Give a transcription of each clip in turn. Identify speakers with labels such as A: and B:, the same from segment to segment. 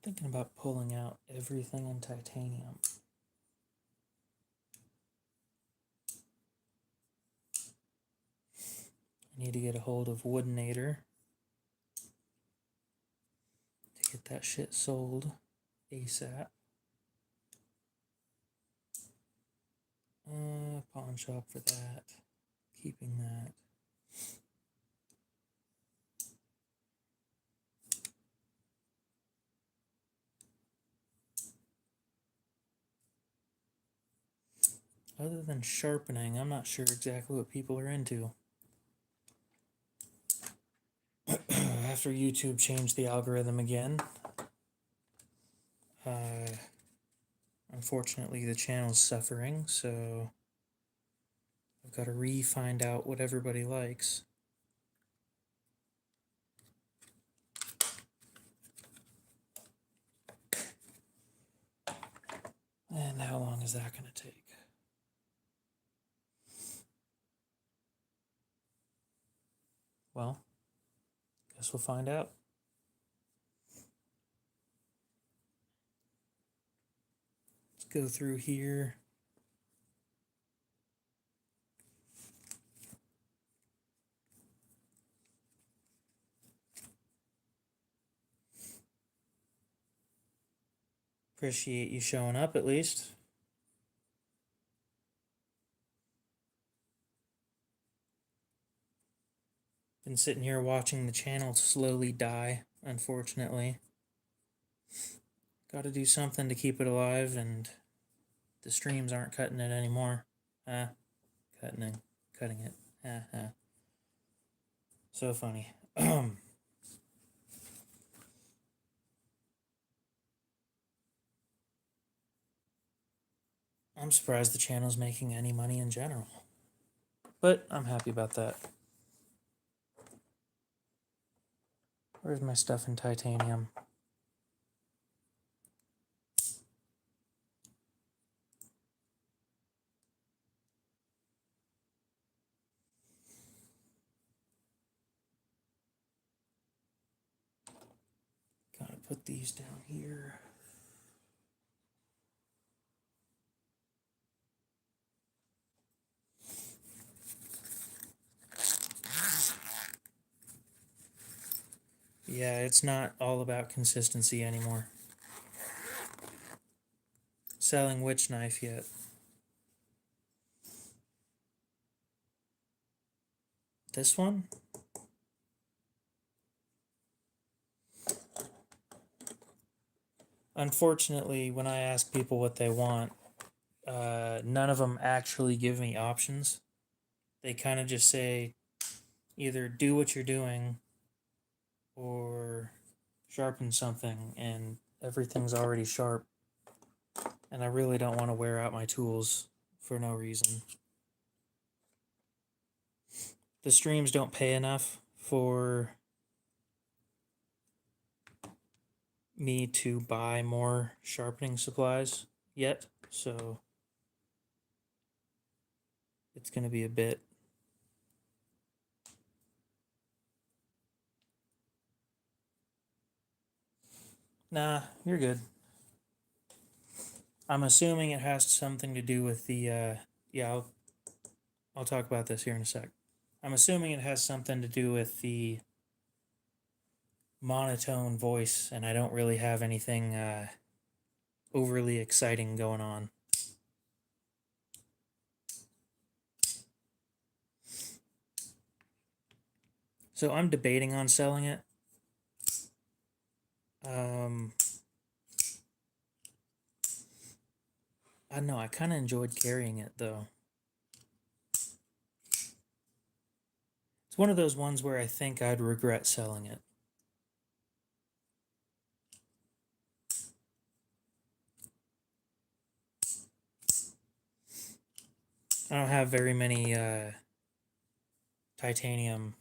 A: Thinking about pulling out everything in titanium. I need to get a hold of Woodinator to get that shit sold ASAP. Pawn shop for that. Keeping that. Other than sharpening, I'm not sure exactly what people are into. After YouTube changed the algorithm again, unfortunately the channel's suffering, so I've got to find out what everybody likes. And how long is that going to take? Well, guess we'll find out. Let's go through here. Appreciate you showing up at least. Been sitting here watching the channel slowly die, unfortunately. Got to do something to keep it alive, and the streams aren't cutting it anymore. Cutting it. So funny. I'm surprised the channel's making any money in general. But I'm happy about that. Where's my stuff in titanium? Gotta put these down here. Yeah, it's not all about consistency anymore. Selling which knife yet? This one? Unfortunately, when I ask people what they want, none of them actually give me options. They kind of just say either do what you're doing or sharpen something, and everything's already sharp. And I really don't want to wear out my tools for no reason. The streams don't pay enough for me to buy more sharpening supplies yet, so it's going to be a bit. Nah, you're good. I'm assuming it has something to do with the, yeah, I'll talk about this here in a sec. I'm assuming it has something to do with the monotone voice, and I don't really have anything overly exciting going on. So I'm debating on selling it. I don't know, I kind of enjoyed carrying it, though. It's one of those ones where I think I'd regret selling it. I don't have very many titanium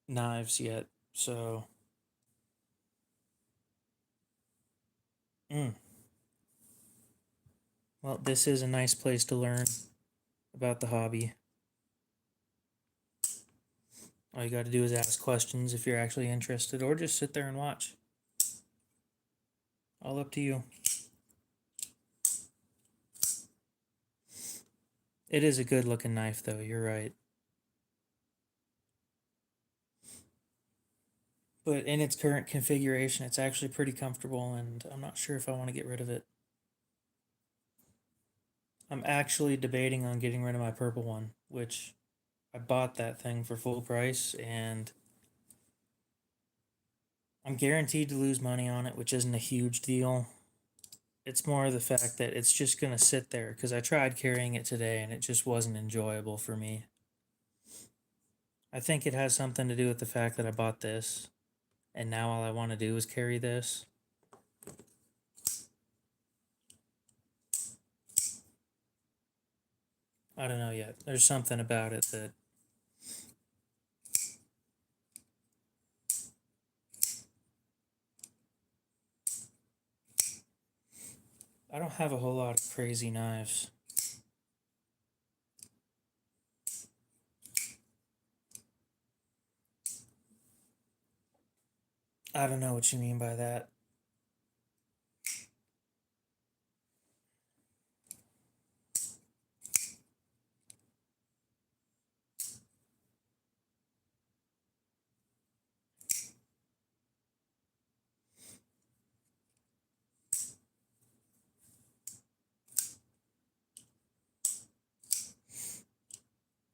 A: knives yet, so... Well, this is a nice place to learn about the hobby. All you got to do is ask questions if you're actually interested, or just sit there and watch. All up to you. It is a good looking knife though, you're right. But in its current configuration, it's actually pretty comfortable, and I'm not sure if I want to get rid of it. I'm actually debating on getting rid of my purple one, which I bought that thing for full price, and I'm guaranteed to lose money on it, which isn't a huge deal. It's more the fact that it's just going to sit there, because I tried carrying it today, and it just wasn't enjoyable for me. I think it has something to do with the fact that I bought this, and now all I want to do is carry this. I don't know yet. There's something about it that I don't have a whole lot of crazy knives. I don't know what you mean by that.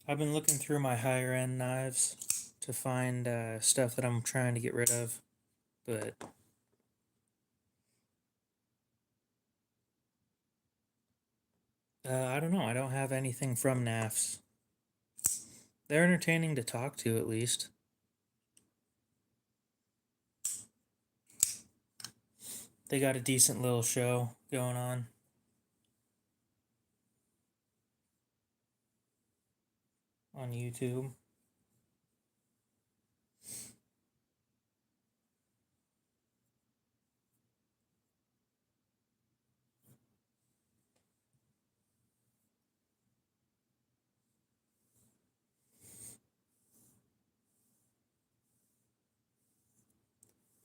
A: I've been looking through my higher end knives to find stuff that I'm trying to get rid of, but I don't know. I don't have anything from NAFs. They're entertaining to talk to, at least. They got a decent little show going on. On YouTube.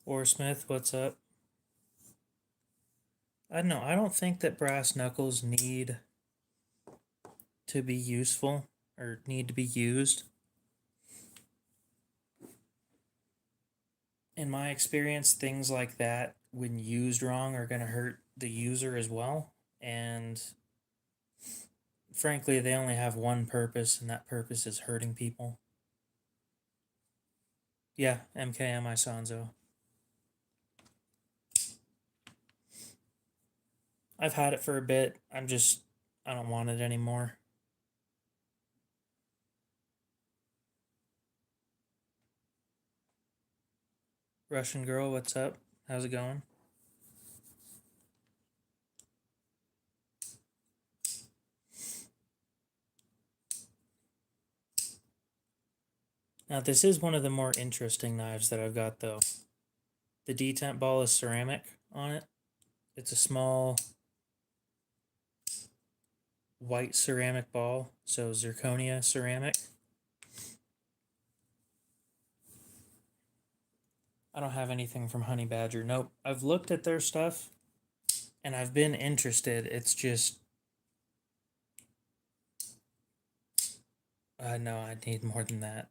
A: Or Smith, what's up? I don't know. I don't think that brass knuckles need to be useful or need to be used. In my experience, things like that, when used wrong, are going to hurt the user as well. And frankly, they only have one purpose, and that purpose is hurting people. Yeah, MKM Isonzo. I've had it for a bit. I don't want it anymore. Russian girl, what's up? How's it going? Now, this is one of the more interesting knives that I've got, though. The detent ball is ceramic on it. It's a small white ceramic ball, so zirconia ceramic. I don't have anything from Honey Badger. Nope. I've looked at their stuff, and I've been interested. It's just... no, I need more than that.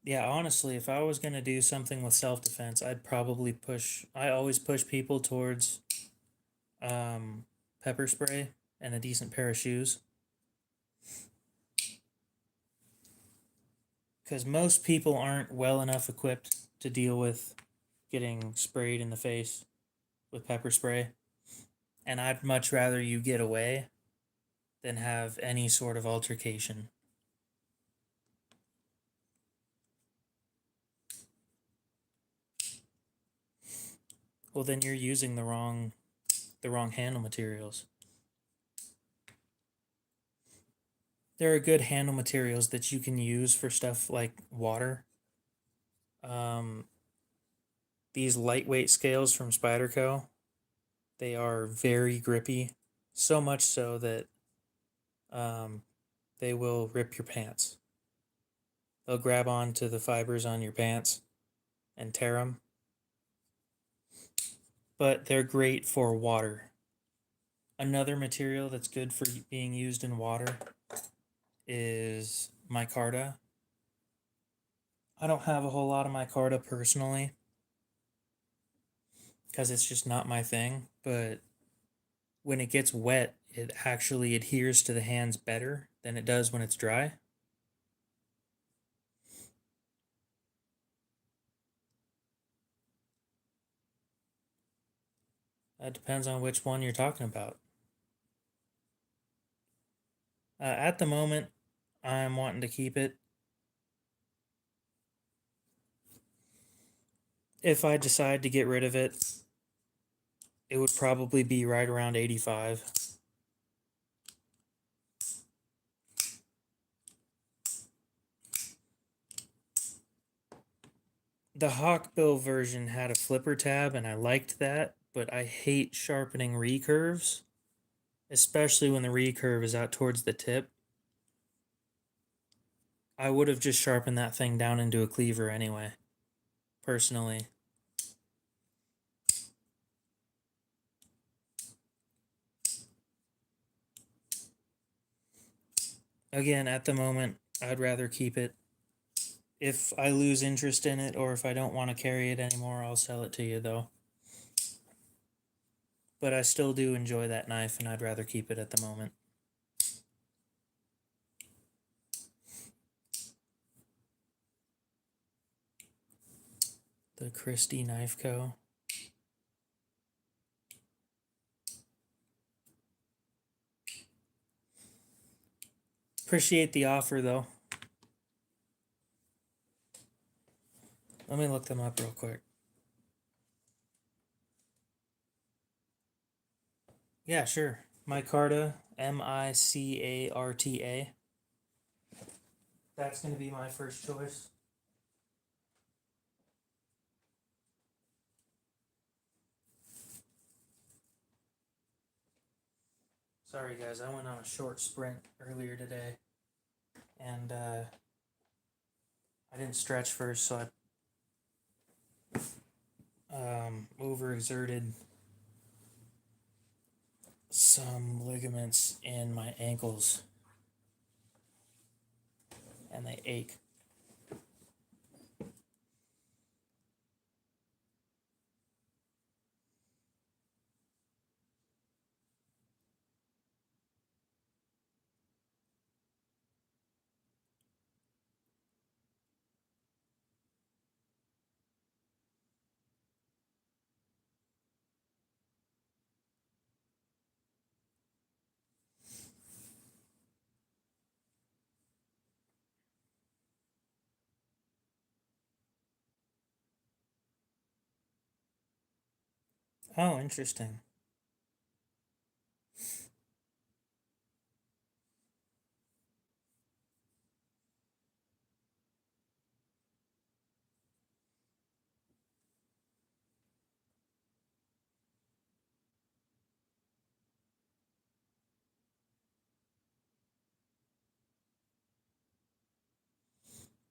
A: Yeah, honestly, if I was going to do something with self-defense, I'd probably push... I always push people towards pepper spray and a decent pair of shoes. Because most people aren't well enough equipped to deal with getting sprayed in the face with pepper spray. And I'd much rather you get away than have any sort of altercation. Well, then you're using the wrong handle materials. There are good handle materials that you can use for stuff like water. These lightweight scales from Spyderco, they are very grippy So much so that um, they will rip your pants. They'll grab onto the fibers on your pants and tear them. But they're great for water. Another material that's good for being used in water is micarta. I don't have a whole lot of micarta personally because it's just not my thing, but when it gets wet, it actually adheres to the hands better than it does when it's dry. That depends on which one you're talking about. At the moment, I'm wanting to keep it. If I decide to get rid of it, it would probably be right around 85. The Hawkbill version had a flipper tab, and I liked that, but I hate sharpening recurves, especially when the recurve is out towards the tip. I would have just sharpened that thing down into a cleaver anyway, personally. Again, at the moment, I'd rather keep it. If I lose interest in it or if I don't want to carry it anymore, I'll sell it to you though. But I still do enjoy that knife and I'd rather keep it at the moment. The Christie Knife Co. Appreciate the offer though. Let me look them up real quick. Yeah, sure. Micarta, Micarta. That's going to be my first choice. Sorry guys, I went on a short sprint earlier today and I didn't stretch first, so I overexerted some ligaments in my ankles and they ache. Oh, interesting.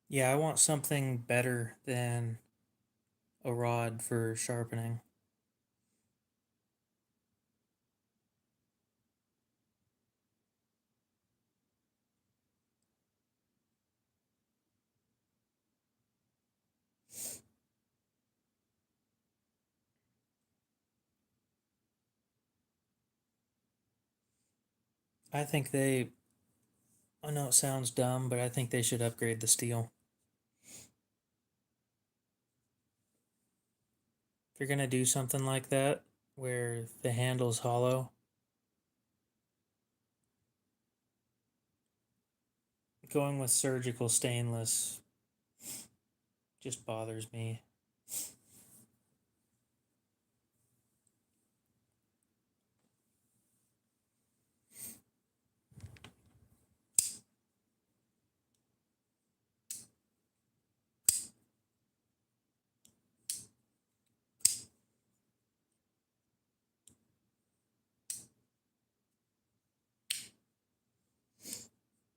A: Yeah, I want something better than a rod for sharpening. I think they, I know it sounds dumb, but I think they should upgrade the steel. If you're going to do something like that, where the handle's hollow, going with surgical stainless just bothers me.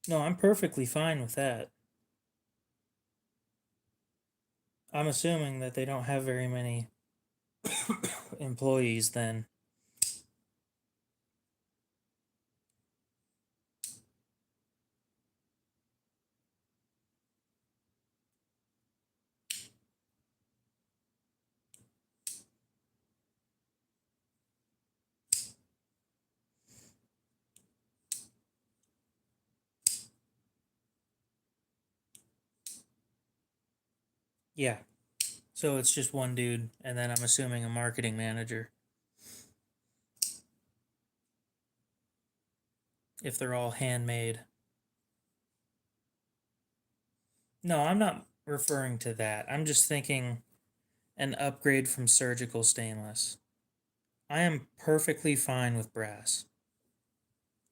A: No, I'm perfectly fine with that. I'm assuming that they don't have very many employees then. Yeah. So it's just one dude, and then I'm assuming a marketing manager. If they're all handmade. No, I'm not referring to that. I'm just thinking an upgrade from surgical stainless. I am perfectly fine with brass.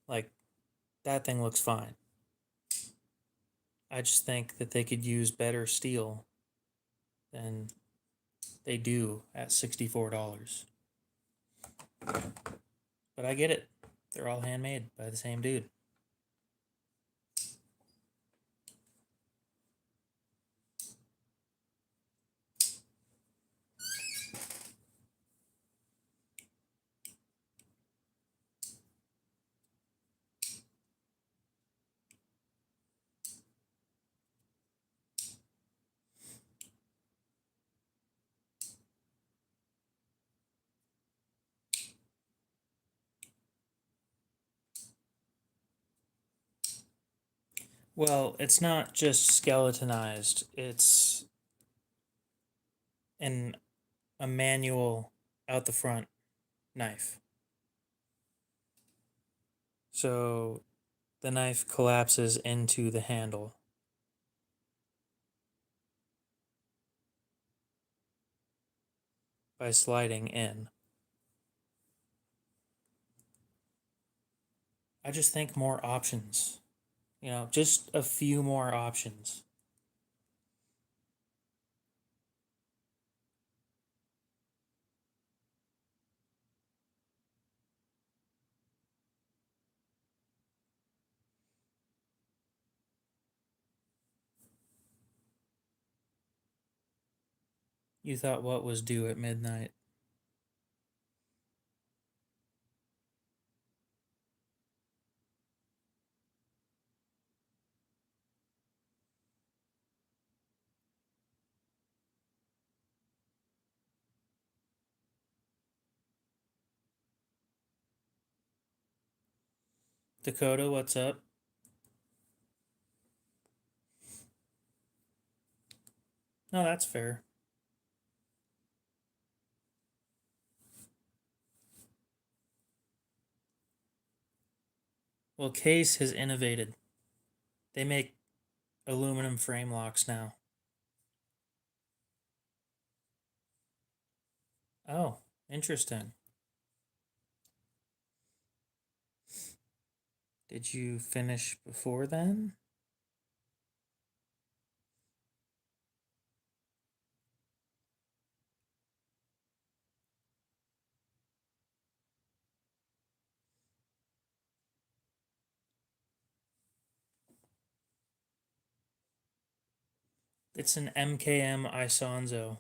A: Like, that thing looks fine. I just think that they could use better steel than they do at $64. But I get it. They're all handmade by the same dude. Well, it's not just skeletonized, it's an a manual out the front knife. So the knife collapses into the handle by sliding in. I just think more options. Just a few more options. You thought what was due at midnight? Dakota, what's up? No, that's fair. Well, Case has innovated. They make aluminum frame locks now. Oh, interesting. Did you finish before then? It's an MKM Isonzo,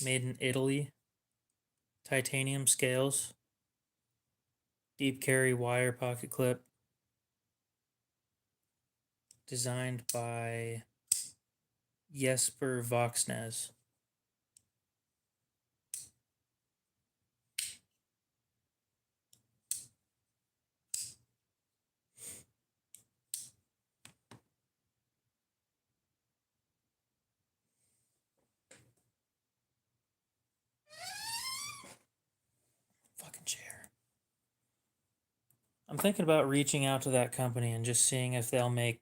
A: made in Italy, titanium scales, deep carry wire pocket clip, designed by Jesper Voxnes. Fucking chair. I'm thinking about reaching out to that company and just seeing if they'll make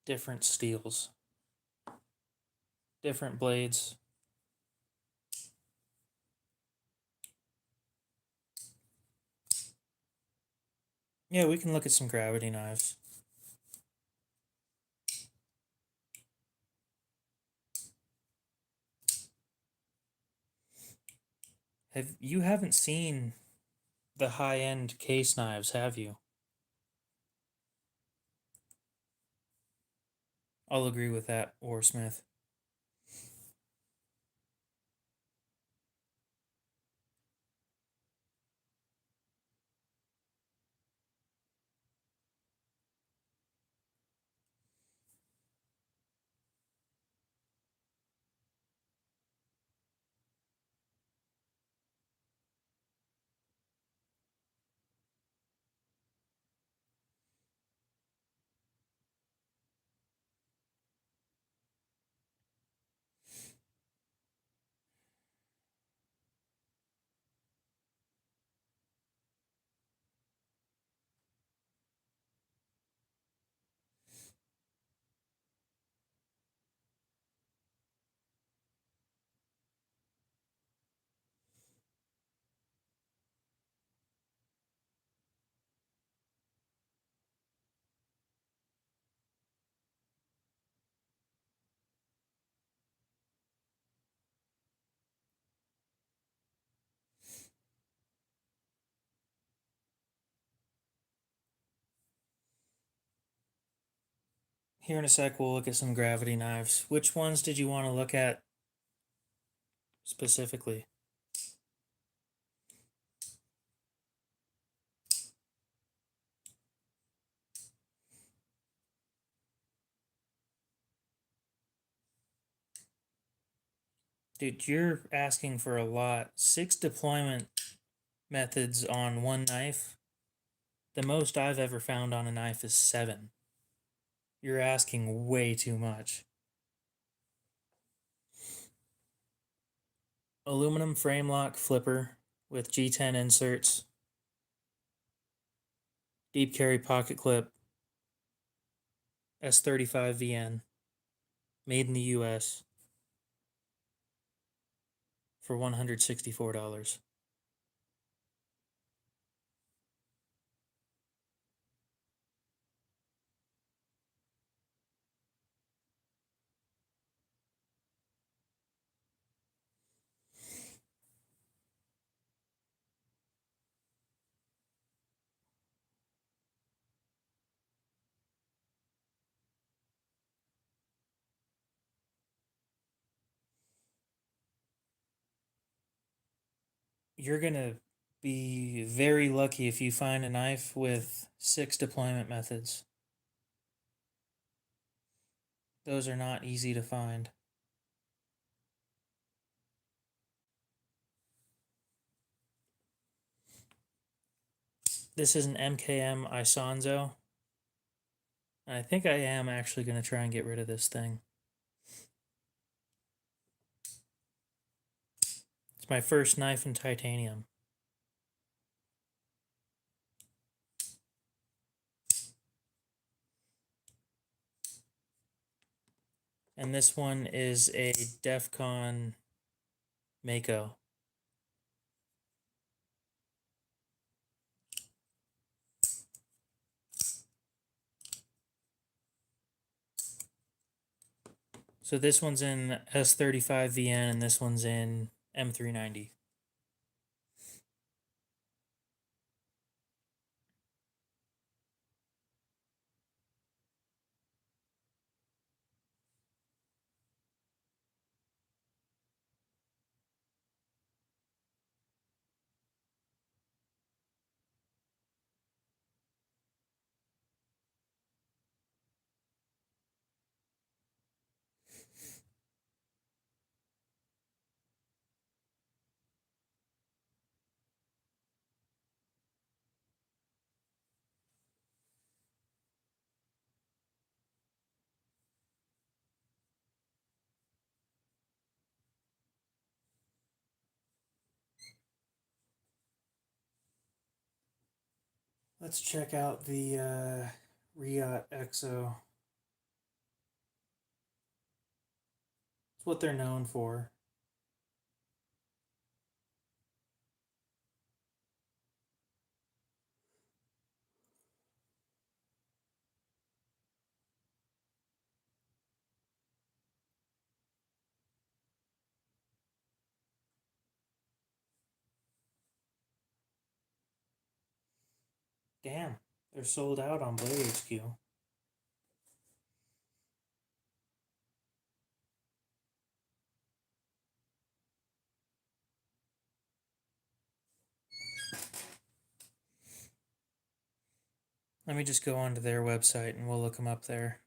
A: different steels, different blades. Yeah, we can look at some gravity knives. You haven't seen the high end case knives, have you? I'll agree with that, Or Smith. Here in a sec, we'll look at some gravity knives. Which ones did you want to look at specifically? Dude, you're asking for a lot. 6 deployment methods on one knife. The most I've ever found on a knife is 7. You're asking way too much. Aluminum frame lock flipper with G10 inserts, deep carry pocket clip, S35 VN, made in the US for $164. You're gonna be very lucky if you find a knife with 6 deployment methods. Those are not easy to find. This is an MKM Isonzo. I think I am actually going to try and get rid of this thing. It's my first knife in titanium. And this one is a DEFCON Mako. So this one's in S35 VN and this one's in M390. Let's check out the Reeve EXO. It's what they're known for. Damn, they're sold out on Blade HQ. Let me just go onto their website and we'll look them up there.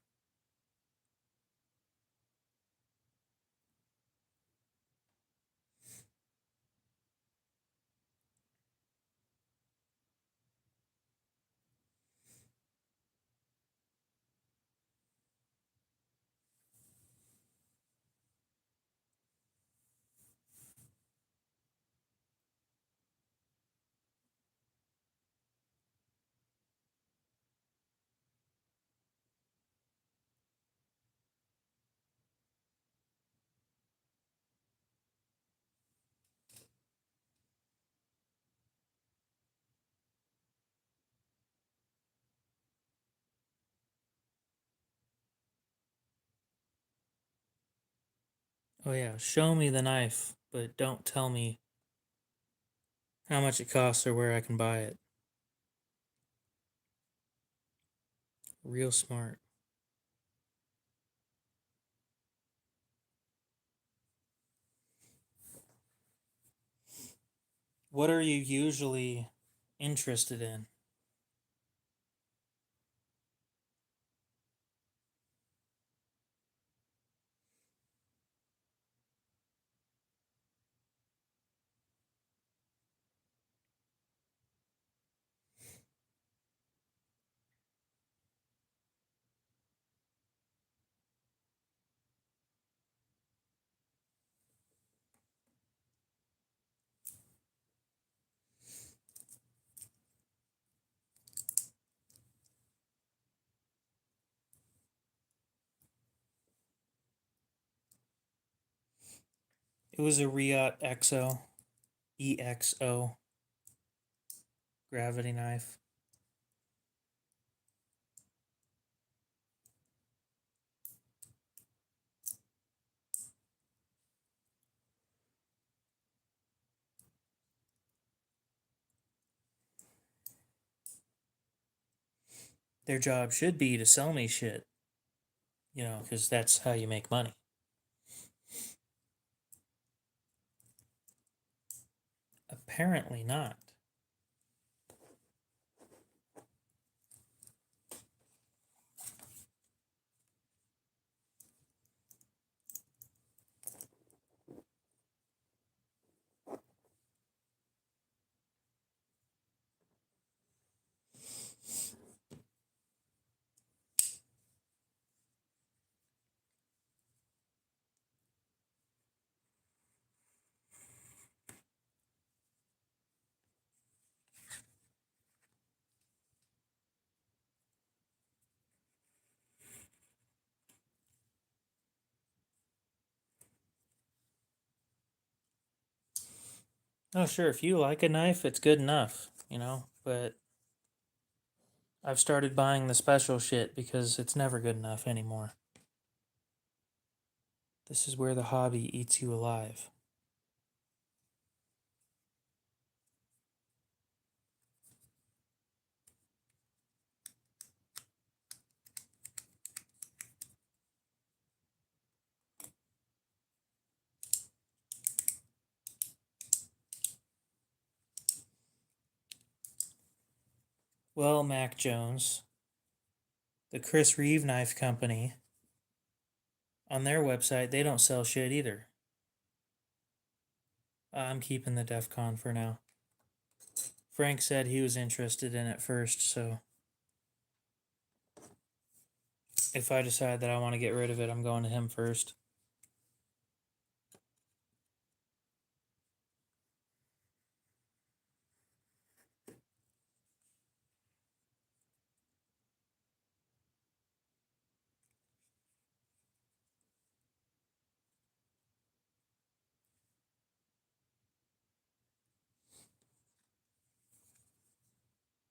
A: Oh yeah, show me the knife, but don't tell me how much it costs or where I can buy it. Real smart. What are you usually interested in? It was a Riot EXO gravity knife. Their job should be to sell me shit, because that's how you make money. Apparently not. Oh, sure, if you like a knife, it's good enough, but I've started buying the special shit because it's never good enough anymore. This is where the hobby eats you alive. Well, Mac Jones, the Chris Reeve Knife Company, on their website, they don't sell shit either. I'm keeping the DEF CON for now. Frank said he was interested in it first, so if I decide that I want to get rid of it, I'm going to him first.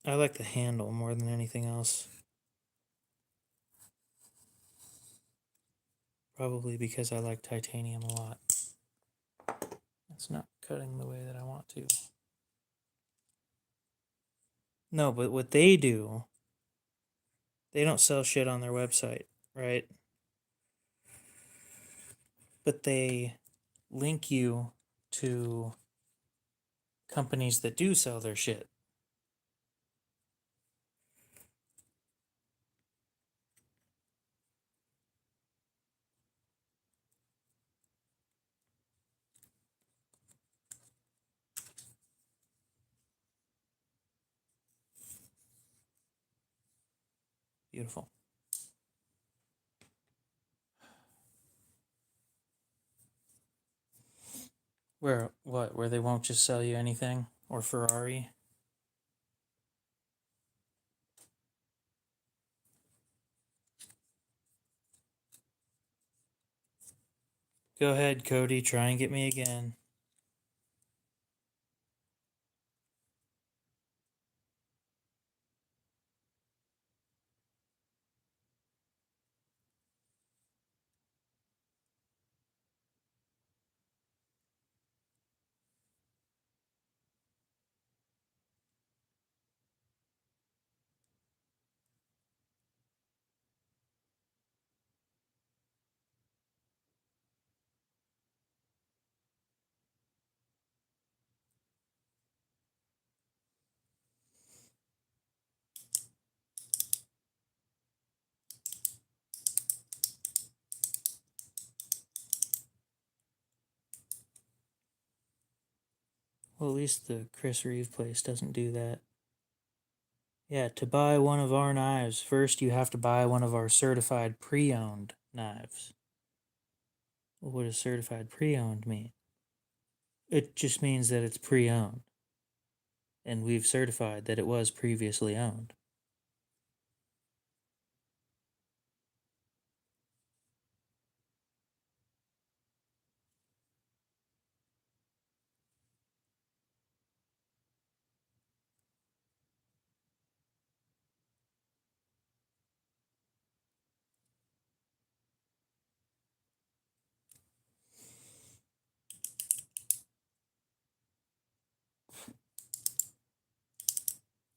A: I like the handle more than anything else. Probably because I like titanium a lot. It's not cutting the way that I want to. No, but what they do, they don't sell shit on their website, right? But they link you to companies that do sell their shit. Beautiful. Where what? Where they won't just sell you anything? Or Ferrari? Go ahead, Cody. Try and get me again. Well, at least the Chris Reeve place doesn't do that. Yeah, to buy one of our knives, first you have to buy one of our certified pre-owned knives. Well, what does certified pre-owned mean? It just means that it's pre-owned, and we've certified that it was previously owned.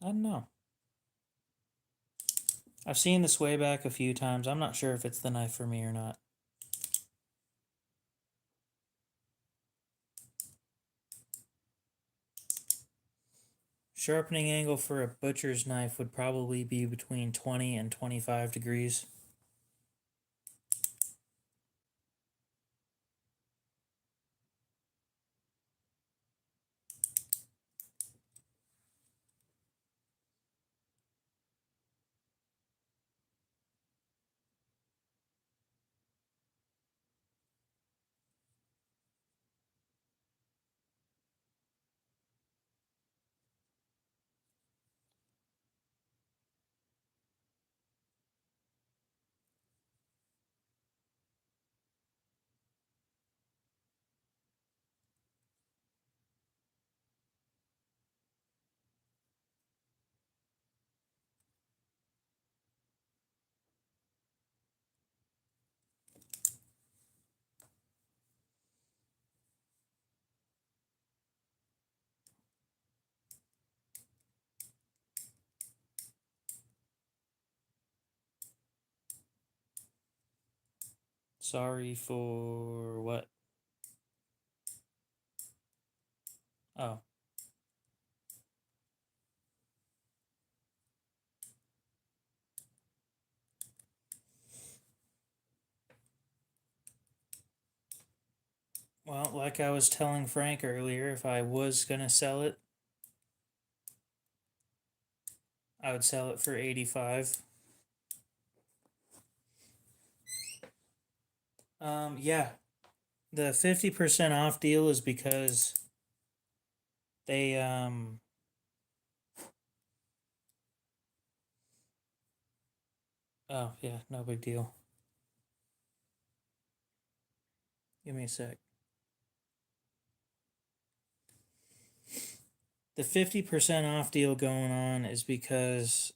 A: I don't know. I've seen the sway back a few times. I'm not sure if it's the knife for me or not. Sharpening angle for a butcher's knife would probably be between 20 and 25 degrees. Sorry for what? Oh. Well, like I was telling Frank earlier, if I was gonna sell it, I would sell it for 85. Yeah. The 50% off deal is because they oh yeah, no big deal. Give me a sec. The 50% off deal going on is because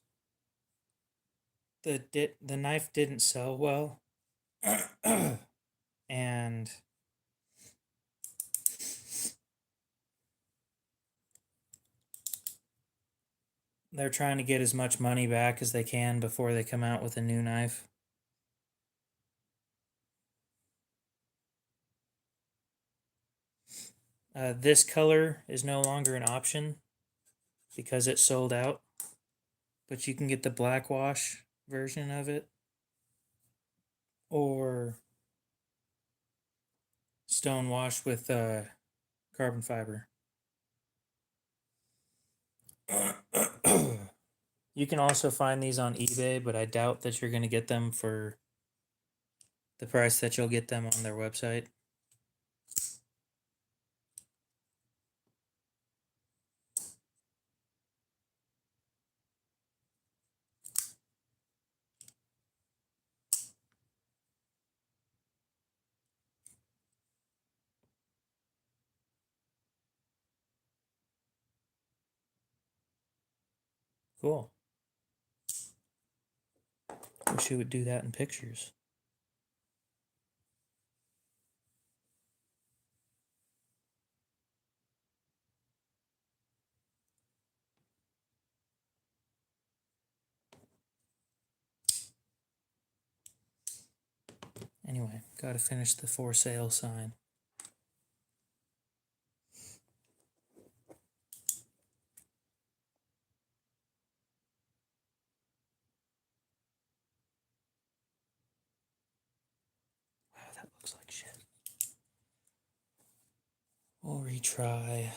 A: the knife didn't sell well. And they're trying to get as much money back as they can before they come out with a new knife. This color is no longer an option because it sold out, but you can get the black wash version of it or stone wash with carbon fiber. You can also find these on eBay, but I doubt that you're going to get them for the price that you'll get them on their website. Cool. Wish you would do that in pictures. Anyway, gotta finish the for sale sign. Wow, that looks like shit. We'll retry.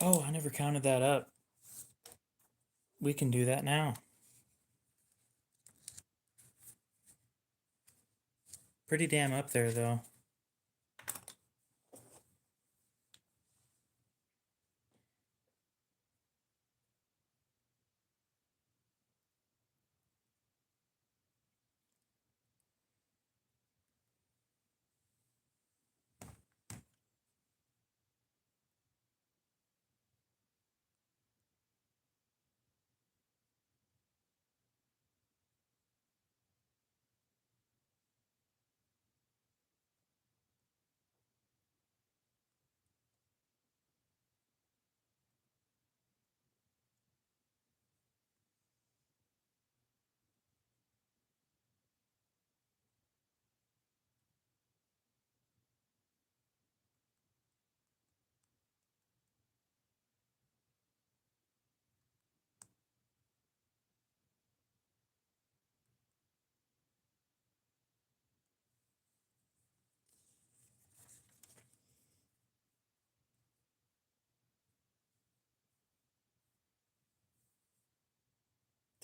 A: Oh, I never counted that up. We can do that now. Pretty damn up there, though.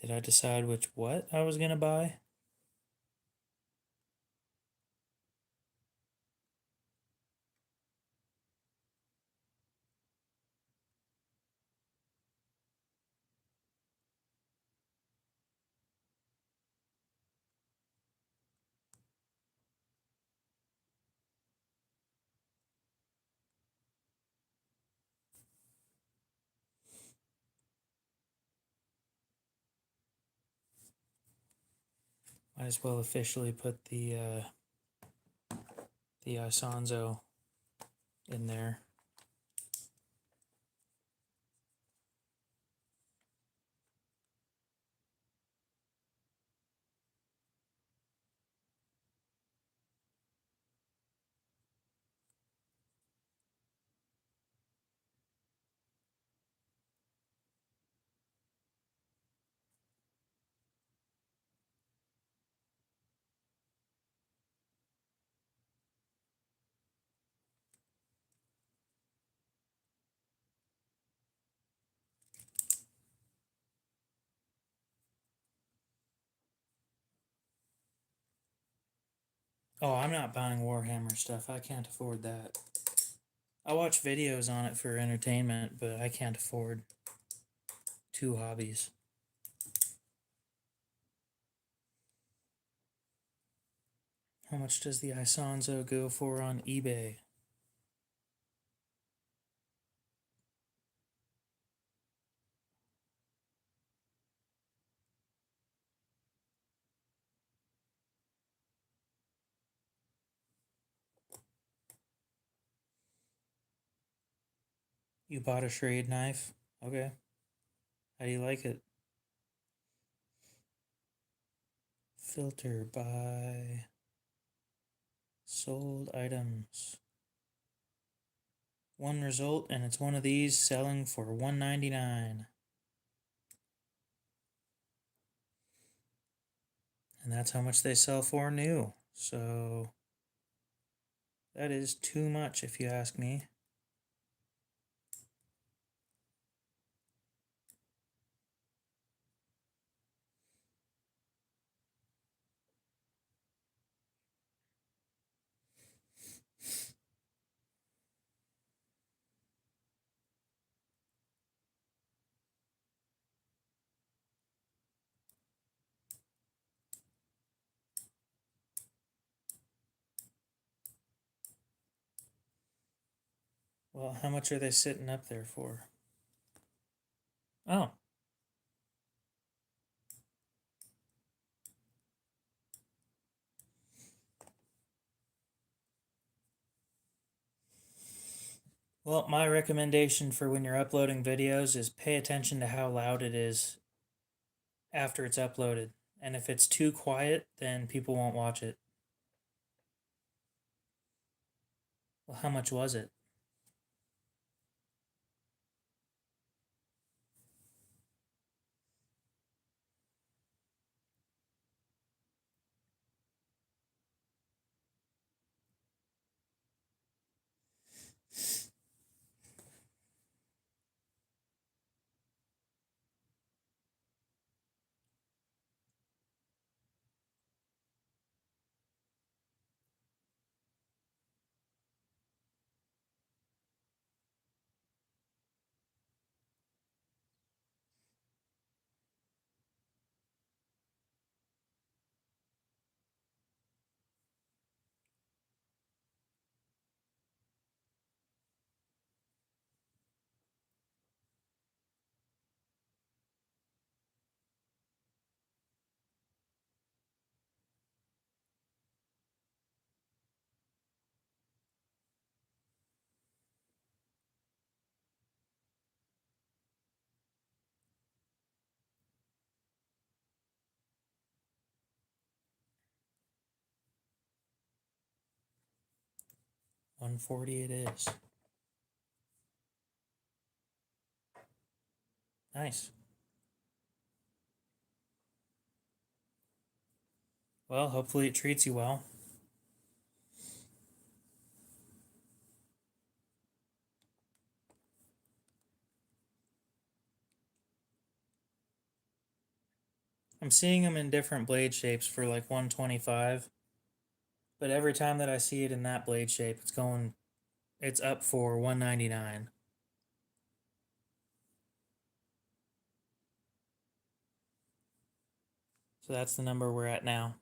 A: Did I decide what I was gonna buy? Might as well officially put the Isonzo in there. Oh, I'm not buying Warhammer stuff. I can't afford that. I watch videos on it for entertainment, but I can't afford two hobbies. How much does the Isonzo go for on eBay? You bought a charade knife? Okay. How do you like it? Filter by sold items. One result, and it's one of these selling for $1.99. And that's how much they sell for new. So that is too much if you ask me. Well, how much are they sitting up there for? Oh. Well, my recommendation for when you're uploading videos is pay attention to how loud it is after it's uploaded. And if it's too quiet, then people won't watch it. Well, how much was it? $140 it is. Nice. Well, hopefully it treats you well. I'm seeing them in different blade shapes for like 125, but every time that I see it in that blade shape, it's up for 199. So that's the number we're at now.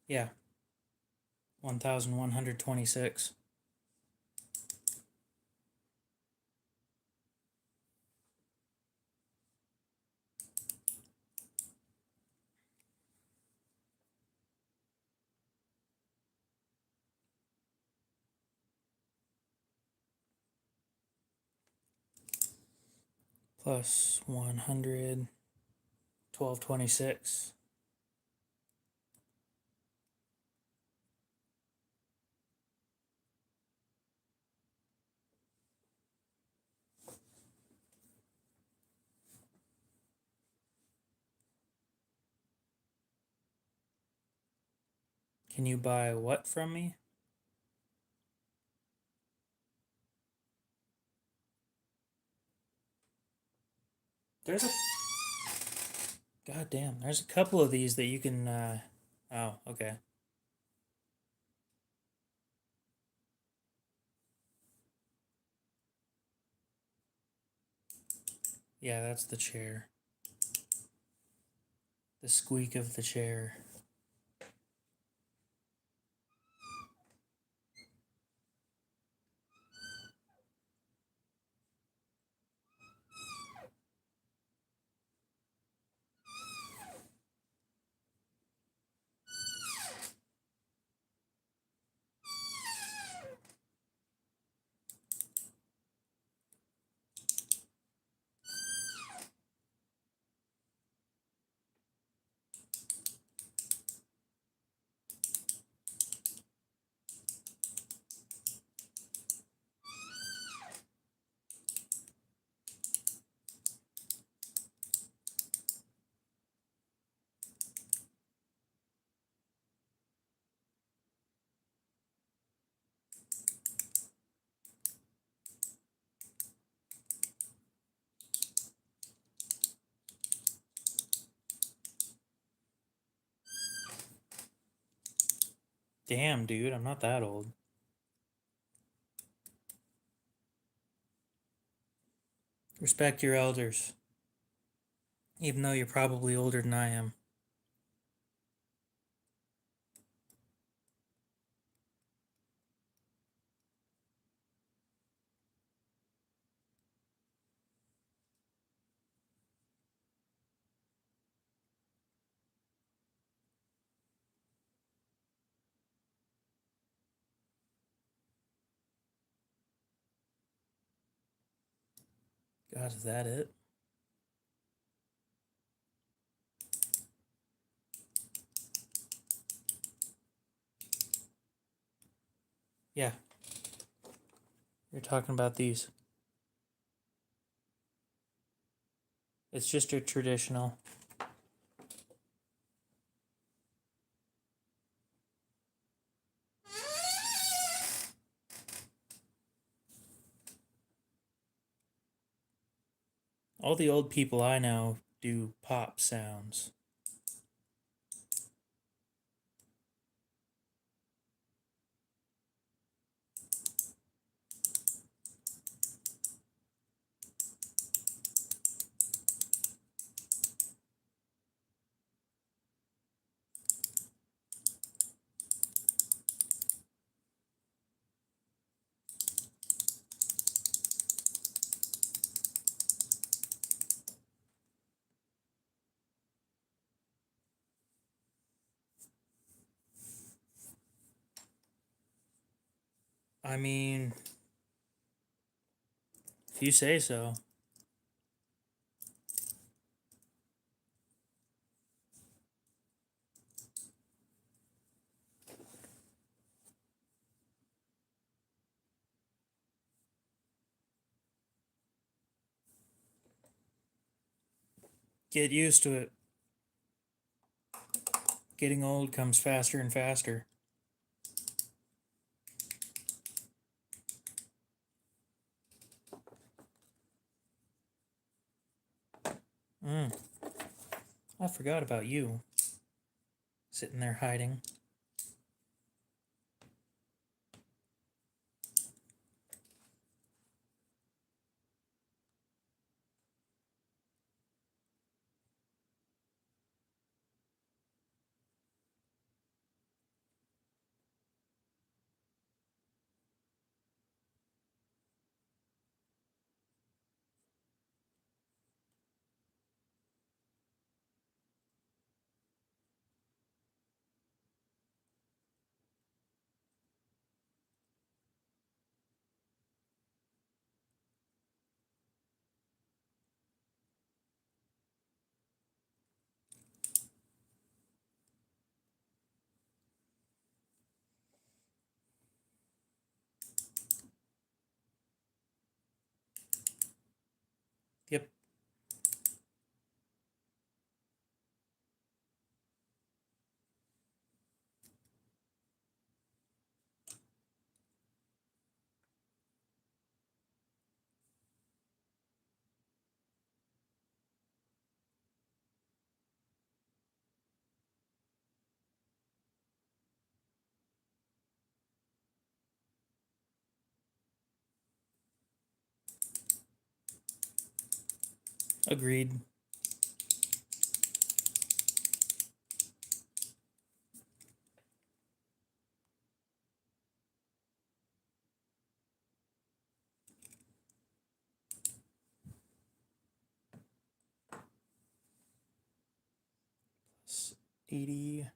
A: Yeah. 1,126. plus 100, 1226. Can you buy what from me? There's a God damn, there's a couple of these that you can oh, okay. Yeah, that's the chair. The squeak of the chair. Damn, dude, I'm not that old. Respect your elders. Even though you're probably older than I am. God, is that it? Yeah. You're talking about these. It's just your traditional. All the old people I know do pop sounds. I mean, if you say so. Get used to it. Getting old comes faster and faster. I forgot about you. Sitting there hiding. Agreed. It's 80.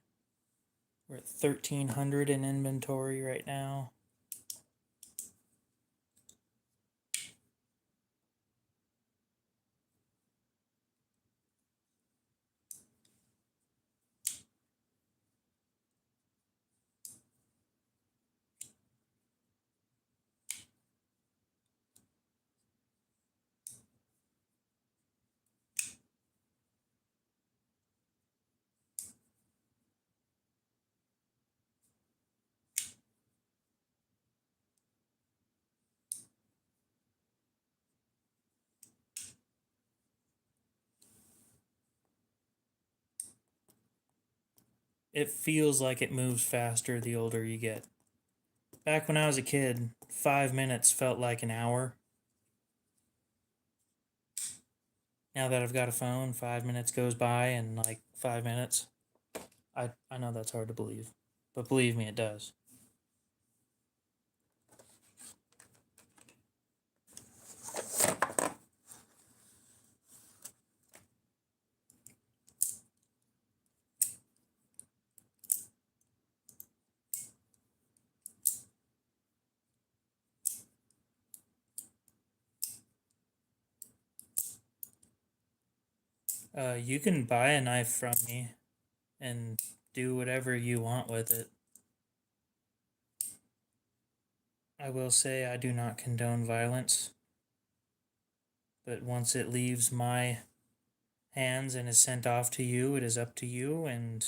A: We're at 1,300 in inventory right now. It feels like it moves faster the older you get. Back when I was a kid, 5 minutes felt like an hour. Now that I've got a phone, 5 minutes goes by in like 5 minutes. I know that's hard to believe, but believe me, it does. You can buy a knife from me and do whatever you want with it. I will say I do not condone violence, but once it leaves my hands and is sent off to you, it is up to you, and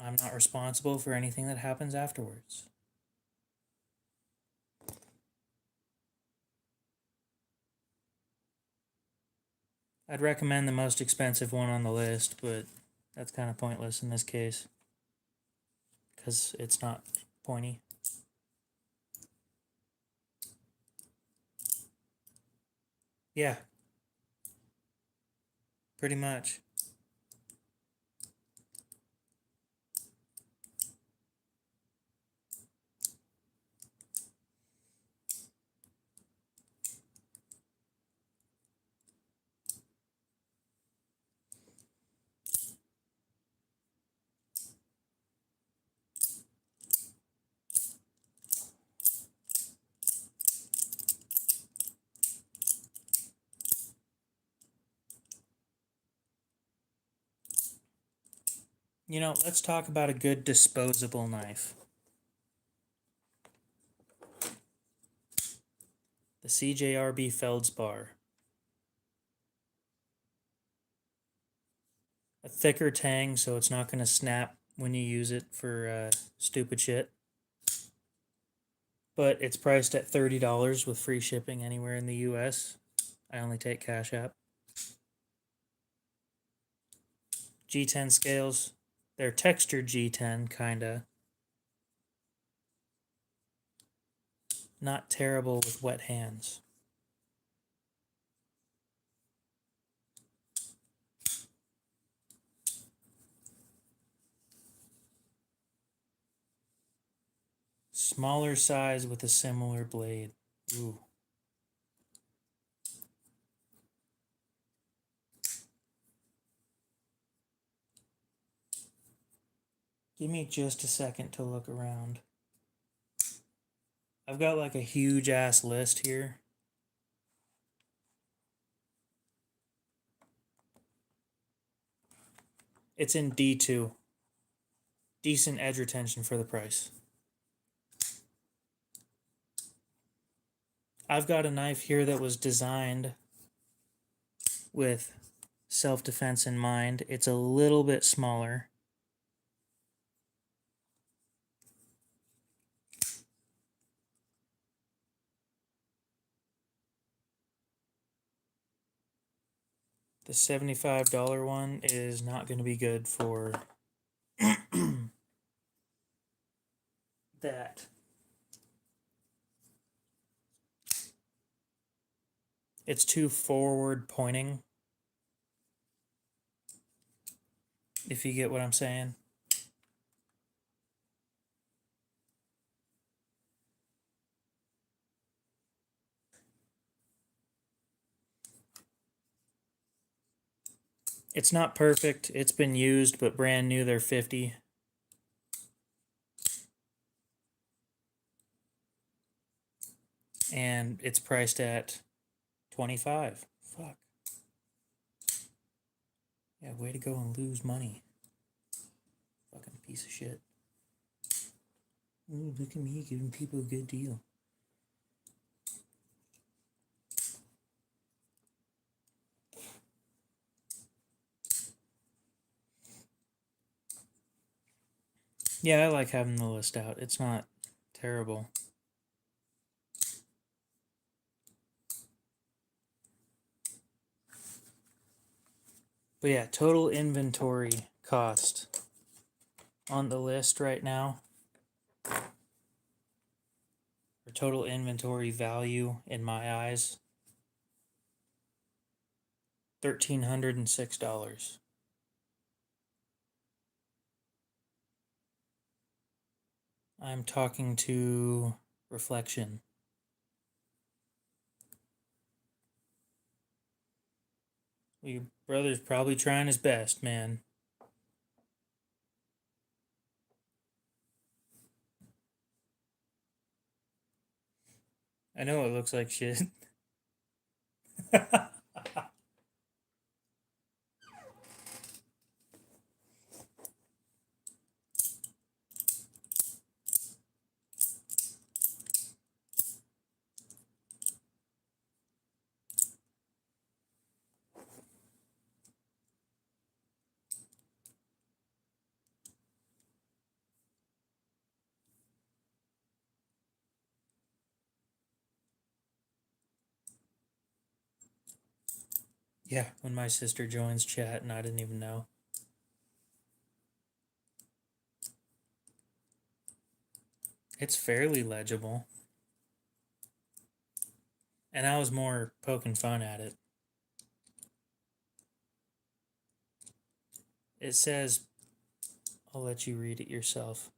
A: I'm not responsible for anything that happens afterwards. I'd recommend the most expensive one on the list, but that's kind of pointless in this case because it's not pointy. Yeah, pretty much. You know, let's talk about a good disposable knife. The CJRB Feldspar. A thicker tang so it's not going to snap when you use it for stupid shit. But it's priced at $30 with free shipping anywhere in the US. I only take Cash App. G10 scales. They're textured G10, kinda. Not terrible with wet hands. Smaller size with a similar blade. Ooh. Give me just a second to look around. I've got like a huge ass list here. It's in D2. Decent edge retention for the price. I've got a knife here that was designed with self-defense in mind. It's a little bit smaller. The $75 one is not going to be good for that. It's too forward pointing. If you get what I'm saying. It's not perfect. It's been used, but brand new, they're 50. And it's priced at 25. Fuck. Yeah, way to go and lose money. Fucking piece of shit. Ooh, look at me giving people a good deal. Yeah, I like having the list out. It's not terrible. But yeah, total inventory cost on the list right now, or total inventory value in my eyes, $1,306. I'm talking to Reflection. Your brother's probably trying his best, man. I know it looks like shit. Yeah, when my sister joins chat and I didn't even know. It's fairly legible. And I was more poking fun at it. It says, I'll let you read it yourself.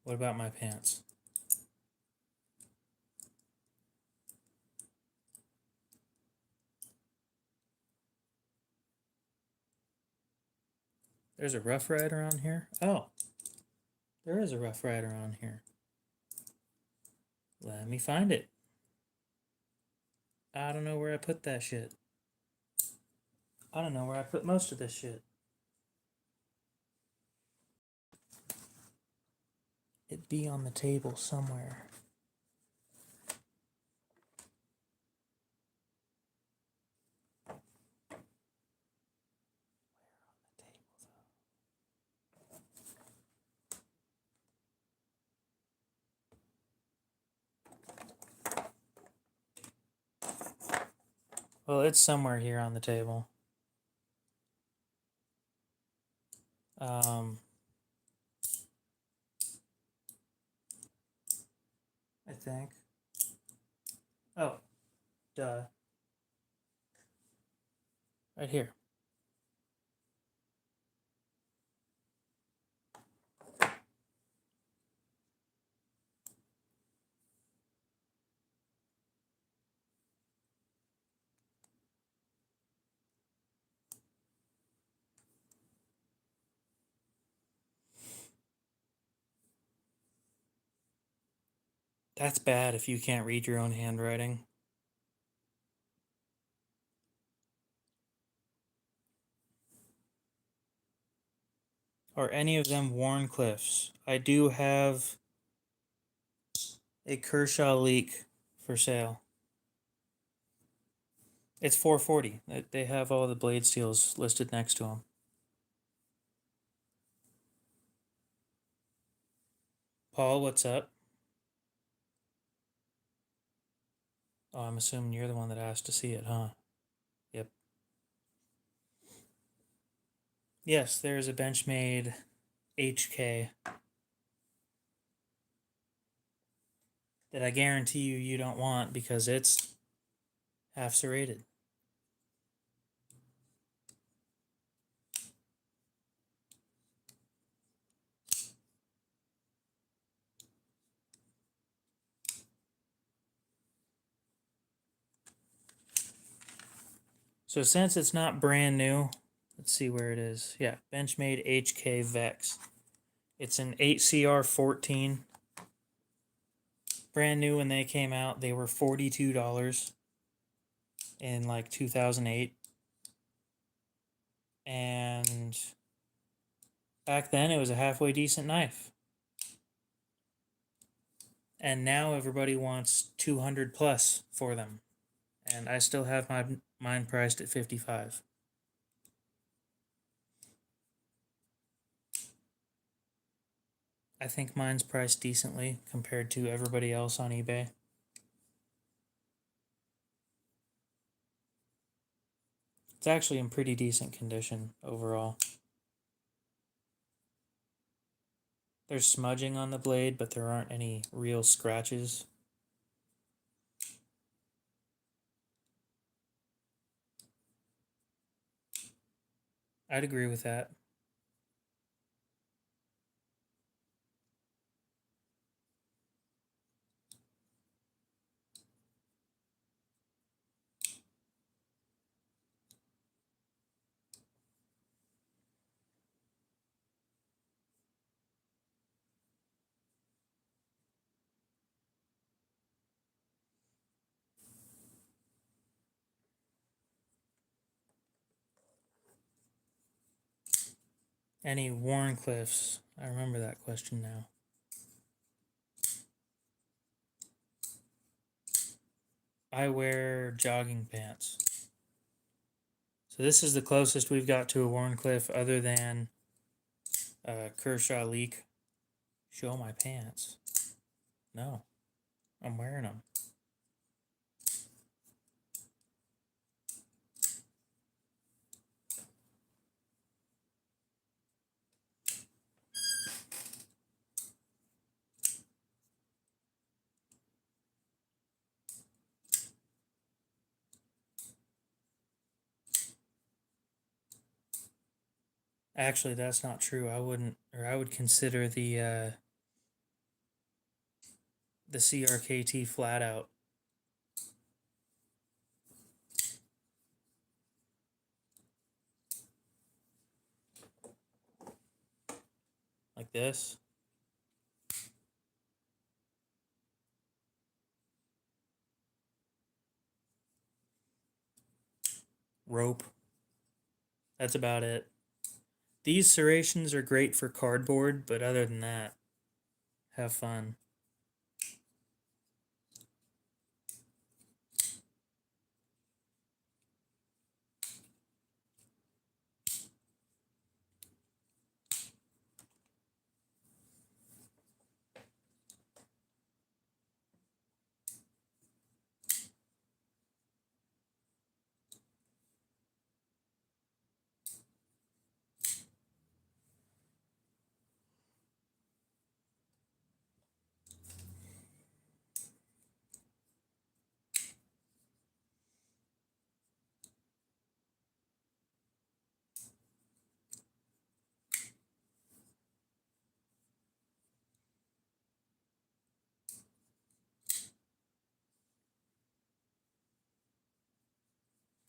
A: What about my pants? There's a Rough Rider on here? Oh, there is a Rough Rider on here. Let me find it. I don't know where I put that shit. I don't know where I put most of this shit. It'd be on the table somewhere. Well, it's somewhere here on the table. I think. Oh, duh. Right here. That's bad if you can't read your own handwriting. Are any of them Warncliffes? I do have a Kershaw leak for sale. It's $440. They have all the blade steels listed next to them. Paul, what's up? Oh, I'm assuming you're the one that asked to see it, huh? Yep. Yes, there's a Benchmade HK that I guarantee you don't want because it's half serrated. So since it's not brand new, let's see where it is. Yeah, Benchmade HK Vex. It's an 8CR14. Brand new when they came out, they were $42 in like 2008. And back then it was a halfway decent knife. And now everybody wants 200 plus for them. And I still have mine priced at 55. I think mine's priced decently compared to everybody else on eBay. It's actually in pretty decent condition overall. There's smudging on the blade, but there aren't any real scratches. I'd agree with that. Any Warncliffs? I remember that question now. I wear jogging pants. So this is the closest we've got to a Warncliffe other than Kershaw Leak. Show my pants. No, I'm wearing them. Actually, that's not true. I wouldn't, or I would consider the CRKT flat out. Like this. Rope. That's about it. These serrations are great for cardboard, but other than that, have fun.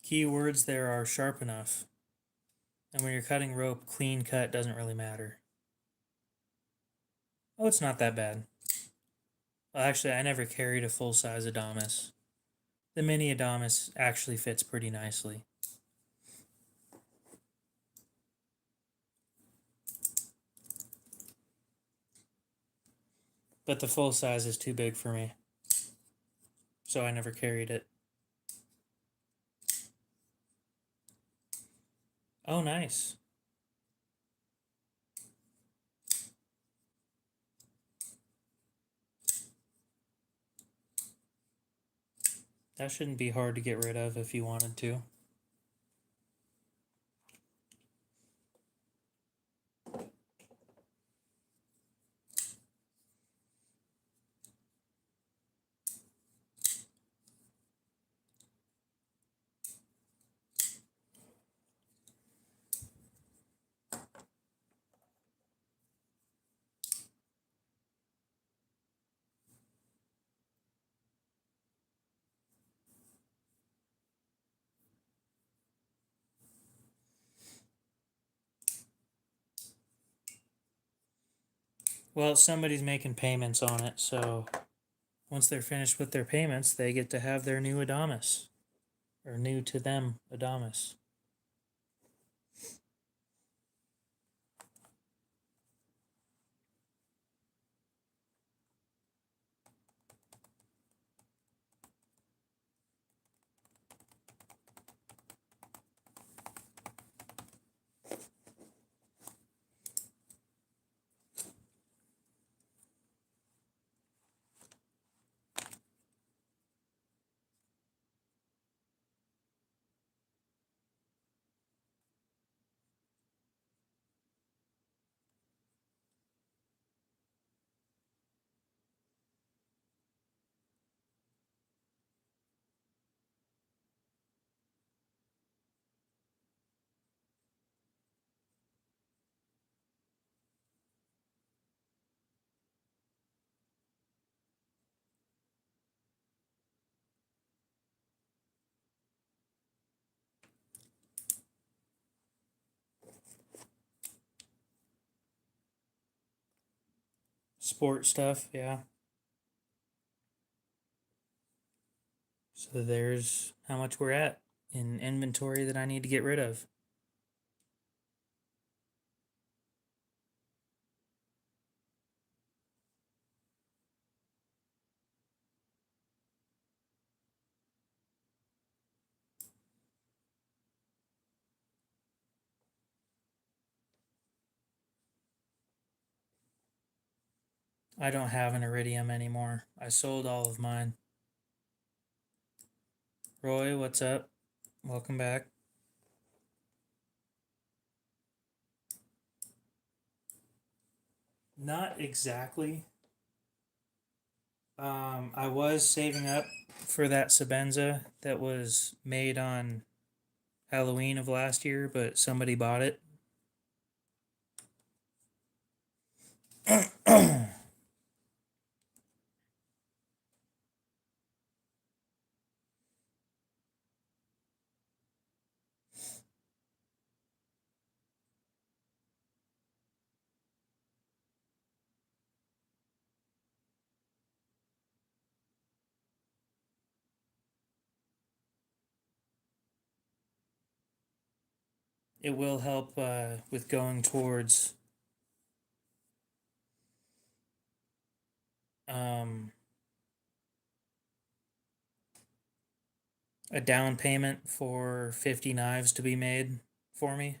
A: Keywords there are sharp enough. And when you're cutting rope, clean cut doesn't really matter. Oh, it's not that bad. Well, actually, I never carried a full-size Adamas. The mini Adamas actually fits pretty nicely. But the full size is too big for me. So I never carried it. Oh, nice. That shouldn't be hard to get rid of if you wanted to. Well, somebody's making payments on it, so once they're finished with their payments, they get to have their new Adamas. Or new to them Adamas. Sport stuff, yeah. So there's how much we're at in inventory that I need to get rid of. I don't have an iridium anymore. I sold all of mine. Roy, what's up? Welcome back. Not exactly. I was saving up for that Sabenza that was made on Halloween of last year, but somebody bought it. It will help with going towards um, a down payment for 50 knives to be made for me.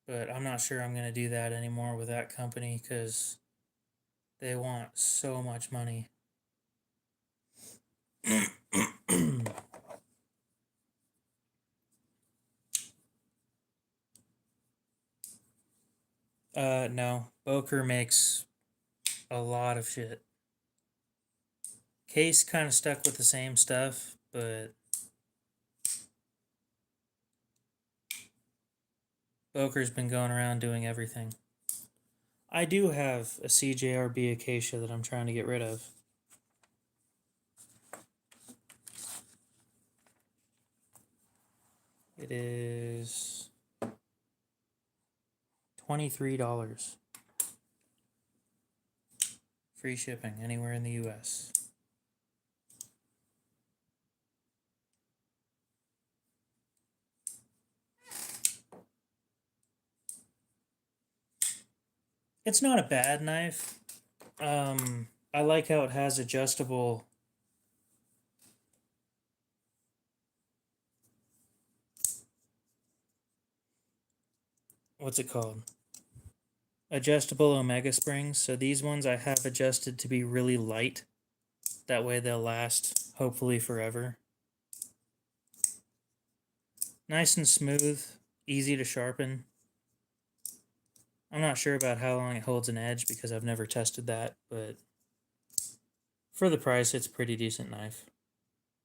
A: But I'm not sure I'm going to do that anymore with that company because they want so much money. No. Boker makes a lot of shit. Case kind of stuck with the same stuff, but Boker's been going around doing everything. I do have a CJRB Acacia that I'm trying to get rid of. It is $23. Free shipping anywhere in the US. It's not a bad knife. I like how it has adjustable. What's it called? adjustable Omega springs. So these ones I have adjusted to be really light. That way they'll last, hopefully, forever. Nice and smooth, easy to sharpen. I'm not sure about how long it holds an edge because I've never tested that, but for the price, it's a pretty decent knife.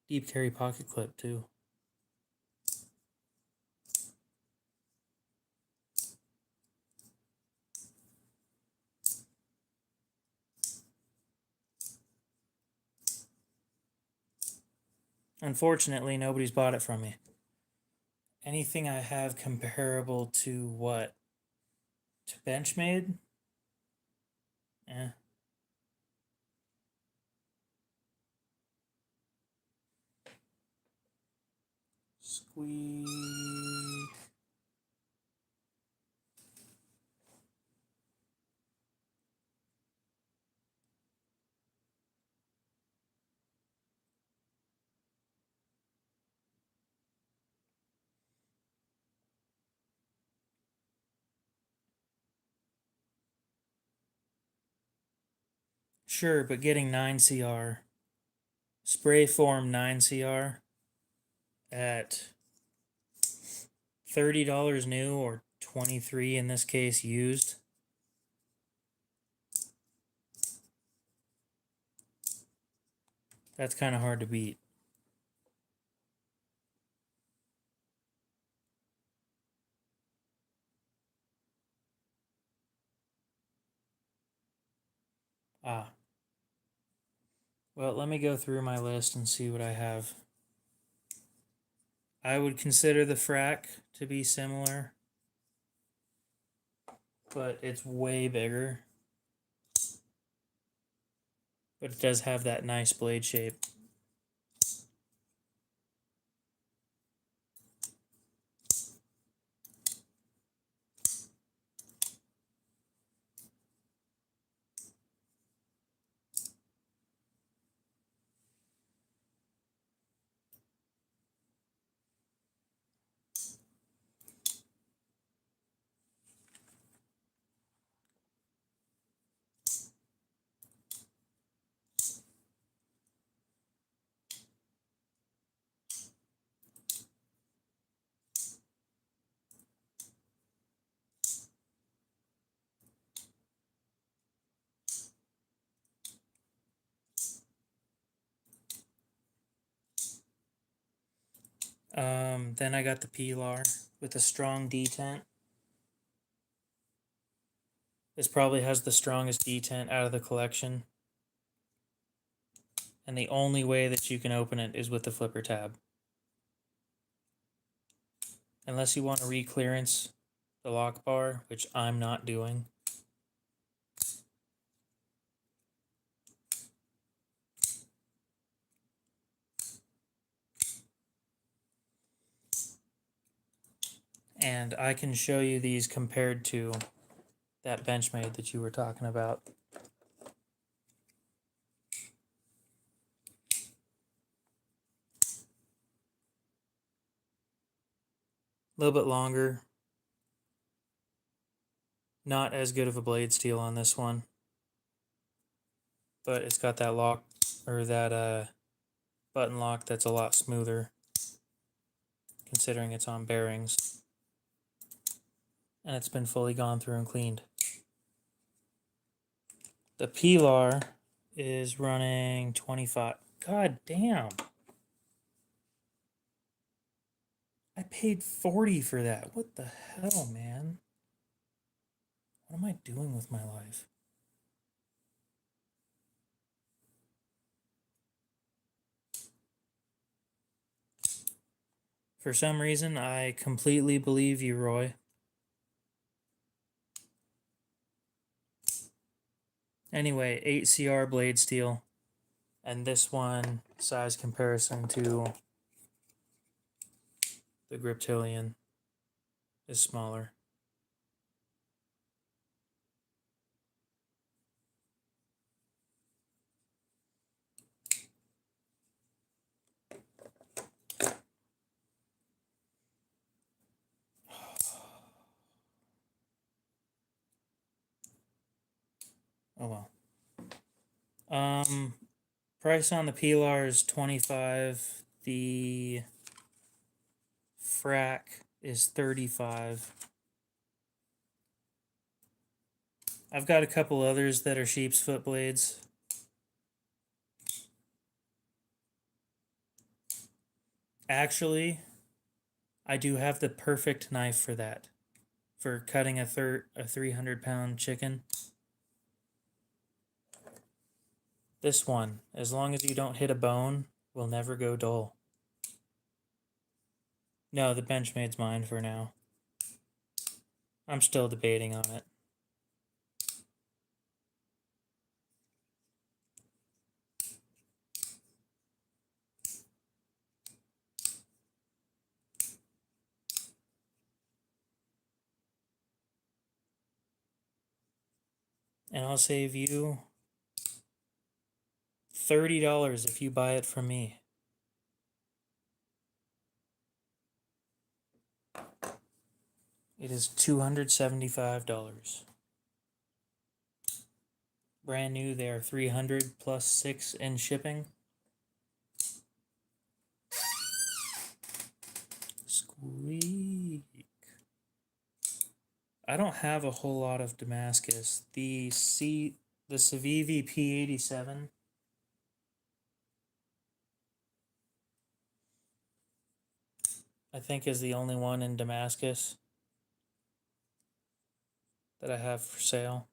A: Deep carry pocket clip, too. Unfortunately, nobody's bought it from me. Anything I have comparable to what? To Benchmade? Eh. Squeak. Sure, but getting 9CR, spray form 9CR at $30 new or $23 in this case used. That's kind of hard to beat. Ah. Well, let me go through my list and see what I have. I would consider the Frac to be similar, but it's way bigger. But it does have that nice blade shape. Then I got the Pilar with a strong detent. This probably has the strongest detent out of the collection. And the only way that you can open it is with the flipper tab. Unless you want to re-clearance the lock bar, which I'm not doing. And I can show you these compared to that Benchmade that you were talking about. A little bit longer. Not as good of a blade steel on this one. But it's got that lock, or that button lock that's a lot smoother, considering it's on bearings. And it's been fully gone through and cleaned. The Pilar is running 25. God damn. I paid 40 for that. What the hell, man? What am I doing with my life? For some reason, I completely believe you, Roy. Anyway, 8CR blade steel. And this one, size comparison to the Griptilian, is smaller. Oh well. Price on the Pilar is 25. The frac is 35. I've got a couple others that are sheep's foot blades. Actually, I do have the perfect knife for that. For cutting a 300-pound chicken. This one, as long as you don't hit a bone, will never go dull. No, the Benchmade's mine for now. I'm still debating on it. And I'll save you $30 if you buy it from me. It is $275. Brand new, they are $300 plus $6 in shipping. Squeak. I don't have a whole lot of Damascus. The Civivi P87. I think is the only one in Damascus that I have for sale.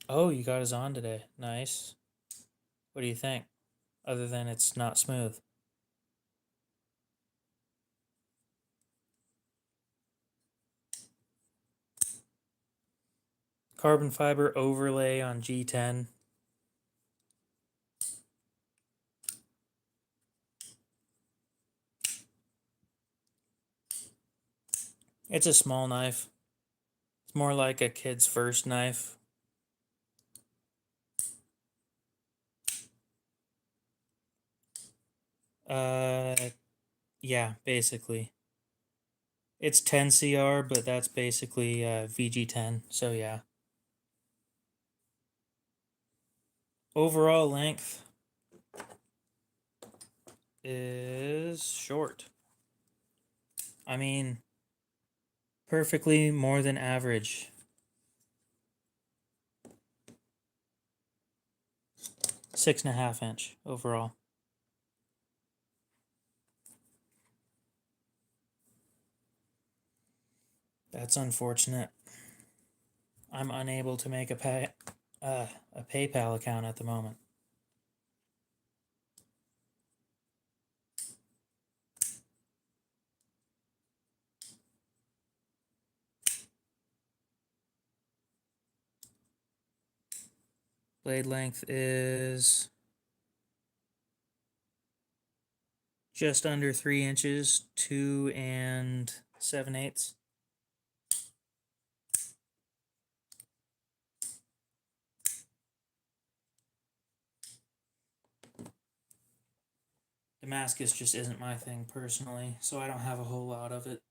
A: Oh, you got his on today. Nice. What do you think? Other than it's not smooth. Carbon fiber overlay on G10. It's a small knife. It's more like a kid's first knife. Yeah, basically. It's 10 CR, but that's basically VG10. So yeah. Overall length is short. I mean, perfectly more than average. 6.5 inch overall. That's unfortunate. I'm unable to make a PayPal account at the moment. Blade length is just under 3 inches, 2 7/8. Damascus just isn't my thing personally, so I don't have a whole lot of it.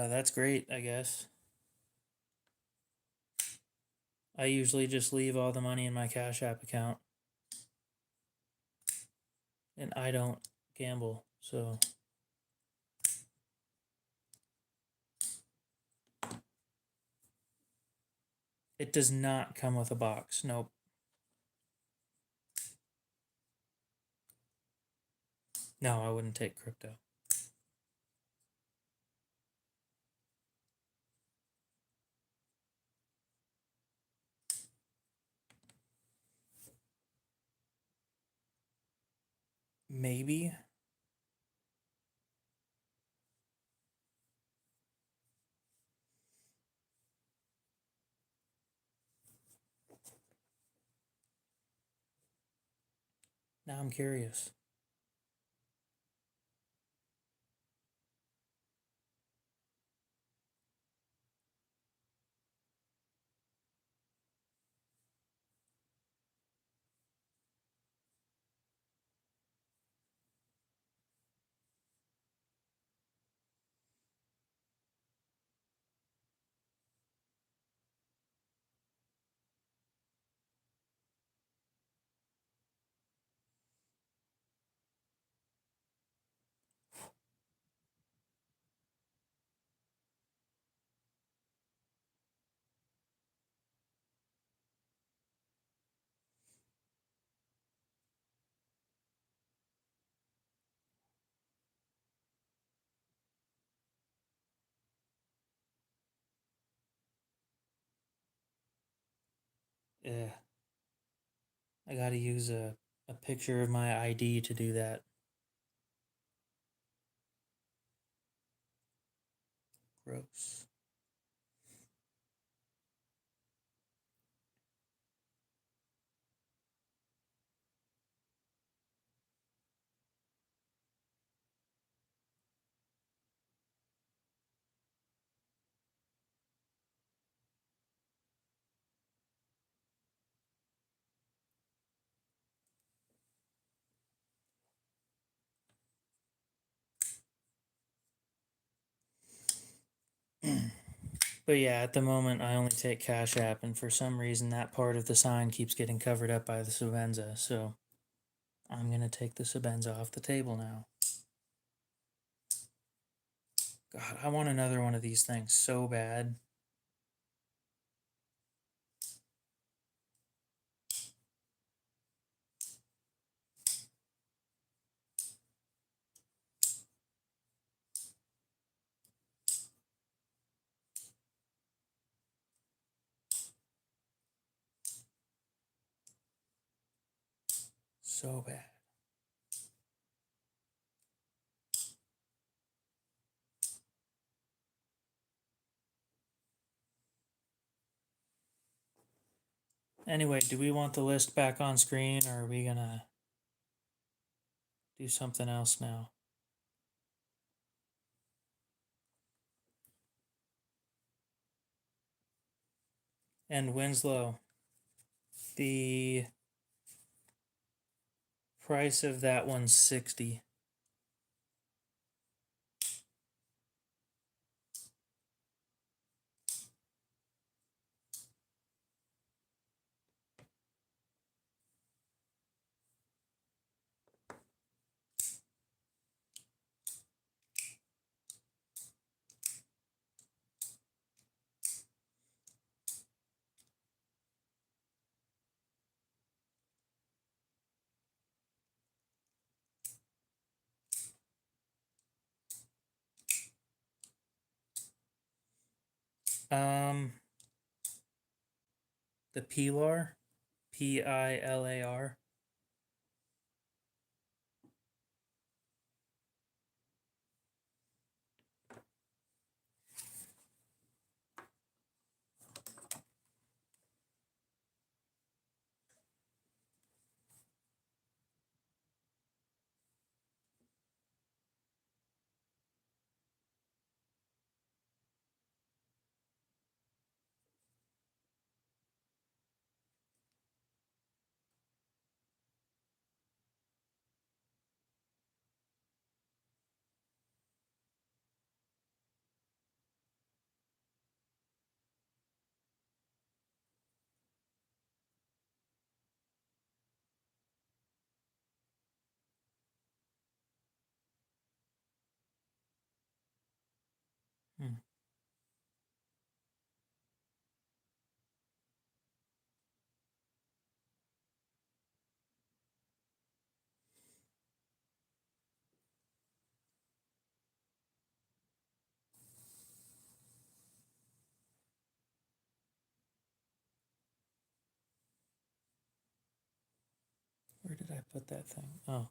A: That's great, I guess. I usually just leave all the money in my Cash App account. And I don't gamble, so. It does not come with a box. Nope. No, I wouldn't take crypto. Maybe. Now I'm curious. I gotta use a picture of my ID to do that. Gross. But yeah, at the moment I only take Cash App, and for some reason that part of the sign keeps getting covered up by the Sabenza, so I'm gonna take the Sabenza off the table now. God, I want another one of these things so bad. So bad. Anyway, do we want the list back on screen, or are we gonna do something else now? And Winslow, the price of that one's 60. The Pilar, Pilar. Hmm. Where did I put that thing? Oh,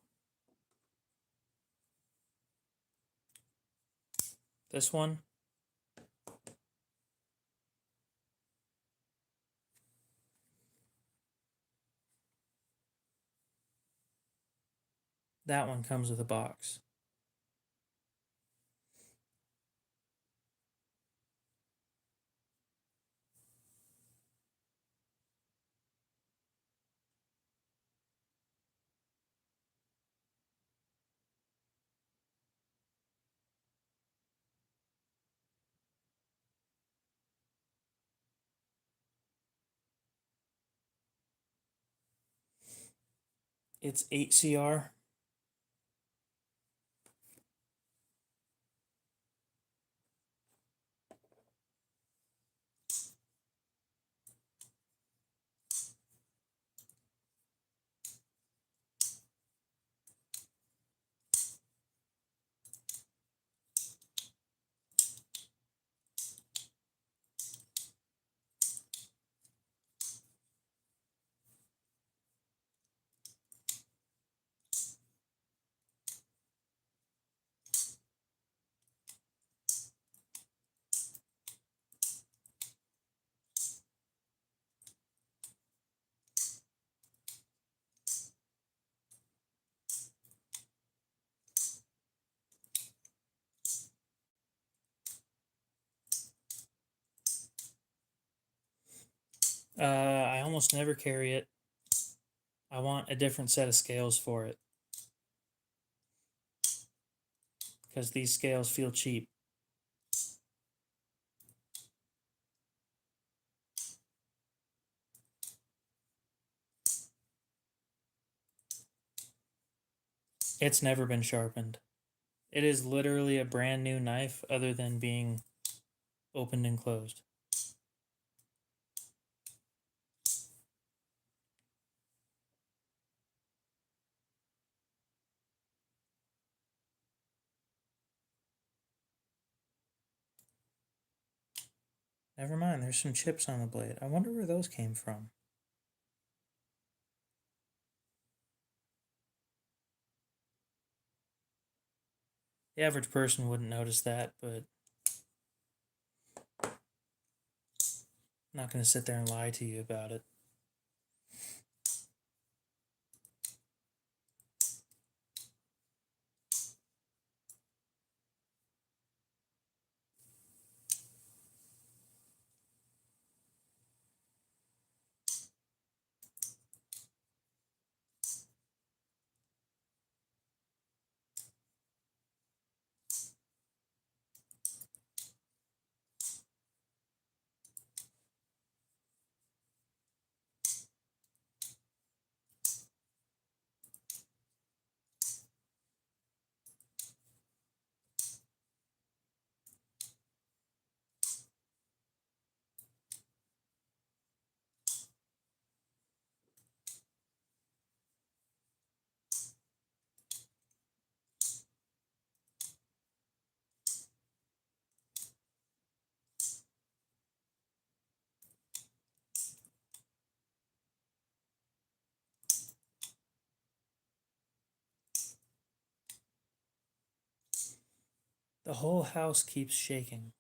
A: this one. That one comes with a box. It's 8CR. I almost never carry it. I want a different set of scales for it. Because these scales feel cheap. It's never been sharpened. It is literally a brand new knife other than being opened and closed. Never mind, there's some chips on the blade. I wonder where those came from. The average person wouldn't notice that, but I'm not going to sit there and lie to you about it. The whole house keeps shaking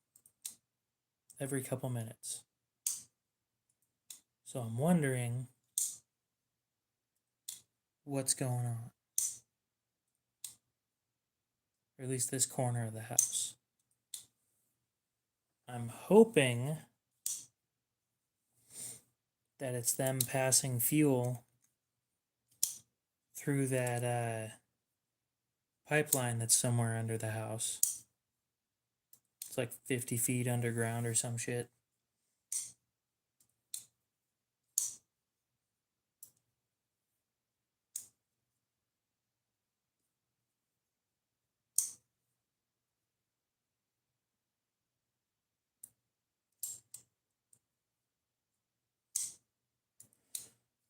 A: every couple minutes. So I'm wondering what's going on. Or at least this corner of the house. I'm hoping that it's them passing fuel through that pipeline that's somewhere under the house. It's like 50 feet underground or some shit.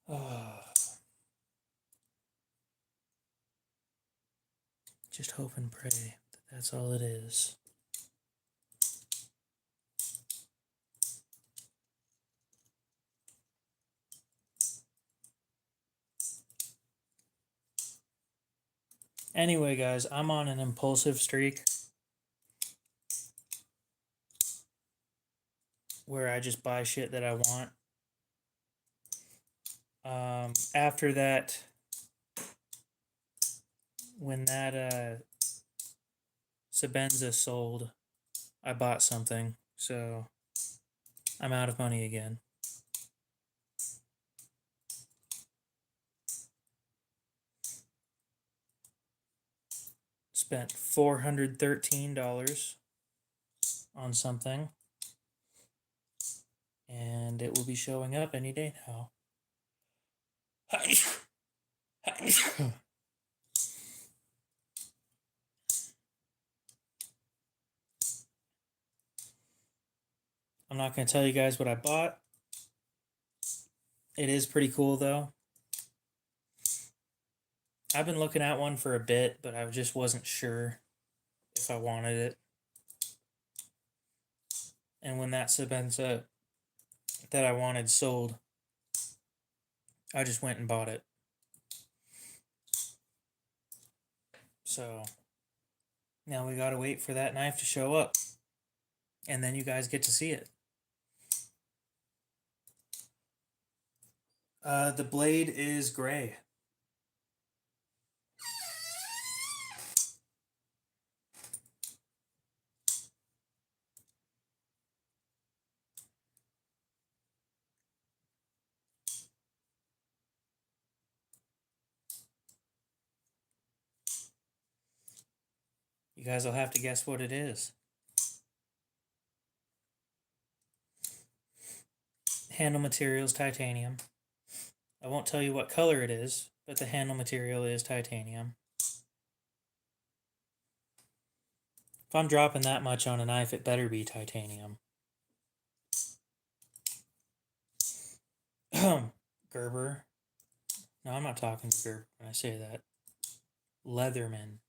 A: Oh, just hope and pray that that's all it is. Anyway, guys, I'm on an impulsive streak where I just buy shit that I want. After that, when that Sabenza sold, I bought something, so I'm out of money again. Spent $413 on something, and it will be showing up any day now. I'm not going to tell you guys what I bought. It is pretty cool, though. I've been looking at one for a bit, but I just wasn't sure if I wanted it. And when that Sabenza that I wanted sold, I just went and bought it. So now we gotta wait for that knife to show up. And then you guys get to see it. The blade is gray. You guys will have to guess what it is. Handle material is titanium. I won't tell you what color it is, but the handle material is titanium. If I'm dropping that much on a knife, it better be titanium. Gerber. No, I'm not talking to Gerber when I say that. Leatherman.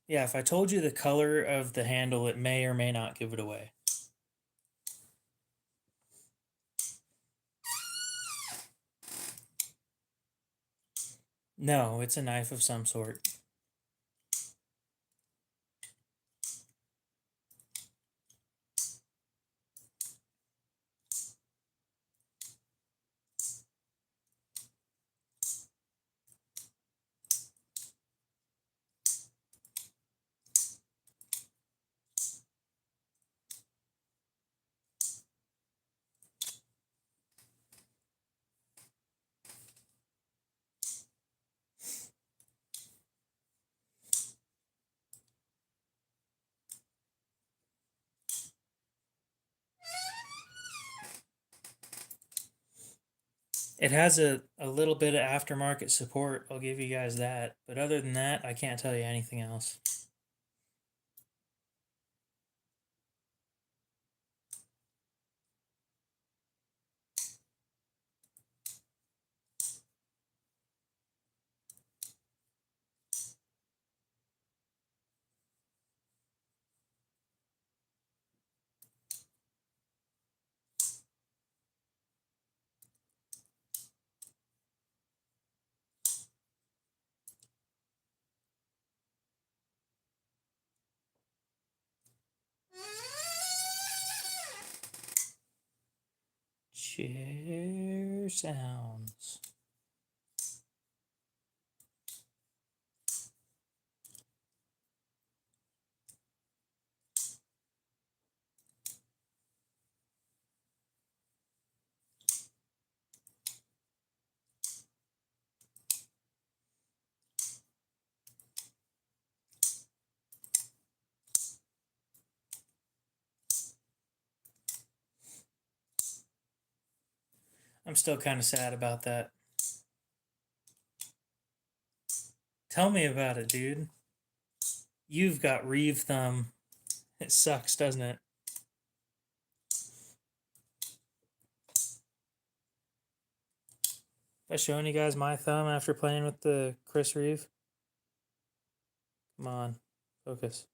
A: Yeah, if I told you the color of the handle, it may or may not give it away. No, it's a knife of some sort. It has a little bit of aftermarket support, I'll give you guys that. But other than that, I can't tell you anything else. Chair sounds. I'm still kind of sad about that. Tell me about it, dude. You've got Reeve thumb. It sucks, doesn't it? Have I shown you guys my thumb after playing with the Chris Reeve? Come on, focus.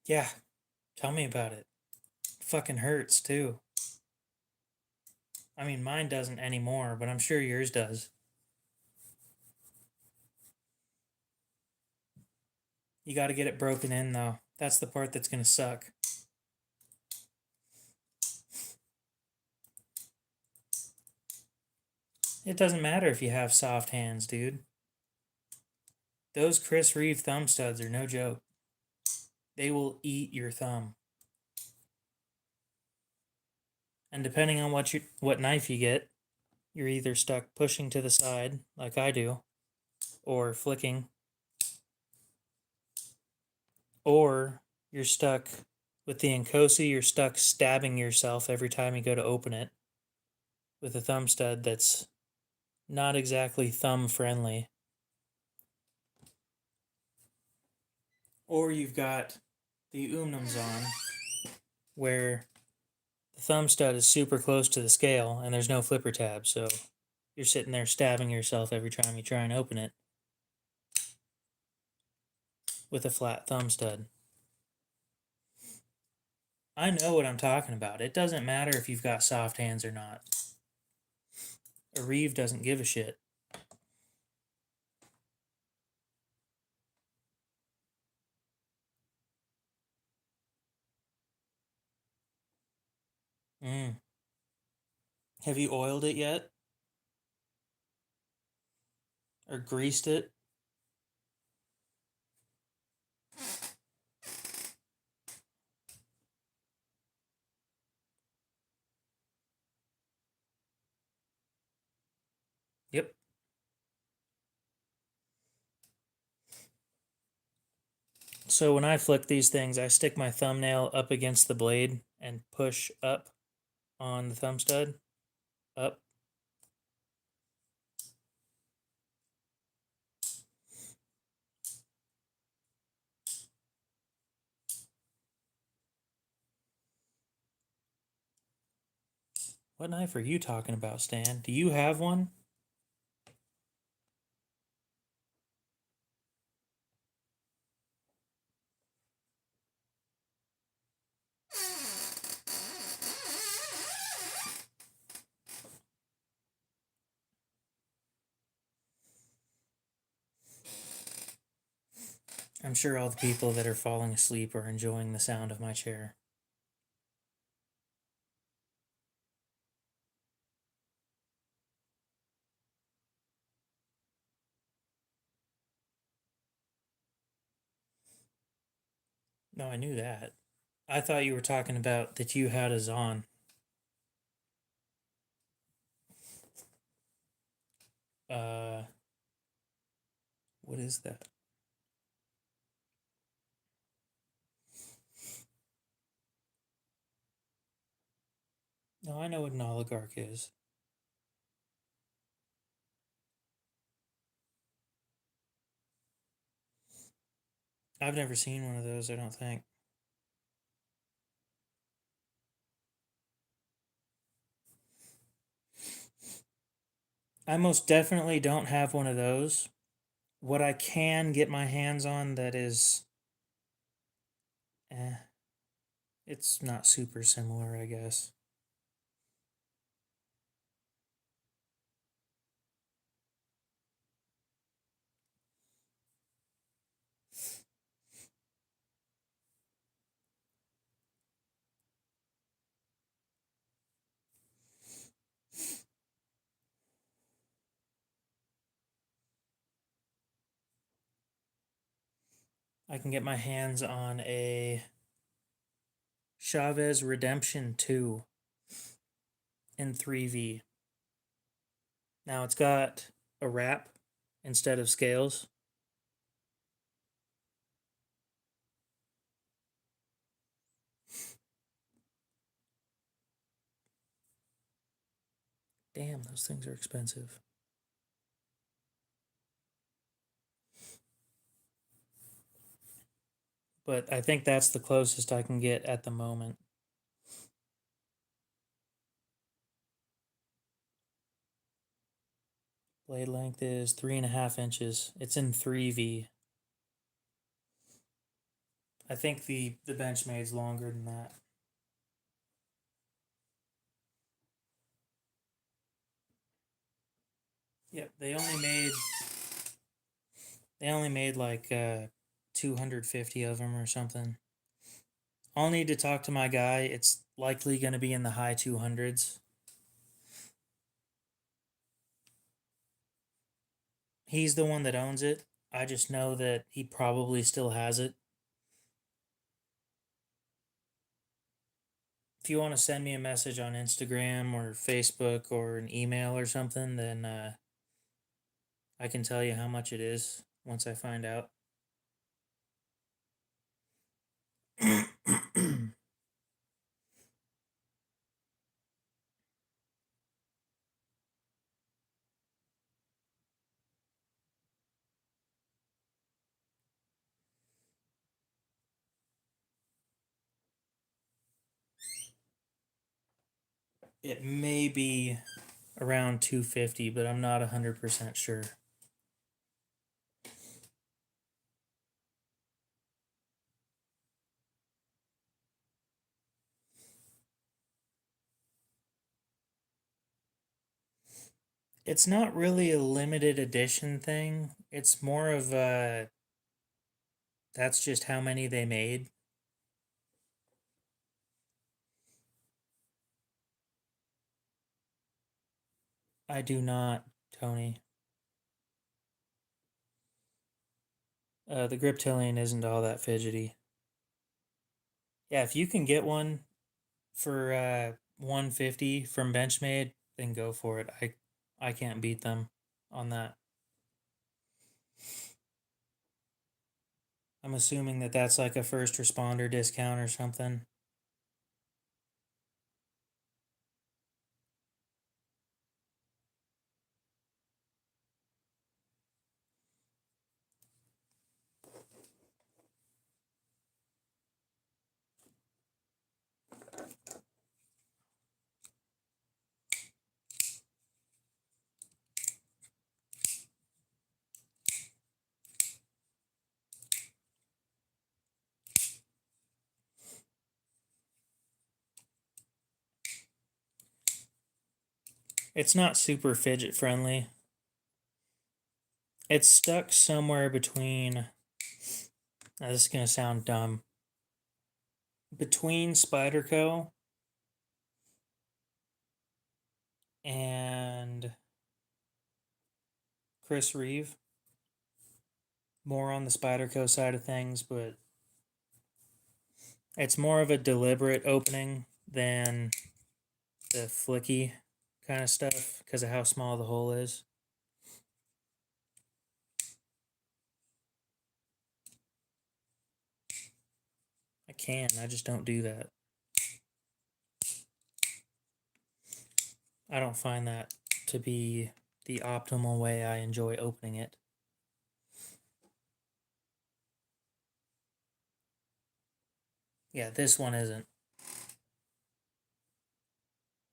A: Yeah, tell me about it. It fucking hurts too. I mean, mine doesn't anymore, but I'm sure yours does. You got to get it broken in, though. That's the part that's going to suck. It doesn't matter if you have soft hands, dude. Those Chris Reeve thumb studs are no joke. They will eat your thumb. And depending on what knife you get, you're either stuck pushing to the side, like I do, or flicking, or you're stuck with the Inkosi, you're stuck stabbing yourself every time you go to open it with a thumb stud that's not exactly thumb friendly. Or you've got the Umnums on, where the thumb stud is super close to the scale and there's no flipper tab, so you're sitting there stabbing yourself every time you try and open it with a flat thumb stud. I know what I'm talking about. It doesn't matter if you've got soft hands or not. A Reeve doesn't give a shit. Have you oiled it yet? Or greased it? Yep. So when I flick these things, I stick my thumbnail up against the blade and push up on the thumb stud. Up. What knife are you talking about, Stan? Do you have one? I'm sure all the people that are falling asleep are enjoying the sound of my chair. No, I knew that. I thought you were talking about that you had a Zon. Uh, what is that? No, I know what an oligarch is. I've never seen one of those, I don't think. I most definitely don't have one of those. What I can get my hands on that is, eh, it's not super similar, I guess. I can get my hands on a Chavez Redemption 2 in 3V. Now it's got a wrap instead of scales. Damn, those things are expensive. But I think that's the closest I can get at the moment. Blade length is 3.5 inches. It's in 3V. I think the Benchmade's longer than that. Yep, they only made like 250 of them or something. I'll need to talk to my guy. It's likely going to be in the high 200s. He's the one that owns it. I just know that he probably still has it. If you want to send me a message on Instagram or Facebook or an email or something, then I can tell you how much it is once I find out. It may be around 250, but I'm not 100% sure. It's not really a limited edition thing. It's more of a that's just how many they made. I do not, Tony. The Griptilian isn't all that fidgety. Yeah, if you can get one for 150 from Benchmade, then go for it. I can't beat them on that. I'm assuming that that's like a first responder discount or something. It's not super fidget friendly. It's stuck somewhere between. Now this is gonna sound dumb. Between Spyderco and Chris Reeve. More on the Spyderco side of things, but it's more of a deliberate opening than the flicky kind of stuff because of how small the hole is. I can, I just don't do that. I don't find that to be the optimal way I enjoy opening it. Yeah, this one isn't.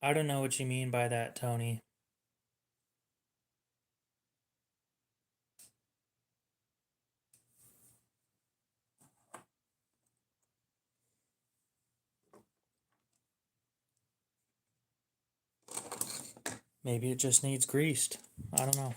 A: I don't know what you mean by that, Tony. Maybe it just needs greased. I don't know.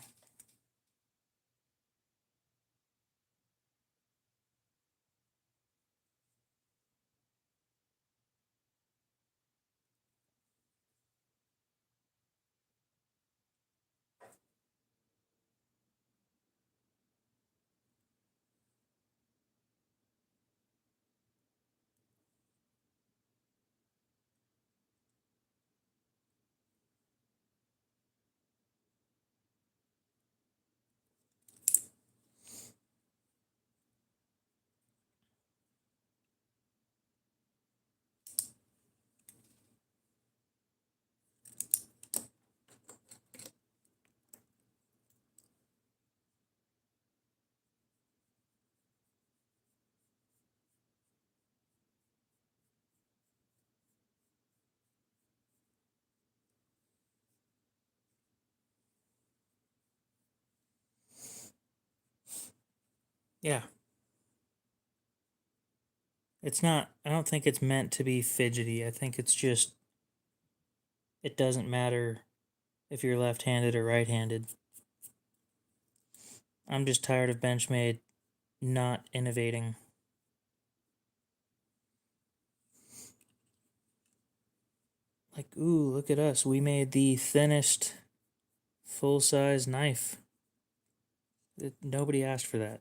A: Yeah. It's not, I don't think it's meant to be fidgety. I think it's just, it doesn't matter if you're left handed or right handed. I'm just tired of Benchmade not innovating. Like, ooh, look at us. We made the thinnest full size knife. Nobody asked for that.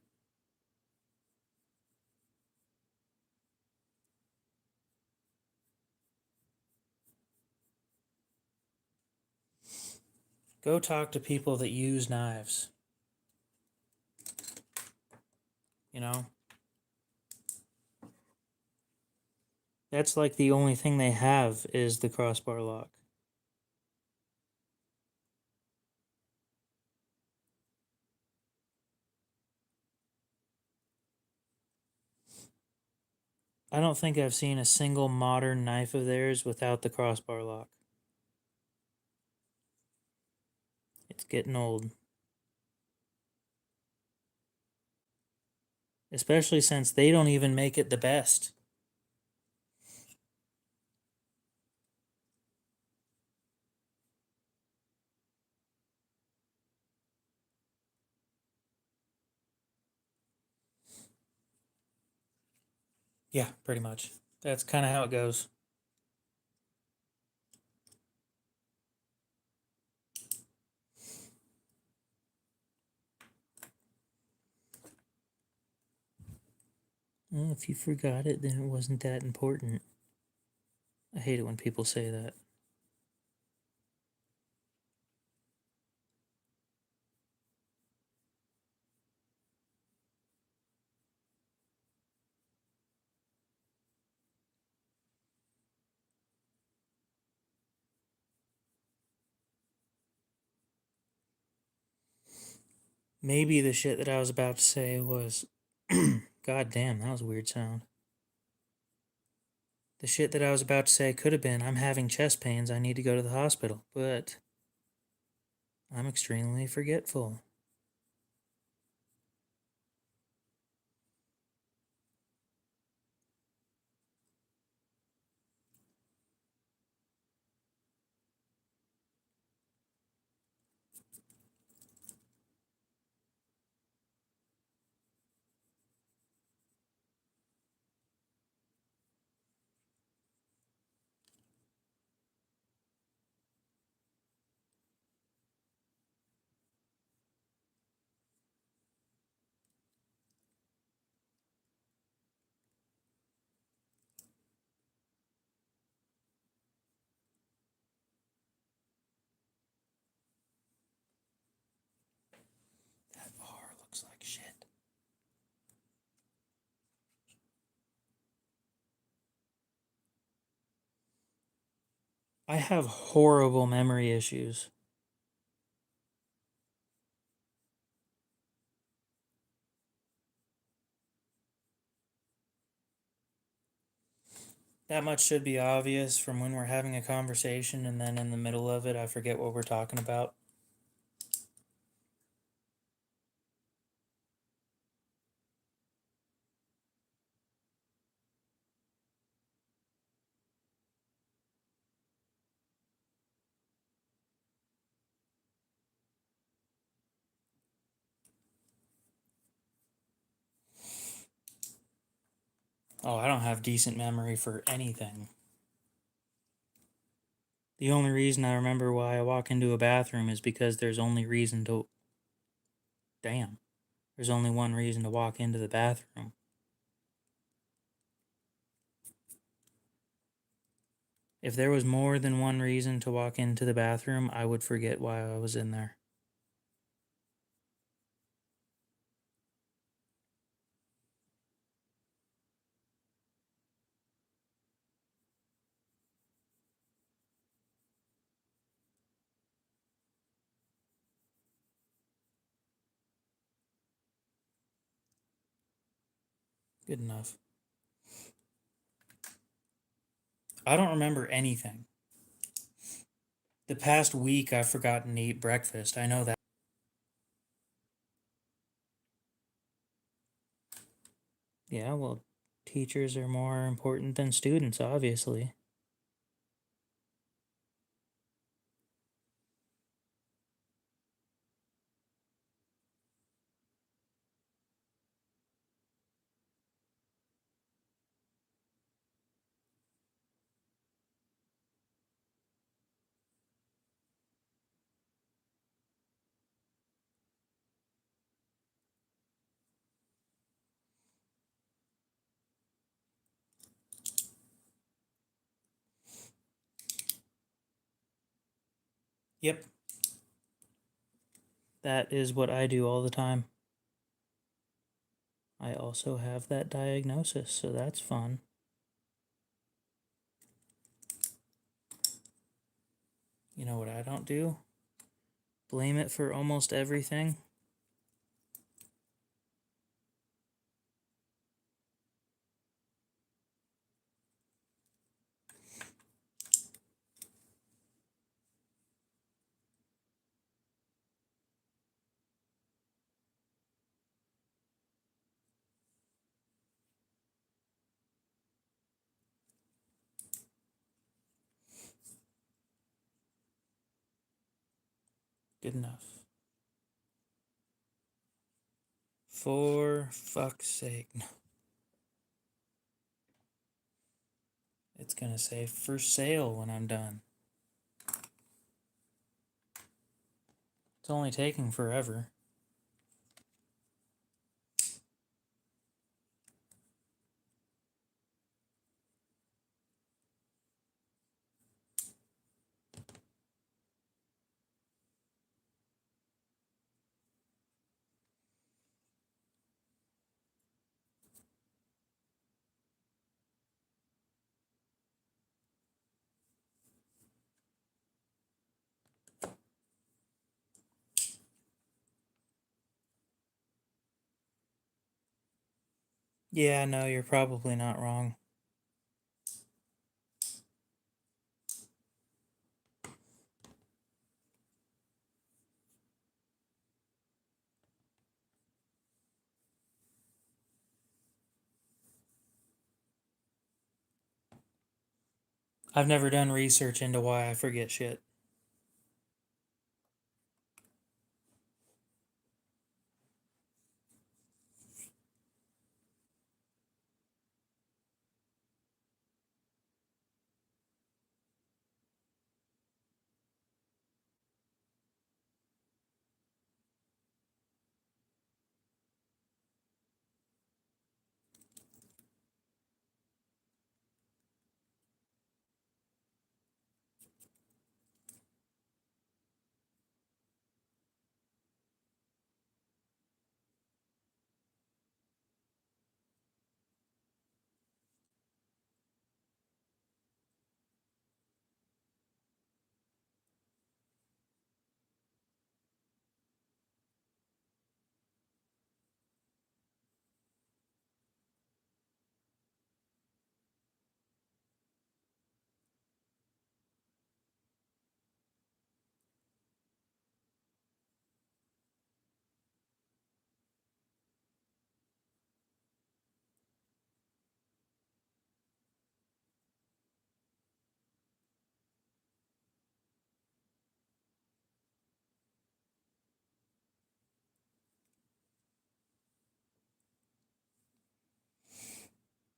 A: Go talk to people that use knives. You know? That's like the only thing they have is the crossbar lock. I don't think I've seen a single modern knife of theirs without the crossbar lock. It's getting old. Especially since they don't even make it the best. Yeah, pretty much. That's kind of how it goes. Well, if you forgot it, then it wasn't that important. I hate it when people say that. Maybe the shit that I was about to say was. God damn, that was a weird sound. The shit that I was about to say could have been, I'm having chest pains, I need to go to the hospital, but I'm extremely forgetful. That R looks like shit. I have horrible memory issues. That much should be obvious from when we're having a conversation and then in the middle of it I forget what we're talking about. Oh, I don't have decent memory for anything. The only reason I remember why I walk into a bathroom is because there's only reason to. Damn. There's only one reason to walk into the bathroom. If there was more than one reason to walk into the bathroom, I would forget why I was in there. Good enough. I don't remember anything. The past week I've forgotten to eat breakfast. I know that. Yeah, well, teachers are more important than students, obviously. Yep. That is what I do all the time. I also have that diagnosis, so that's fun. You know what I don't do? Blame it for almost everything. Good enough. For fuck's sake. It's gonna say for sale when I'm done. It's only taking forever. Yeah, no, you're probably not wrong. I've never done research into why I forget shit.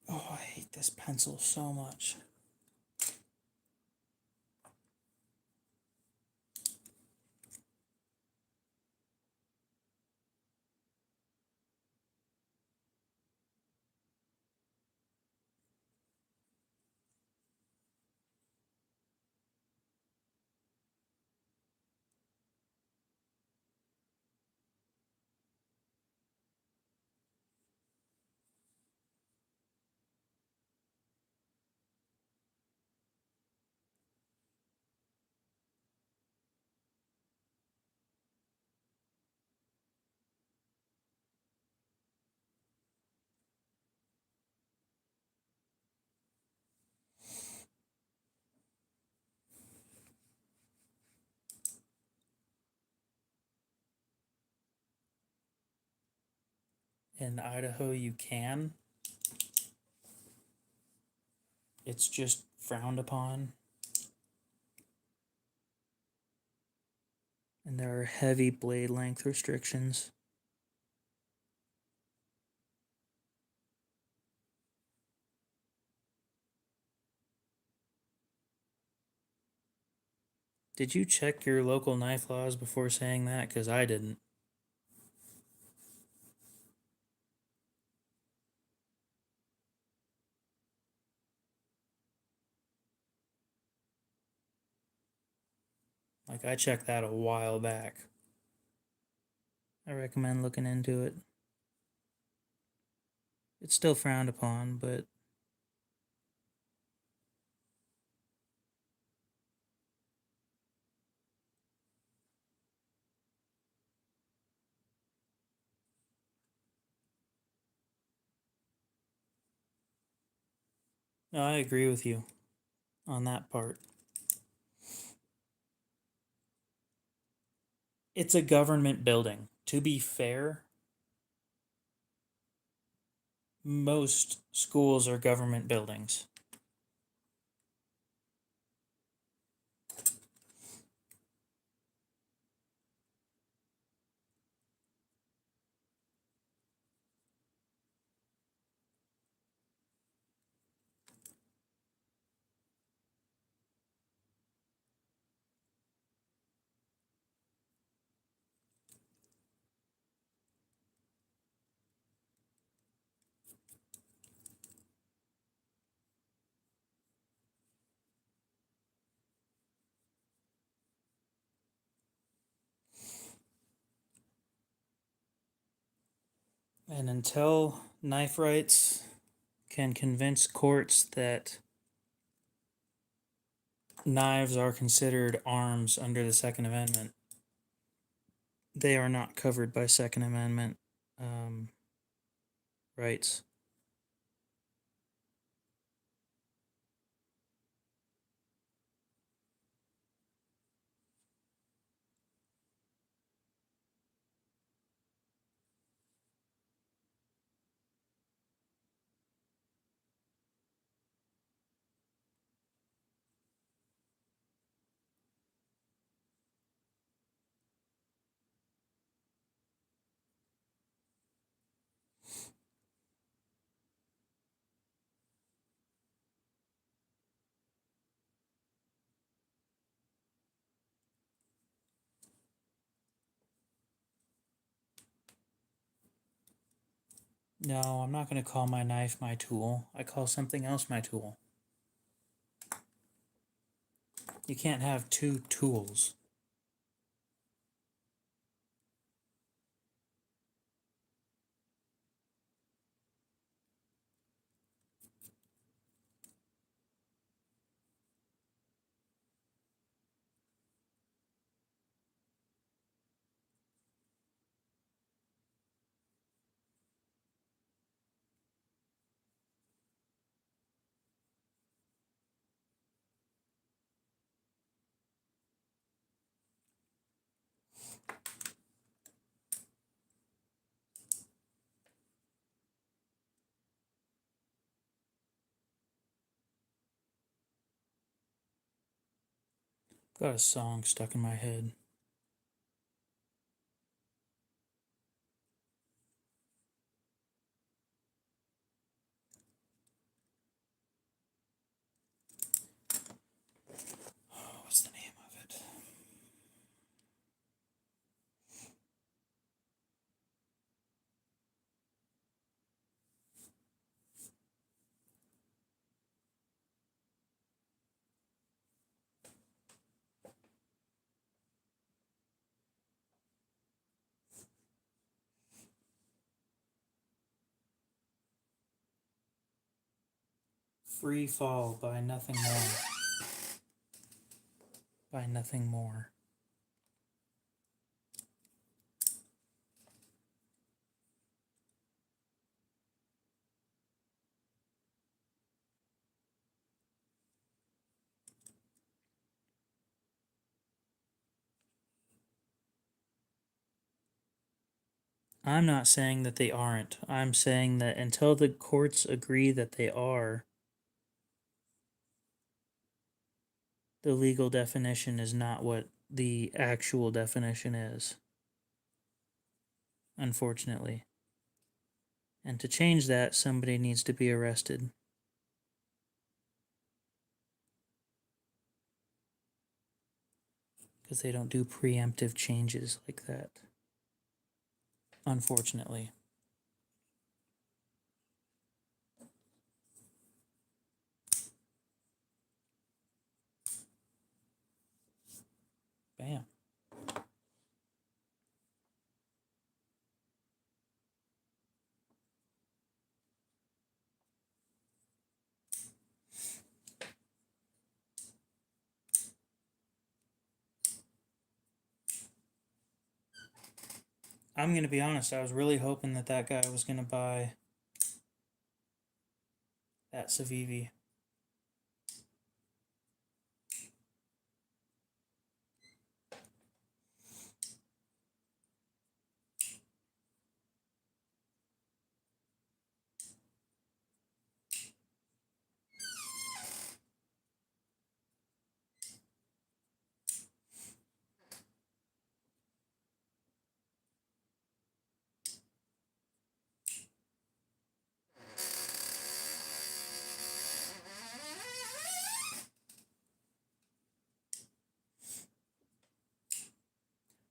A: Oh, I hate this pencil so much. In Idaho, you can. It's just frowned upon. And there are heavy blade length restrictions. Did you check your local knife laws before saying that? Because I didn't. Like, I checked that a while back. I recommend looking into it. It's still frowned upon, but no, I agree with you on that part. It's a government building. To be fair, most schools are government buildings. And until knife rights can convince courts that knives are considered arms under the Second Amendment, they are not covered by Second Amendment rights. No, I'm not going to call my knife my tool. I call something else my tool. You can't have two tools. Got a song stuck in my head. What's the name of it? Free Fall by Nothing More. By Nothing More. I'm not saying that they aren't. I'm saying that until the courts agree that they are, the legal definition is not what the actual definition is. Unfortunately. And to change that, somebody needs to be arrested. Because they don't do preemptive changes like that. Unfortunately. Bam. I'm going to be honest, I was really hoping that that guy was going to buy that Civivi.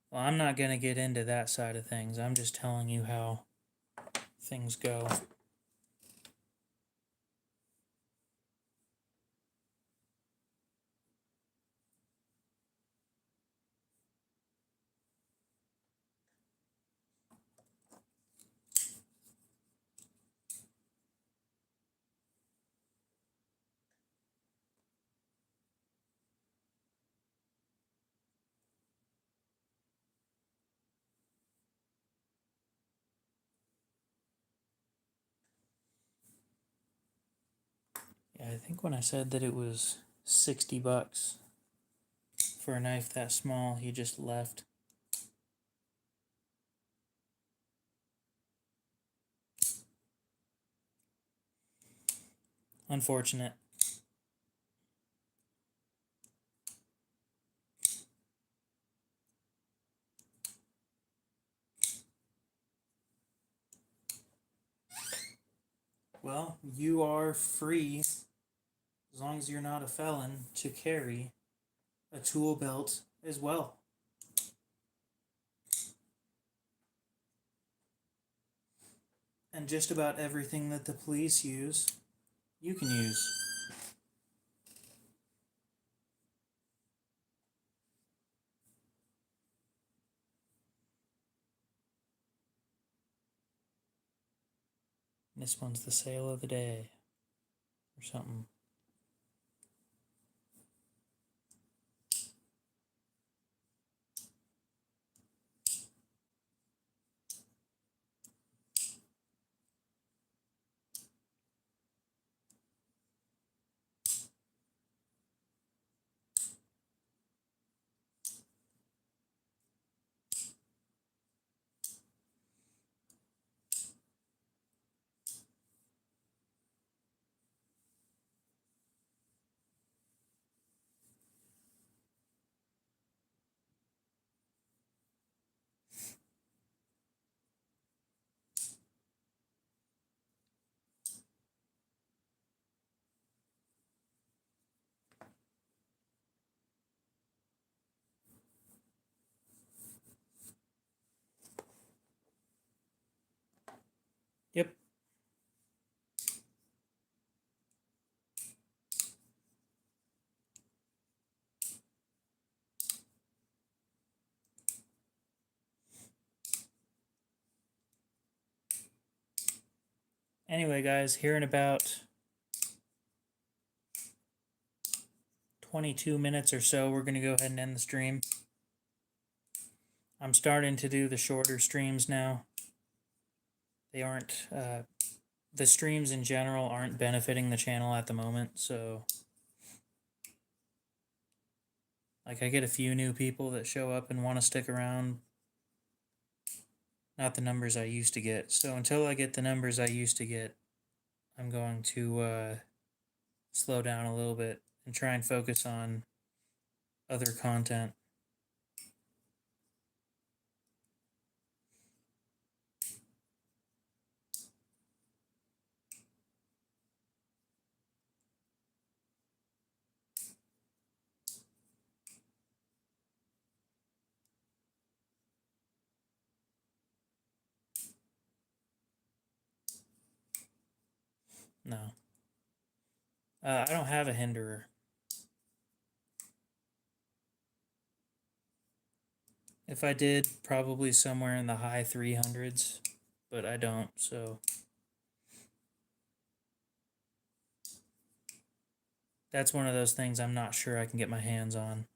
A: Well, I'm not going to get into that side of things. I'm just telling you how things go. Yeah, I think when I said that it was $60 for a knife that small, he just left. Unfortunate. Well, you are free, as long as you're not a felon, to carry a tool belt as well. And just about everything that the police use, you can use. This one's the sale of the day or something. Yep. Anyway, guys, here in about 22 minutes or so, we're going to go ahead and end the stream. I'm starting to do the shorter streams now. They aren't, the streams in general aren't benefiting the channel at the moment, so like I get a few new people that show up and want to stick around. Not the numbers I used to get. So until I get the numbers I used to get, I'm going to slow down a little bit and try and focus on other content. No. I don't have a hinderer. If I did, probably somewhere in the high 300s, but I don't, so that's one of those things I'm not sure I can get my hands on.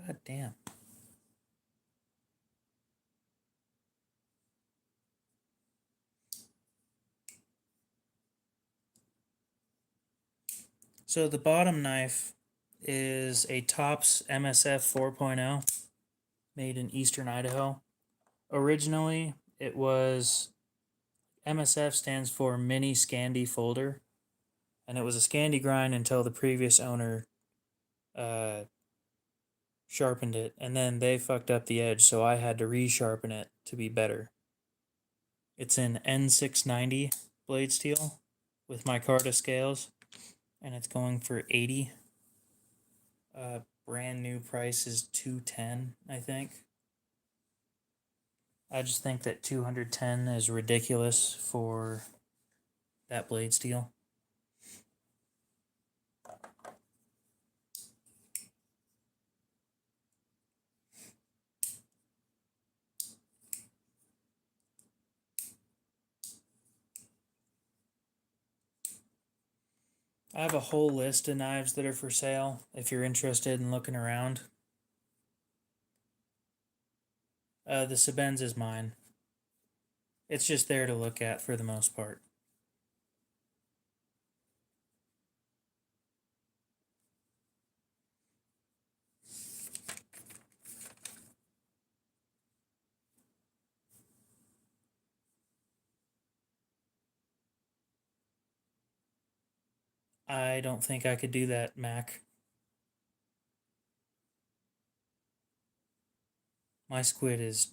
A: God damn. So the bottom knife is a Tops MSF 4.0 made in Eastern Idaho. Originally, it was MSF stands for Mini Scandi Folder, and it was a Scandi grind until the previous owner sharpened it, and then they fucked up the edge, so I had to resharpen it to be better. It's in N690 blade steel with micarta scales, and it's going for $80. Brand new price is $210, I think. I just think that $210 is ridiculous for that blade steel. I have a whole list of knives that are for sale if you're interested in looking around. The Sebenz is mine. It's just there to look at for the most part. I don't think I could do that, Mac. My squid is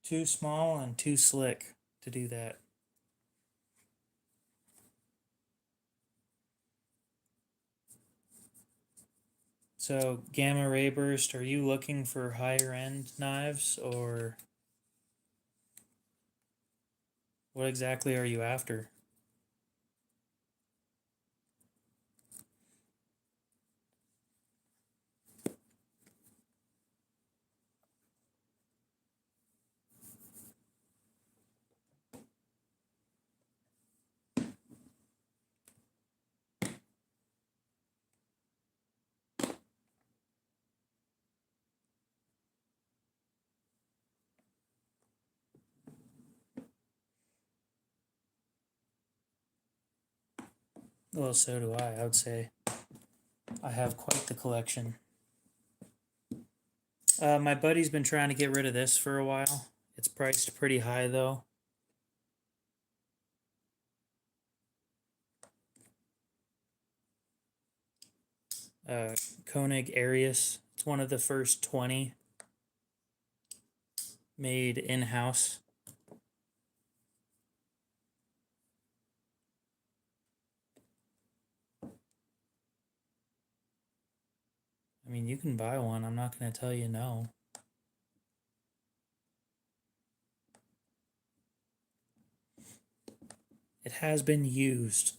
A: too small and too slick to do that. So, Gamma Ray Burst, are you looking for higher end knives or what exactly are you after? Well, so do I. I would say I have quite the collection. My buddy's been trying to get rid of this for a while. It's priced pretty high though. Koenig Arius. It's one of the first 20 made in-house. I mean, you can buy one. I'm not going to tell you no. It has been used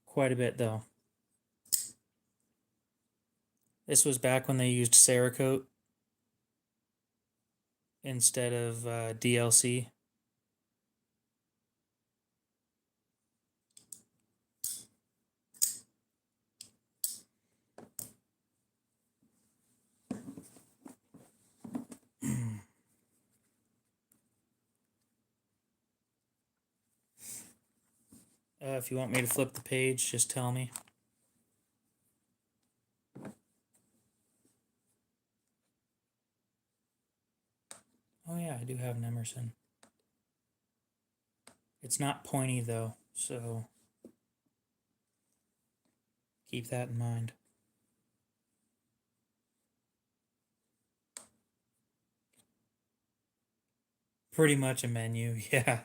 A: quite a bit though. This was back when they used Cerakote instead of DLC. If you want me to flip the page, just tell me. Oh yeah, I do have an Emerson. It's not pointy though, so keep that in mind. Pretty much a menu, yeah.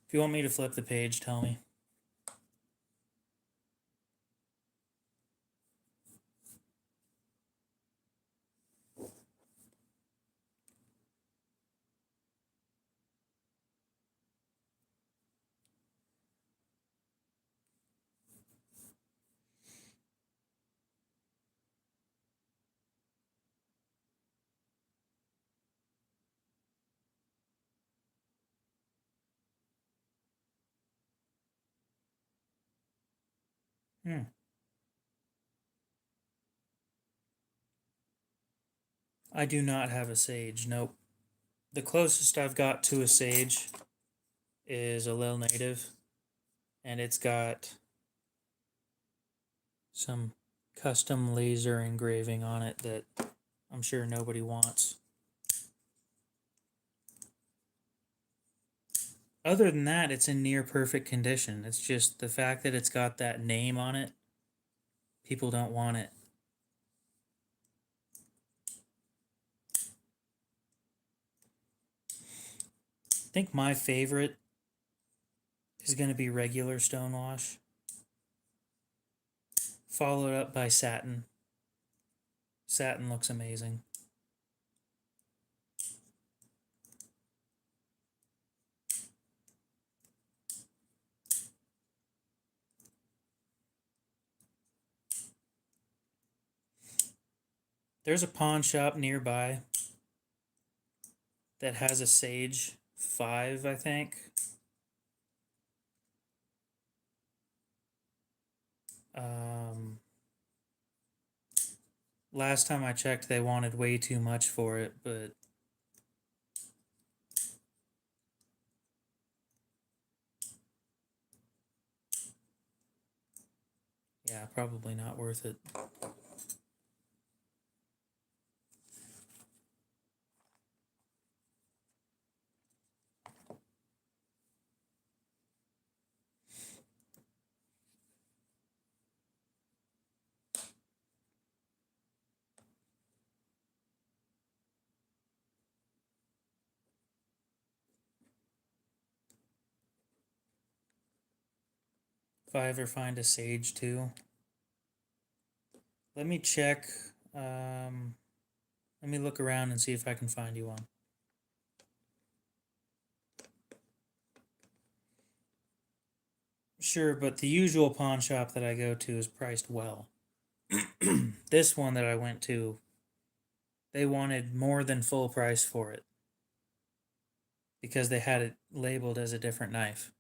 A: If you want me to flip the page, tell me. I do not have a Sage, nope. The closest I've got to a Sage is a Lil Native, and it's got some custom laser engraving on it that I'm sure nobody wants. Other than that, it's in near perfect condition. It's just the fact that it's got that name on it, people don't want it. I think my favorite is going to be regular stonewash, followed up by satin. Satin looks amazing. There's a pawn shop nearby that has a Sage 5, I think. Last time I checked, they wanted way too much for it, but yeah, probably not worth it. If I ever find a Sage 2, let me check. Let me look around and see if I can find you one. Sure, but the usual pawn shop that I go to is priced well. This one that I went to, they wanted more than full price for it because they had it labeled as a different knife.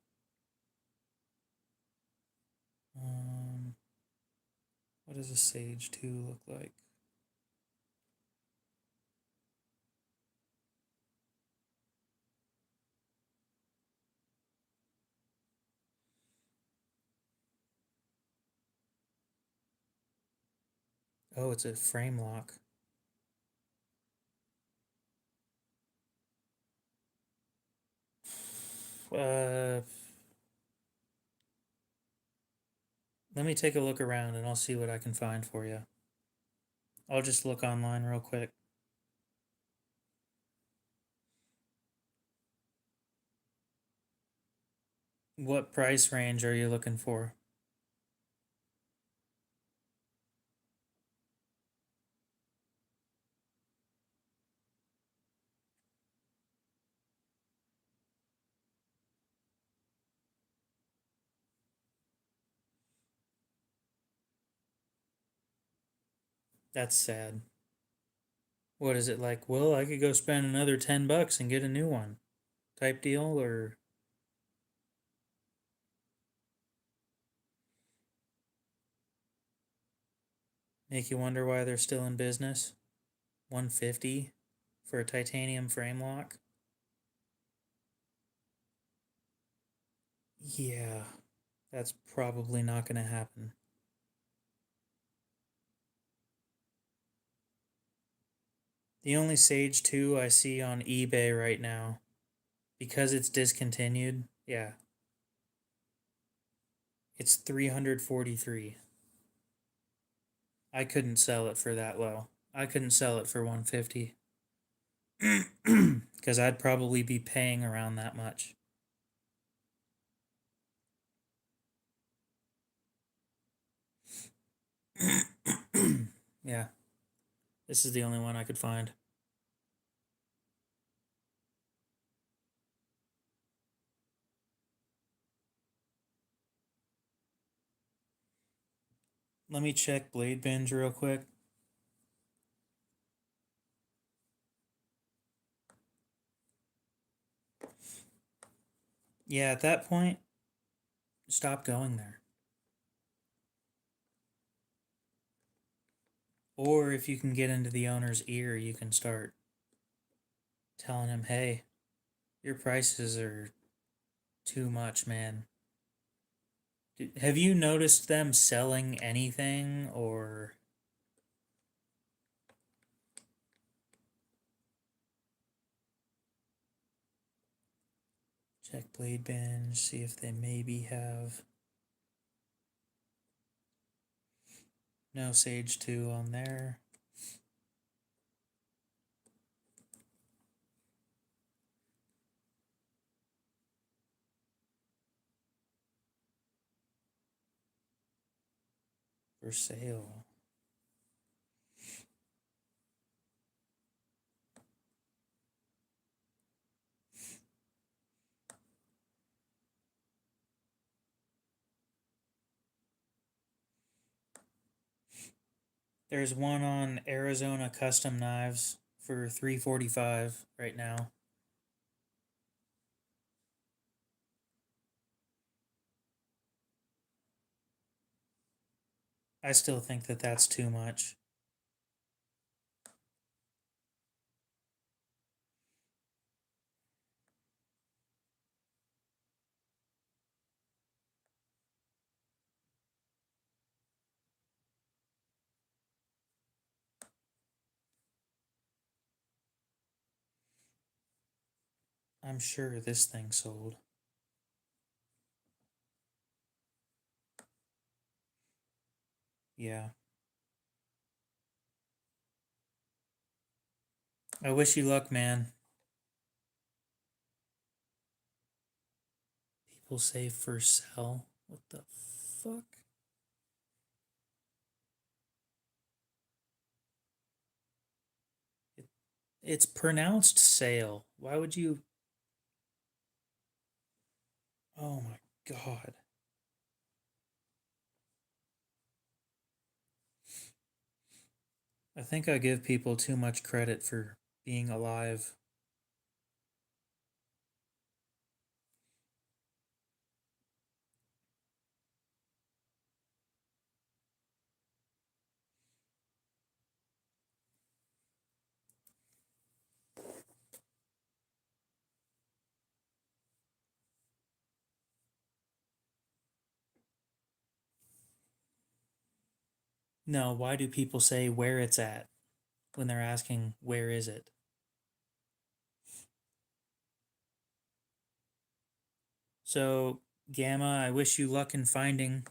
A: What does a Sage 2 look like? Oh, it's a frame lock. Let me take a look around and I'll see what I can find for you. I'll just look online real quick. What price range are you looking for? That's sad. What is it like? Well, I could go spend another $10 and get a new one type deal, or make you wonder why they're still in business? 150 for a titanium frame lock? Yeah, that's probably not going to happen. The only Sage 2 I see on eBay right now, because it's discontinued, yeah, it's 343. I couldn't sell it for that low. I couldn't sell it for 150 because I'd probably be paying around that much. Yeah, this is the only one I could find. Let me check Blade Binge real quick. Yeah, at that point, stop going there. Or if you can get into the owner's ear, you can start telling him, hey, your prices are too much, man. Have you noticed them selling anything or check Blade Binge, see if they maybe have no Sage 2 on there. For sale. There's one on Arizona Custom Knives for $345 right now. I still think that that's too much. I'm sure this thing sold. Yeah. I wish you luck, man. People say for sell. What the fuck? It's pronounced sale. Why would you? Oh my god. I think I give people too much credit for being alive. No, why do people say where it's at when they're asking where is it? So, Gamma, I wish you luck in finding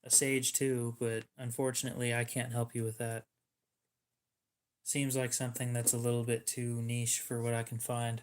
A: a Sage too, but unfortunately I can't help you with that. Seems like something that's a little bit too niche for what I can find.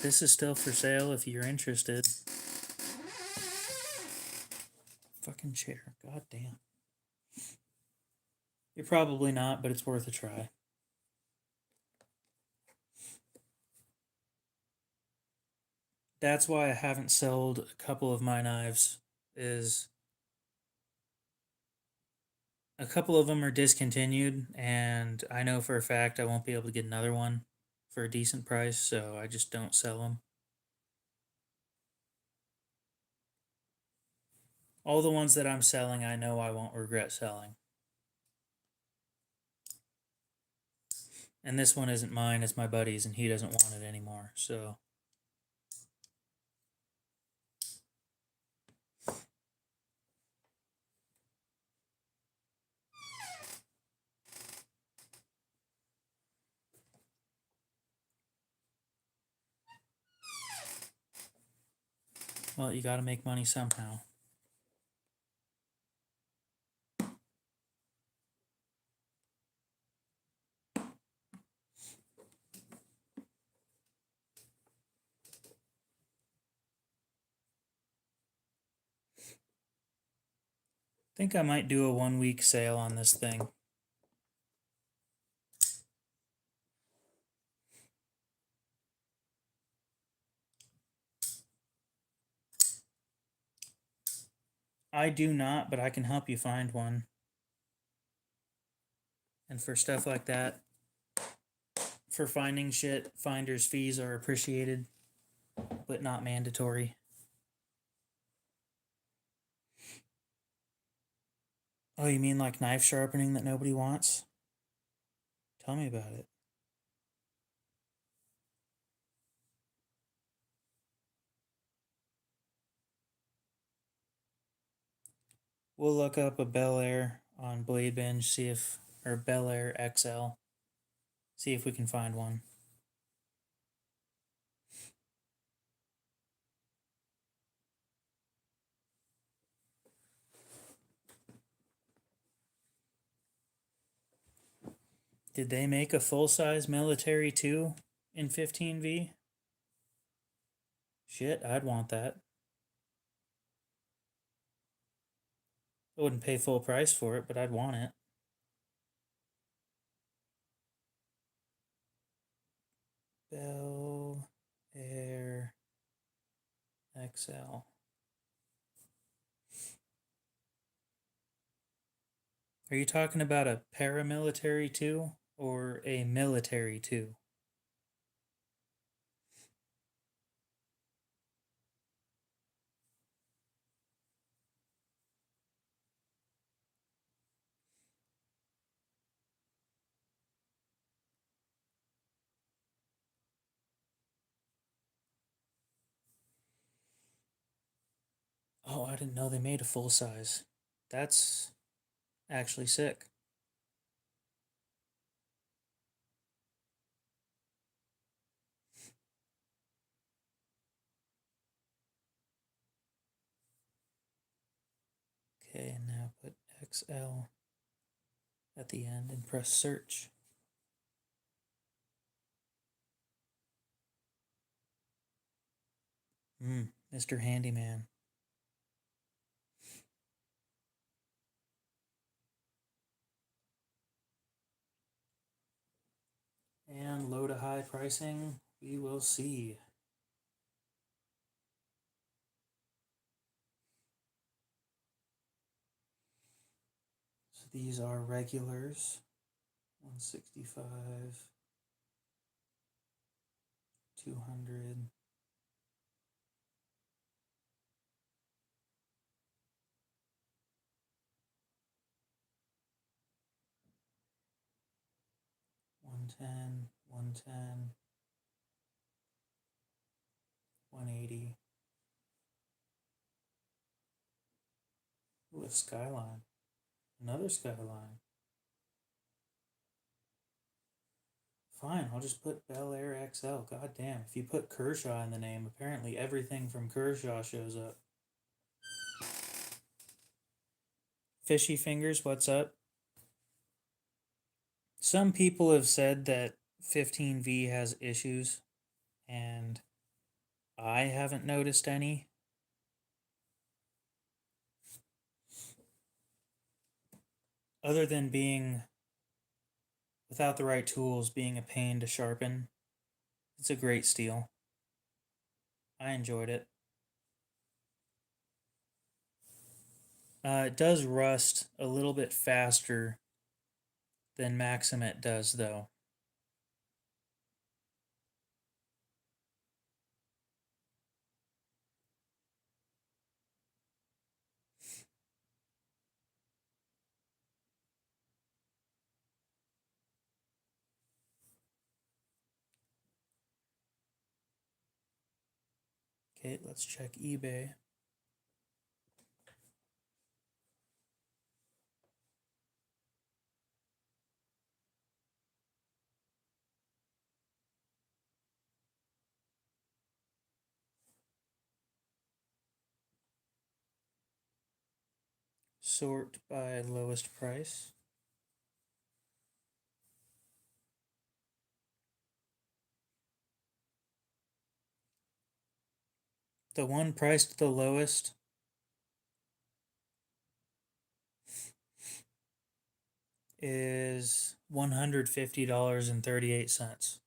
A: This is still for sale if you're interested. Fucking chair. God damn. You're probably not, but it's worth a try. That's why I haven't sold a couple of my knives. Is a couple of them are discontinued, and I know for a fact I won't be able to get another one for a decent price, so I just don't sell them. All the ones that I'm selling, I know I won't regret selling. And this one isn't mine, it's my buddy's, and he doesn't want it anymore, so. Well, you gotta make money somehow. Think I might do a 1 week sale on this thing. I do not, but I can help you find one. And for stuff like that, for finding shit, finder's fees are appreciated, but not mandatory. Oh, you mean like knife sharpening that nobody wants? Tell me about it. We'll look up a Bel Air on Blade Binge, see if, or Bel Air XL, see if we can find one. Did they make a full-size military too in 15V? Shit, I'd want that. I wouldn't pay full price for it, but I'd want it. Bel Air XL. Are you talking about a paramilitary too or a military too? Oh, I didn't know they made a full size. That's actually sick. Okay, and now put XL at the end and press search. Mr. Handyman. And low to high pricing, we will see. So these are regulars. 165, 200. 110, 110, 180. Ooh, a skyline. Another skyline. Fine, I'll just put Bel Air XL. God damn, if you put Kershaw in the name, apparently everything from Kershaw shows up. Fishy Fingers, what's up? Some people have said that 15V has issues, and I haven't noticed any. Other than being, without the right tools, being a pain to sharpen. It's a great steel. I enjoyed it. It does rust a little bit faster than Maximet does, though. Okay, let's check eBay. Sort by lowest price. The one priced the lowest is $150.38.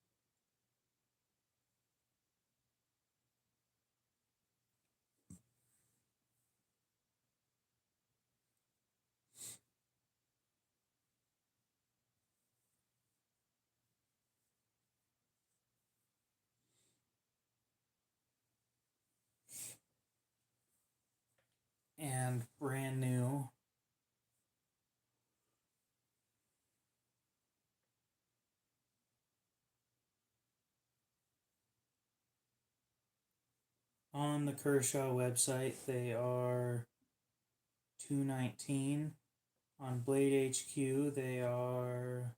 A: And brand new. On the Kershaw website, they are $219. On Blade HQ, they are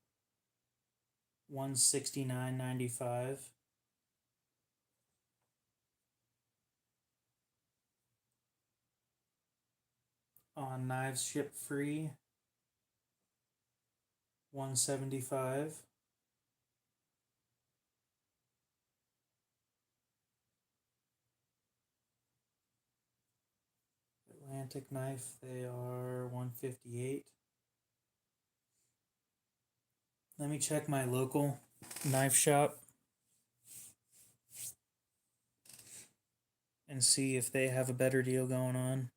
A: $169.95. On Knives Ship Free, $175. Atlantic knife, they are $158. Let me check my local knife shop and see if they have a better deal going on.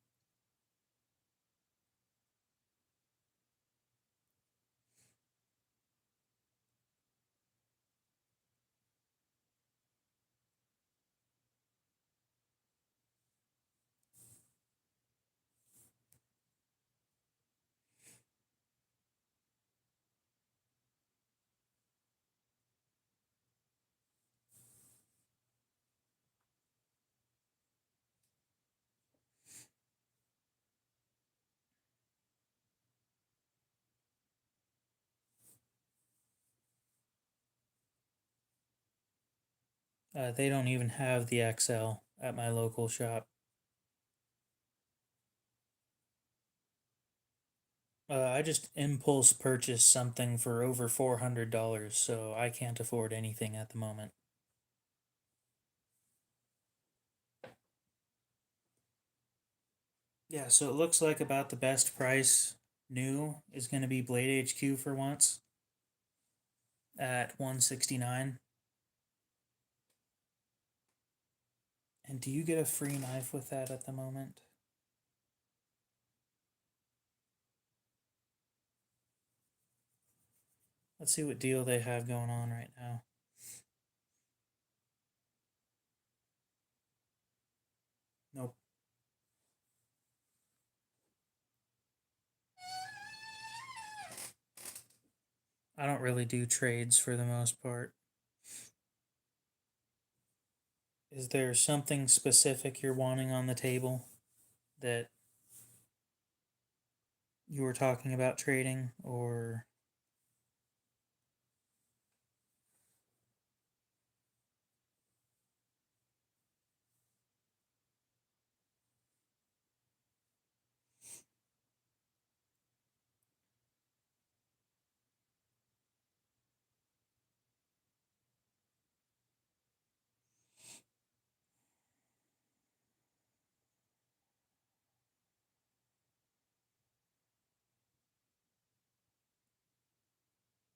A: They don't even have the XL at my local shop. I just impulse purchased something for over $400, so I can't afford anything at the moment. Yeah, so it looks like about the best price new is going to be Blade HQ for once at $169. And do you get a free knife with that at the moment? Let's see what deal they have going on right now. Nope. I don't really do trades for the most part. Is there something specific you're wanting on the table that you were talking about trading, or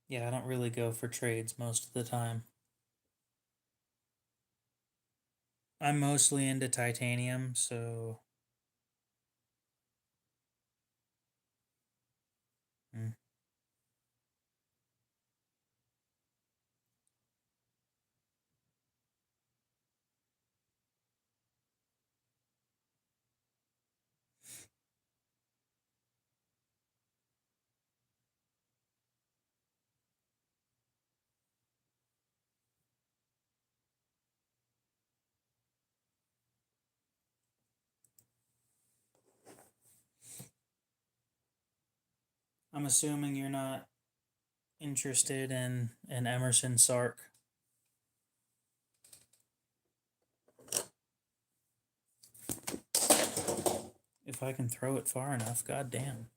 A: yeah, I don't really go for trades most of the time. I'm mostly into titanium, so mm. I'm assuming you're not interested in an Emerson Sark. If I can throw it far enough, goddamn.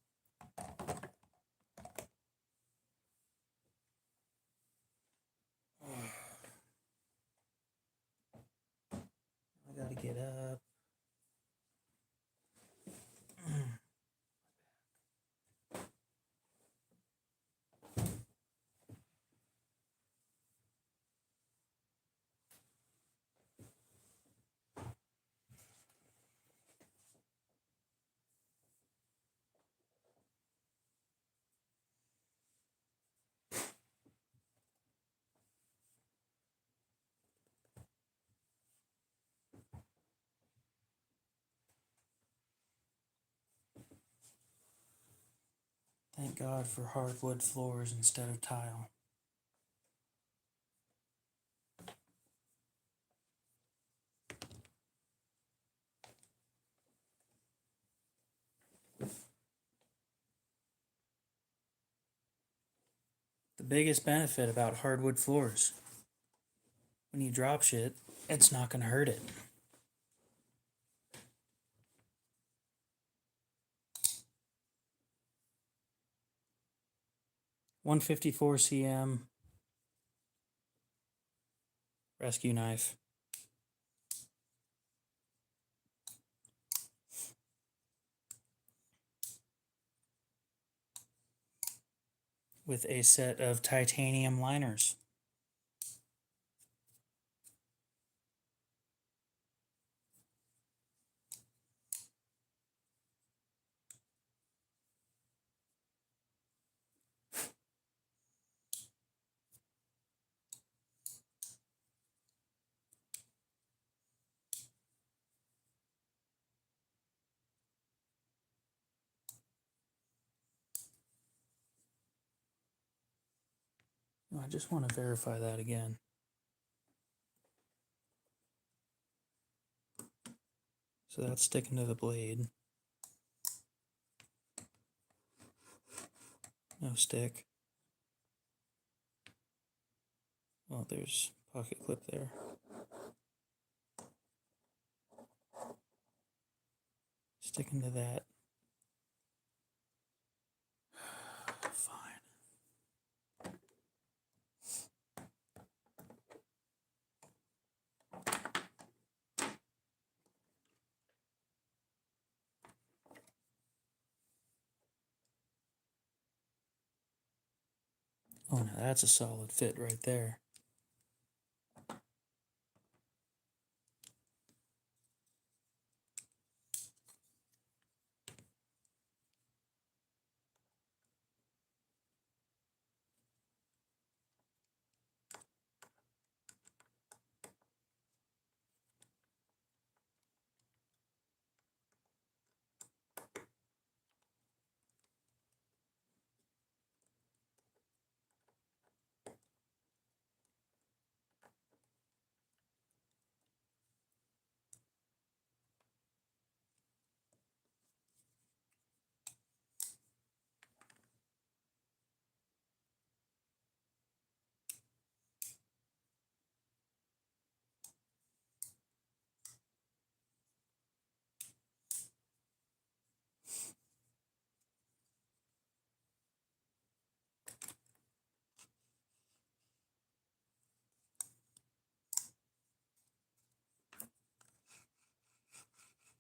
A: I gotta get up. Thank God for hardwood floors instead of tile. The biggest benefit about hardwood floors, when you drop shit, it's not gonna hurt it. 154 cm rescue knife. With a set of titanium liners. I just want to verify that again. So that's sticking to the blade. No stick. Oh, there's pocket clip there. Sticking to that. Fine. Oh, now that's a solid fit right there.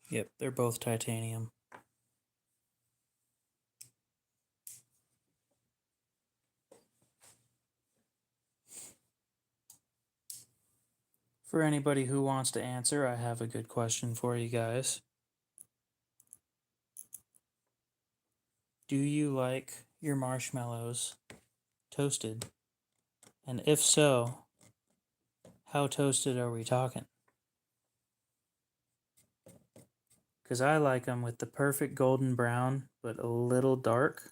A: Yep, they're both titanium. For anybody who wants to answer, I have a good question for you guys. Do you like your marshmallows toasted? And if so, how toasted are we talking? Because I like them with the perfect golden brown, but a little dark.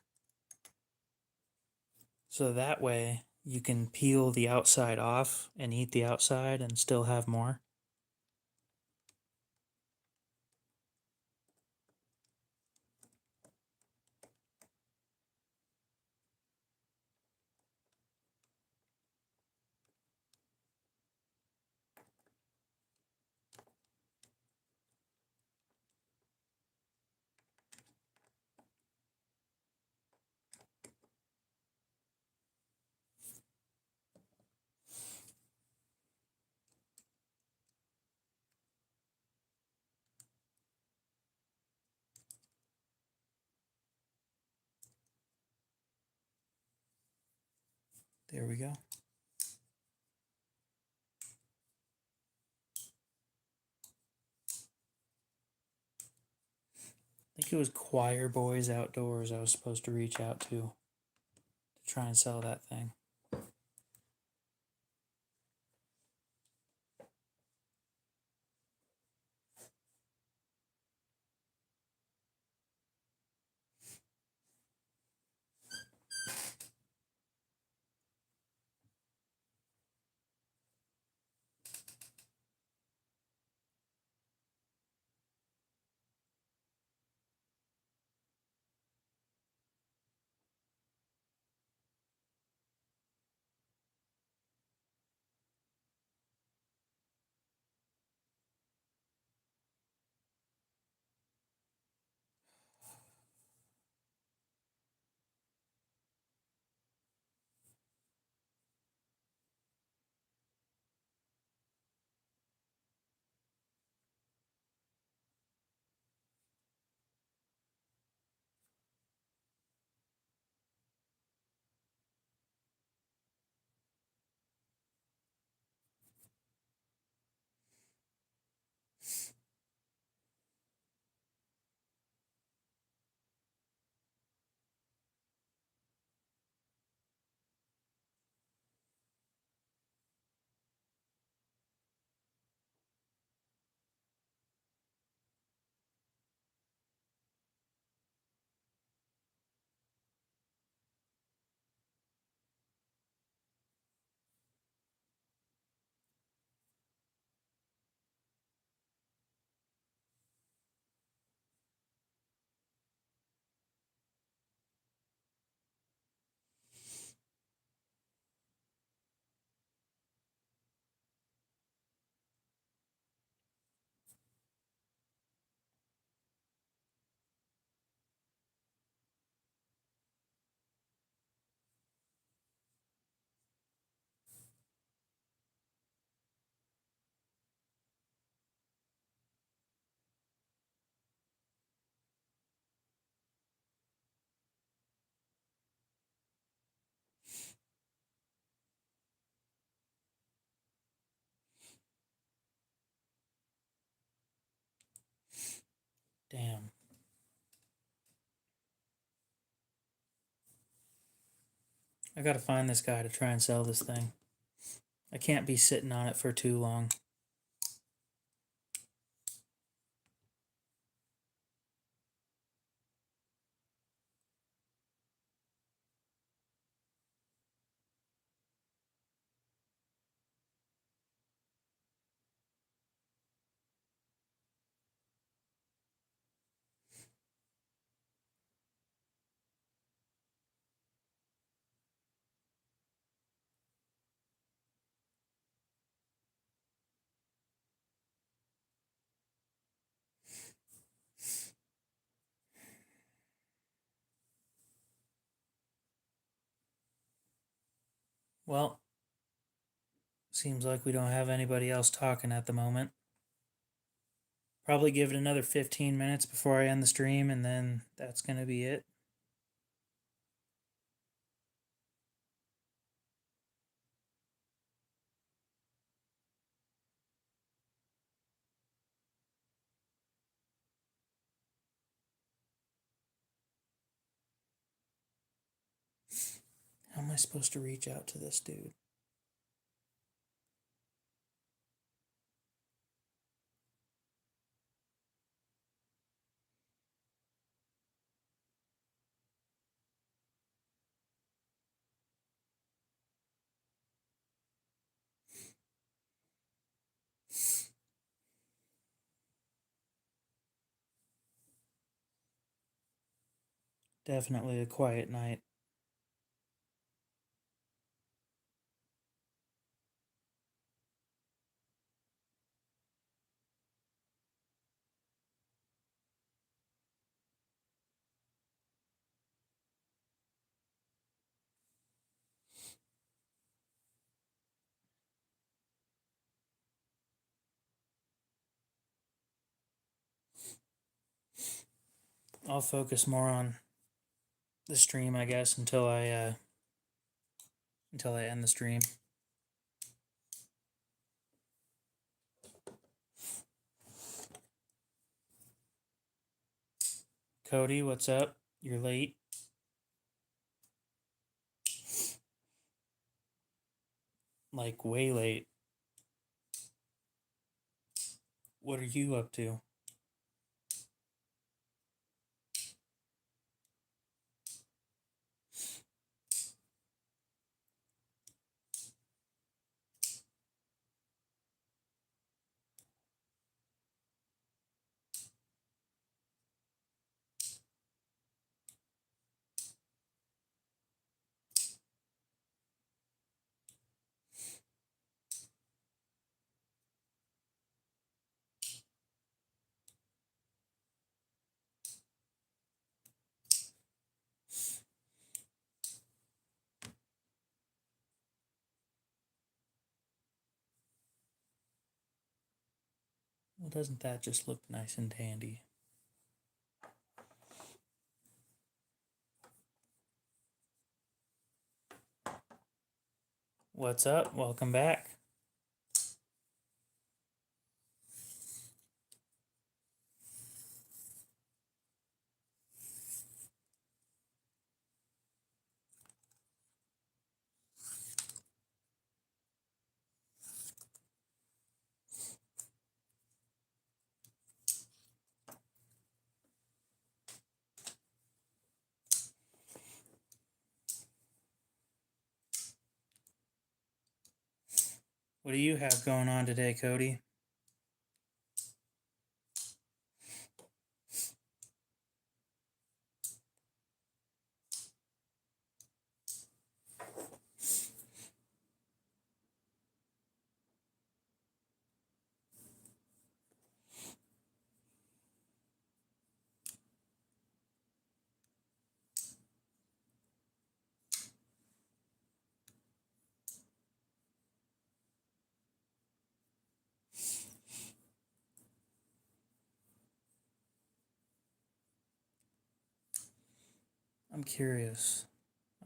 A: So that way you can peel the outside off and eat the outside and still have more. There we go. I think it was Choir Boys Outdoors I was supposed to reach out to try and sell that thing. Damn. I gotta find this guy to try and sell this thing. I can't be sitting on it for too long. Well, seems like we don't have anybody else talking at the moment. Probably give it another 15 minutes before I end the stream, and then that's going to be it. How am I supposed to reach out to this dude? Definitely a quiet night. I'll focus more on the stream, I guess, until I end the stream. Cody, what's up? You're late. Like way late. What are you up to? Well, doesn't that just look nice and dandy? What's up? Welcome back. What do you have going on today, Cody? I'm curious.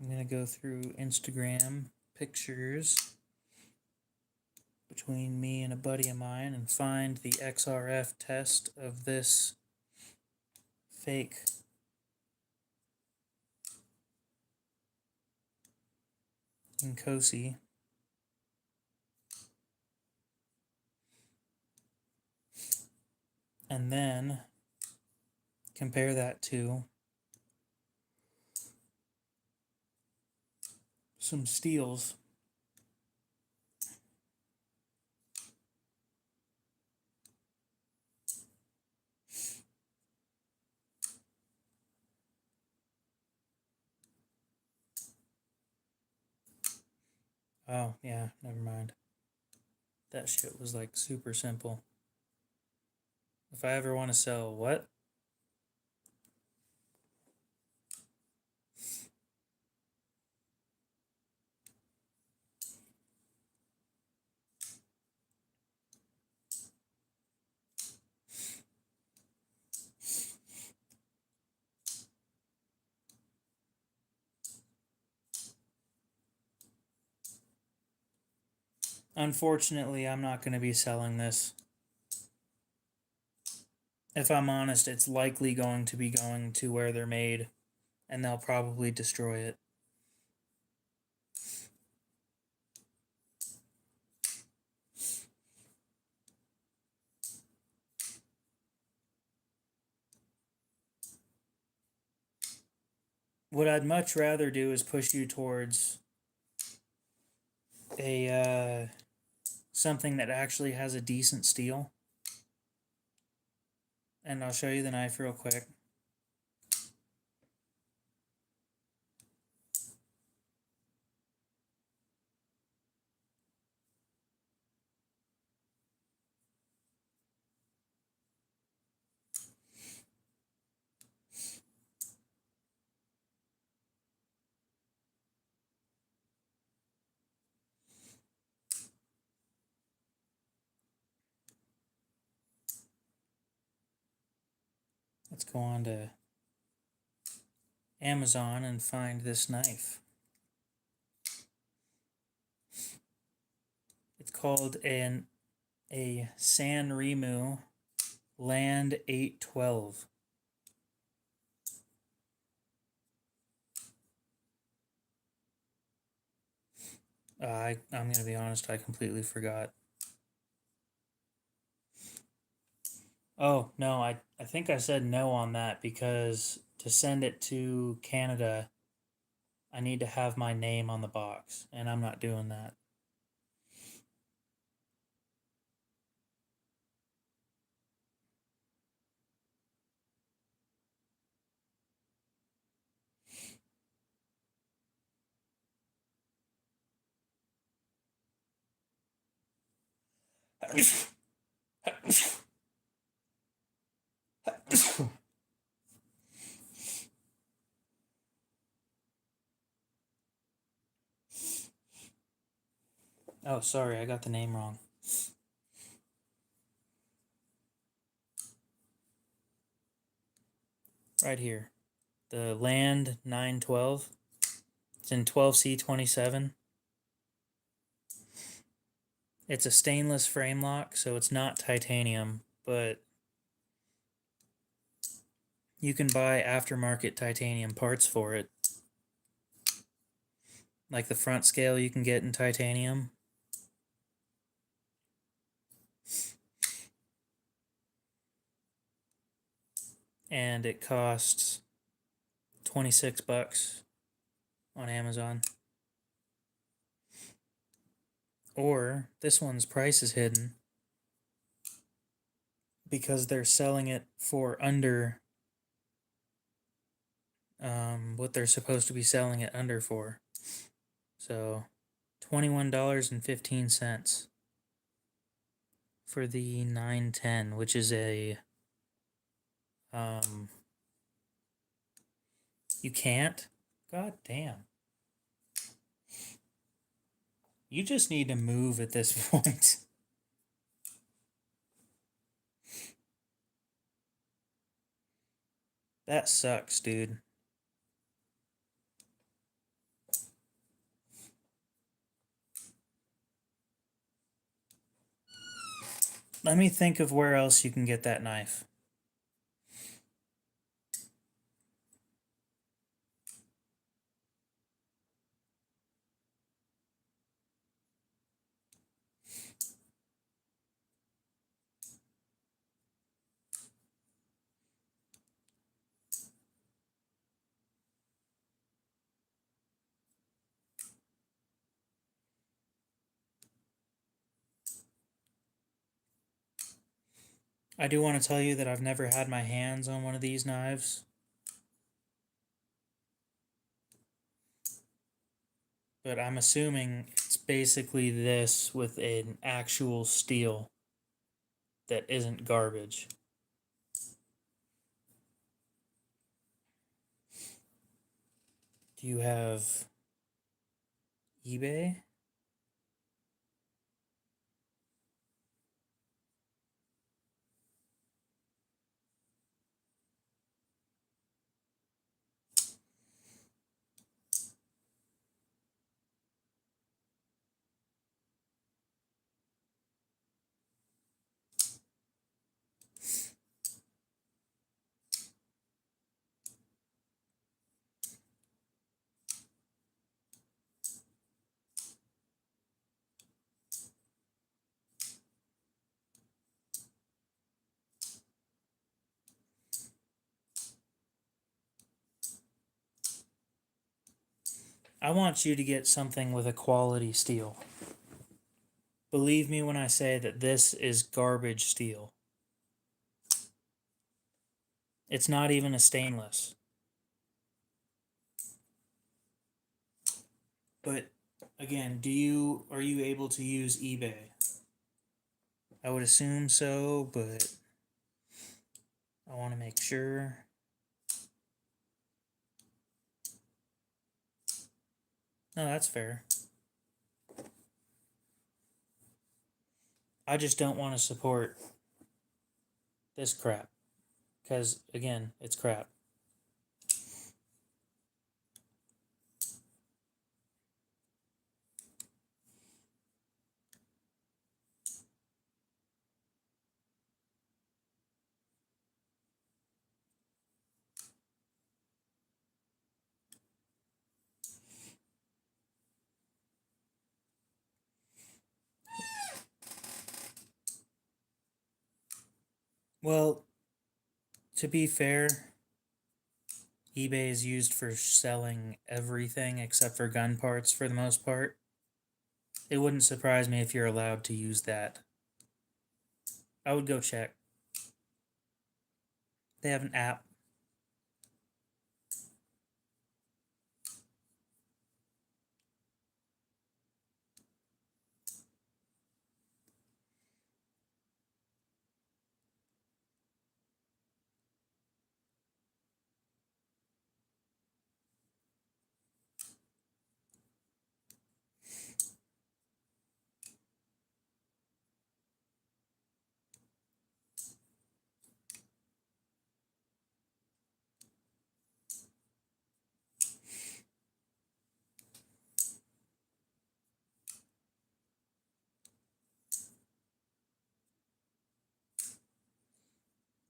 A: I'm going to go through Instagram pictures between me and a buddy of mine and find the XRF test of this fake Nkosi. And then compare that to some steals. Oh, yeah, never mind. That shit was like super simple. If I ever want to sell what? Unfortunately, I'm not going to be selling this. If I'm honest, it's likely going to be going to where they're made, and they'll probably destroy it. What I'd much rather do is push you towards a something that actually has a decent steel. And I'll show you the knife real quick. Let's go on to Amazon and find this knife. It's called a San Remo Land 812. I'm going to be honest, I completely forgot. Oh, no, I think I said no on that because to send it to Canada, I need to have my name on the box, and I'm not doing that. Oh, sorry, I got the name wrong. Right here. The Land 912. It's in 12C27. It's a stainless frame lock, so it's not titanium, but you can buy aftermarket titanium parts for it. Like the front scale you can get in titanium. And it costs 26 bucks on Amazon. Or this one's price is hidden because they're selling it for under what they're supposed to be selling it under for. So $21.15 for the 910, which is a you can't? God damn. You just need to move at this point. That sucks, dude. Let me think of where else you can get that knife. I do want to tell you that I've never had my hands on one of these knives, but I'm assuming it's basically this with an actual steel that isn't garbage. Do you have eBay? I want you to get something with a quality steel. Believe me when I say that this is garbage steel. It's not even a stainless. But again, are you able to use eBay? I would assume so, but I want to make sure. No, that's fair. I just don't want to support this crap. Because, again, it's crap. Well, to be fair, eBay is used for selling everything except for gun parts for the most part. It wouldn't surprise me if you're allowed to use that. I would go check. They have an app.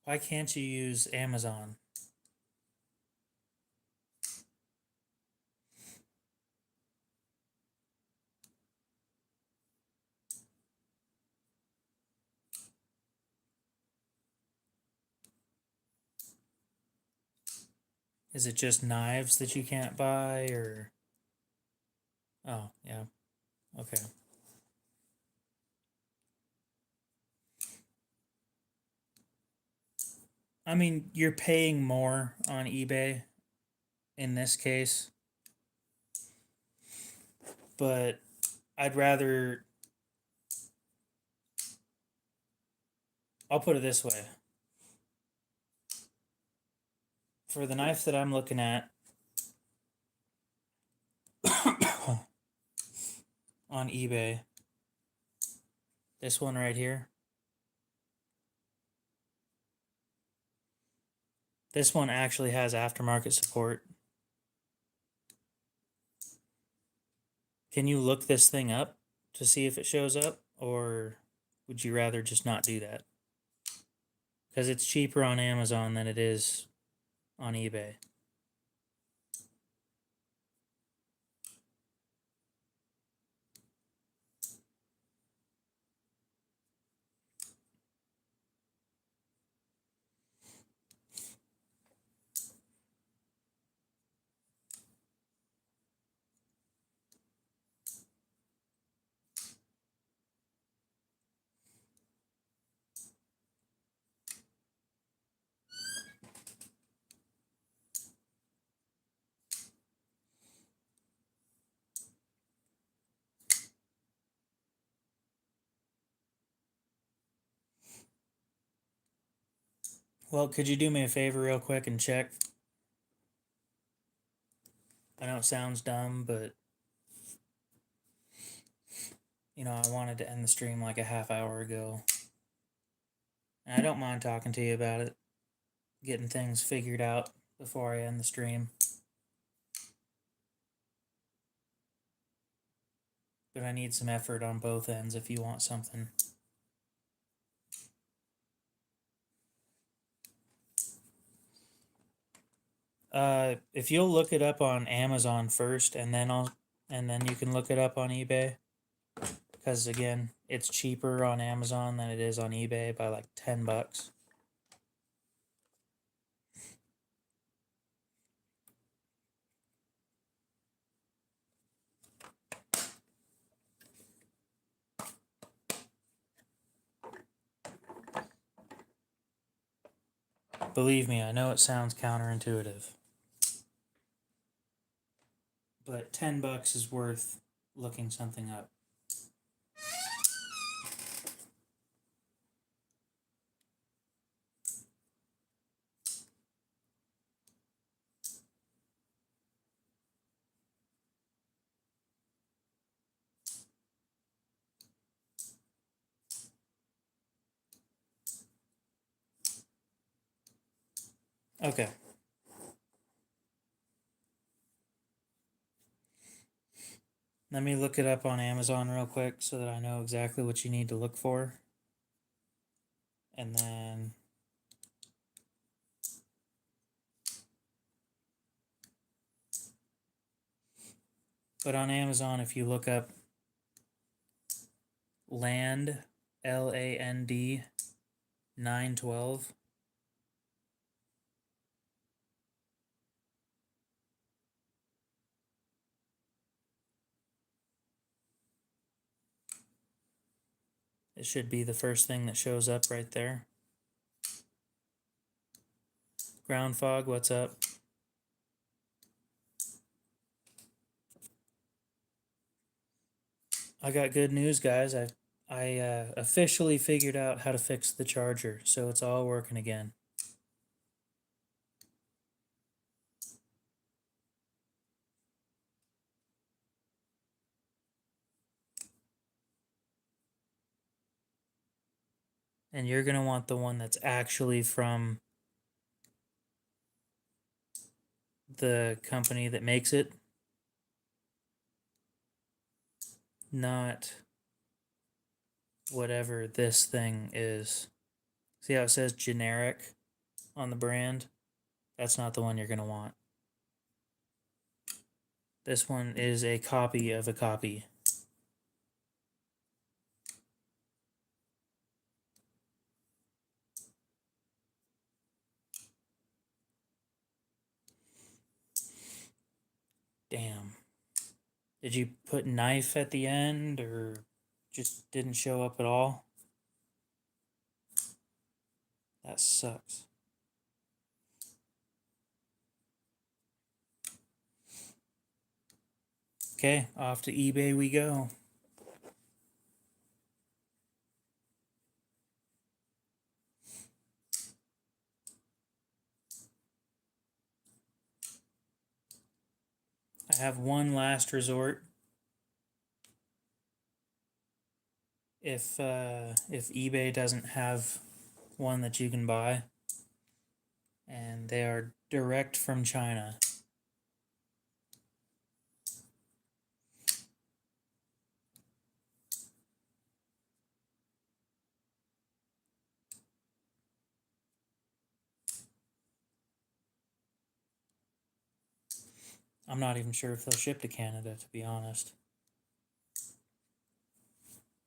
A: Why can't you use Amazon? Is it just knives that you can't buy, or? Oh, yeah. Okay. I mean, you're paying more on eBay in this case, but I'd rather. I'll put it this way. For the knife that I'm looking at on eBay, this one right here, this one actually has aftermarket support. Can you look this thing up to see if it shows up, or would you rather just not do that? Because it's cheaper on Amazon than it is on eBay. Well, could you do me a favor real quick and check? I know it sounds dumb, but I wanted to end the stream like a half hour ago. And I don't mind talking to you about it, getting things figured out before I end the stream. But I need some effort on both ends if you want something. If you'll look it up on Amazon first, and then you can look it up on eBay. Because again, it's cheaper on Amazon than it is on eBay by like $10. Believe me, I know it sounds counterintuitive. But $10 is worth looking something up. Okay. Let me look it up on Amazon real quick so that I know exactly what you need to look for. And then but on Amazon, if you look up land, LAND 912, it should be the first thing that shows up right there. Ground Fog, what's up? I got good news, guys. I officially figured out how to fix the charger, so it's all working again. And you're going to want the one that's actually from the company that makes it, not whatever this thing is. See how it says generic on the brand? That's not the one you're going to want. This one is a copy of a copy. Damn. Did you put knife at the end or just didn't show up at all? That sucks. Okay, off to eBay we go. I have one last resort. If eBay doesn't have one that you can buy, and they are direct from China. I'm not even sure if they'll ship to Canada, to be honest.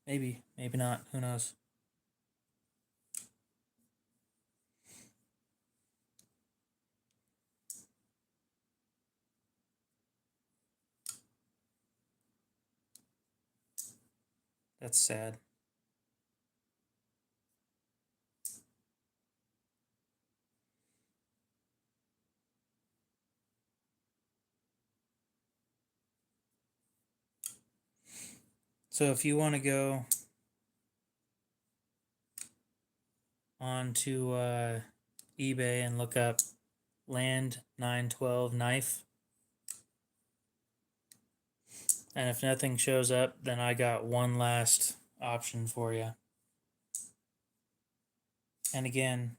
A: Maybe, maybe not. Who knows? That's sad. So if you want to go on to eBay and look up land 912 knife. And if nothing shows up, then I got one last option for you. And again,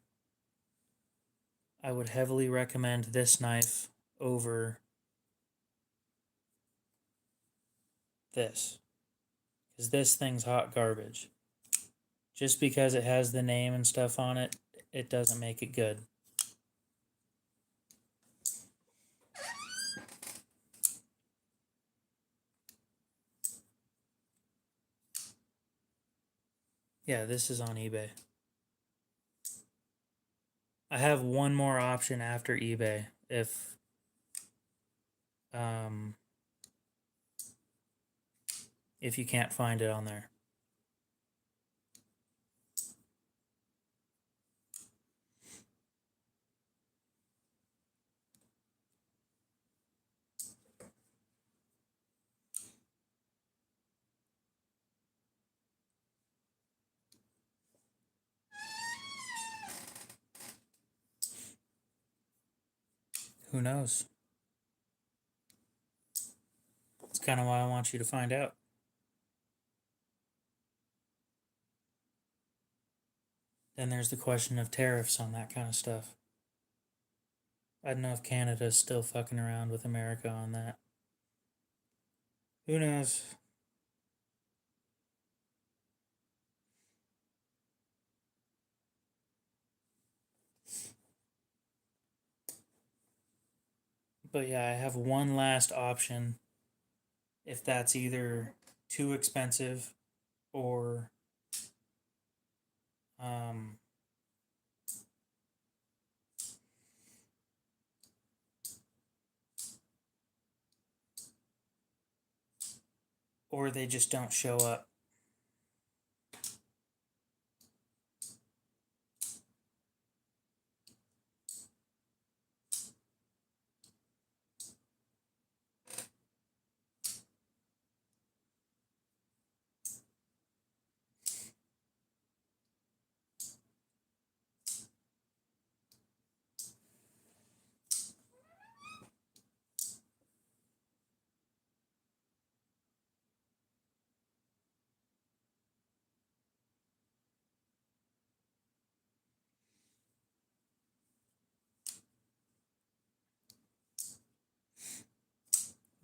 A: I would heavily recommend this knife over this. Because this thing's hot garbage. Just because it has the name and stuff on it, it doesn't make it good. Yeah, this is on eBay. I have one more option after eBay if you can't find it on there. Who knows? That's kind of why I want you to find out. Then there's the question of tariffs on that kind of stuff. I don't know if Canada's still fucking around with America on that. Who knows? But yeah, I have one last option if that's either too expensive or or they just don't show up.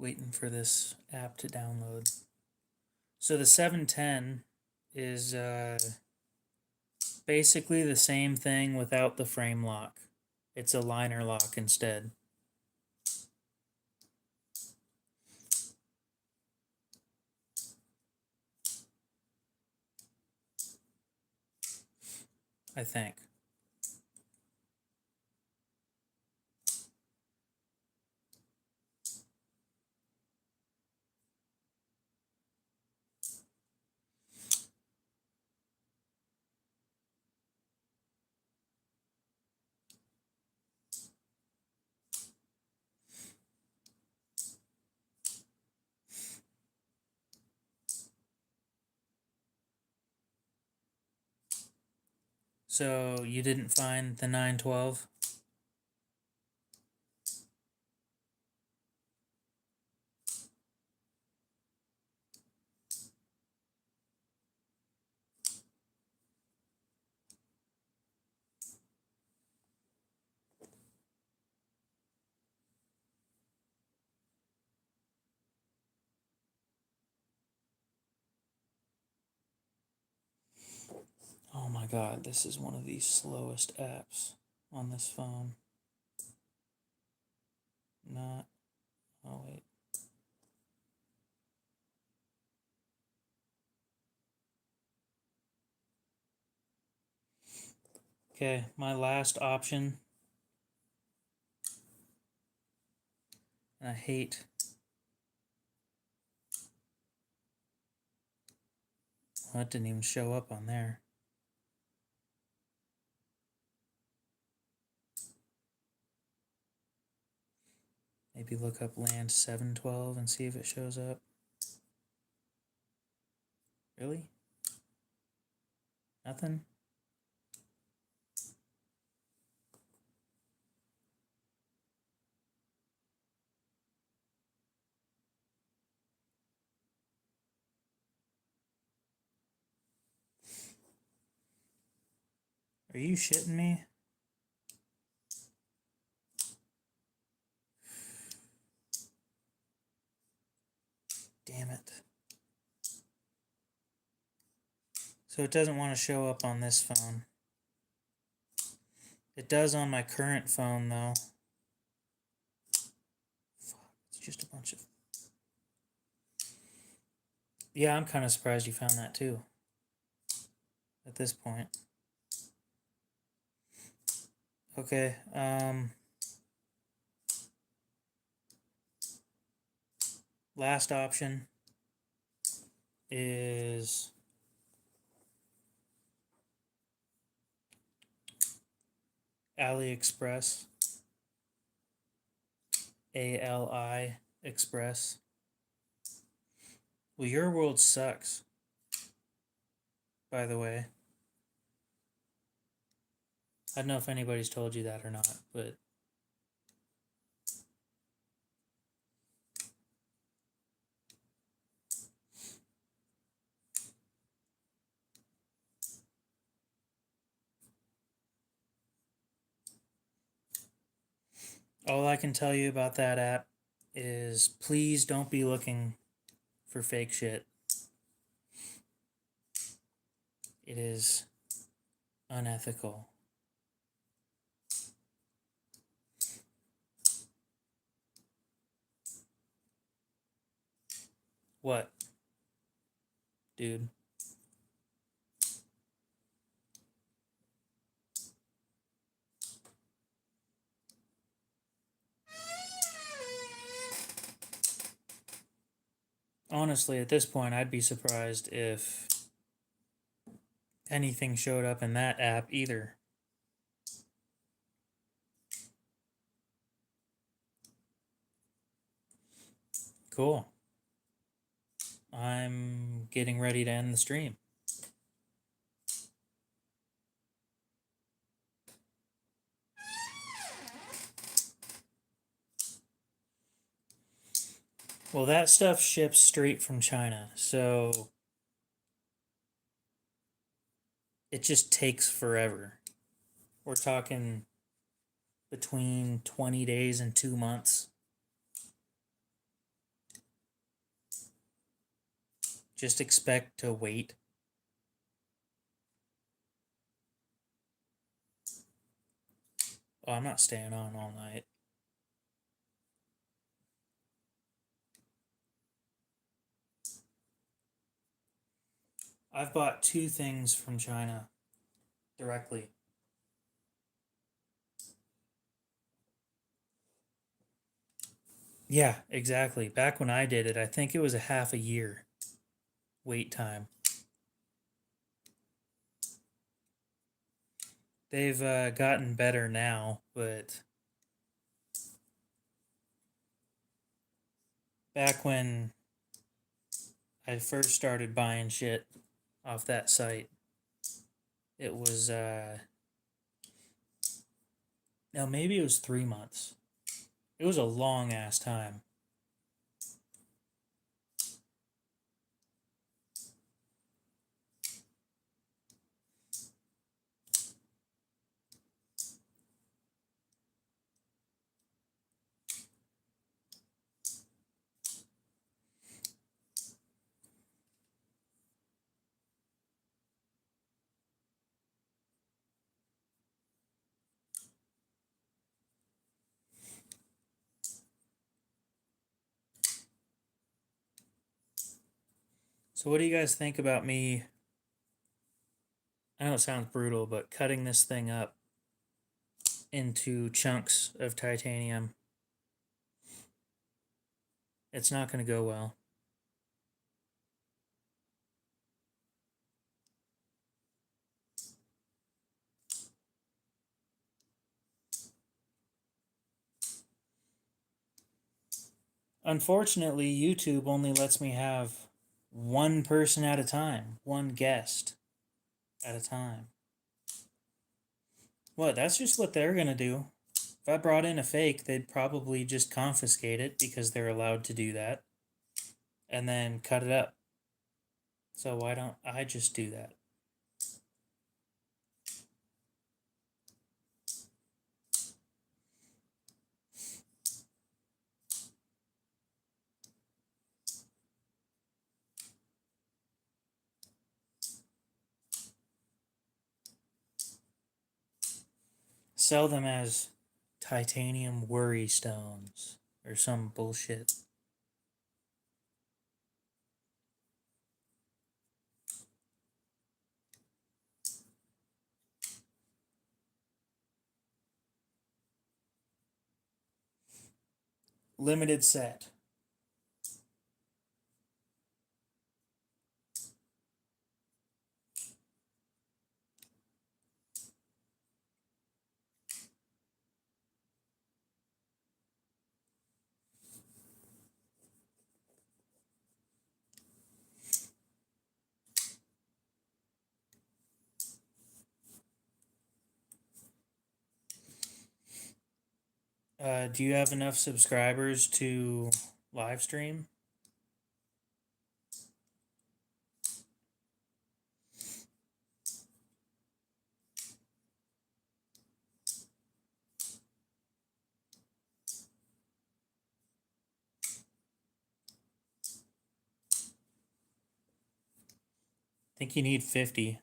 A: Waiting for this app to download. So the 710 is basically the same thing without the frame lock. It's a liner lock instead. I think. So you didn't find the 912? Oh my god, this is one of the slowest apps on this phone. Not. Oh, wait. Okay, my last option. I hate. Well, that didn't even show up on there. Maybe look up land 712 and see if it shows up. Really? Nothing? Are you shitting me? Damn it. So it doesn't want to show up on this phone. It does on my current phone, though. Fuck, it's just a bunch of... Yeah, I'm kind of surprised you found that, too. At this point. Okay, last option is AliExpress. A-L-I Express. Well, your world sucks, by the way. I don't know if anybody's told you that or not, but all I can tell you about that app is please don't be looking for fake shit. It is unethical. What? Dude. Honestly, at this point, I'd be surprised if anything showed up in that app either. Cool. I'm getting ready to end the stream. Well, that stuff ships straight from China, so it just takes forever. We're talking between 20 days and 2 months. Just expect to wait. Oh, I'm not staying on all night. I've bought 2 things from China directly. Yeah, exactly. Back when I did it, I think it was a half a year wait time. They've gotten better now, but back when I first started buying shit off that site, it was no, maybe it was 3 months. It was a long ass time. So what do you guys think about me? I know it sounds brutal, but cutting this thing up into chunks of titanium. It's not going to go well. Unfortunately, YouTube only lets me have one person at a time, one guest at a time. What? That's just what they're going to do. If I brought in a fake, they'd probably just confiscate it because they're allowed to do that and then cut it up. So why don't I just do that? sell them as titanium worry stones or some bullshit. Limited set. Do you have enough subscribers to live stream? I think you need 50.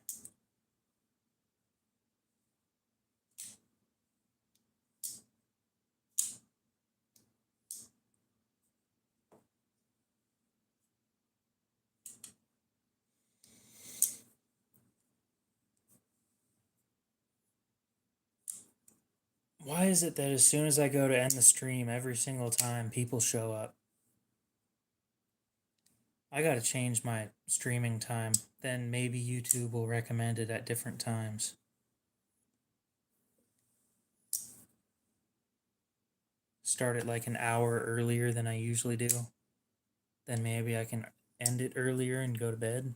A: Why is it that as soon as I go to end the stream, every single time people show up? I gotta change my streaming time. Then maybe YouTube will recommend it at different times. Start it like an hour earlier than I usually do. Then maybe I can end it earlier and go to bed.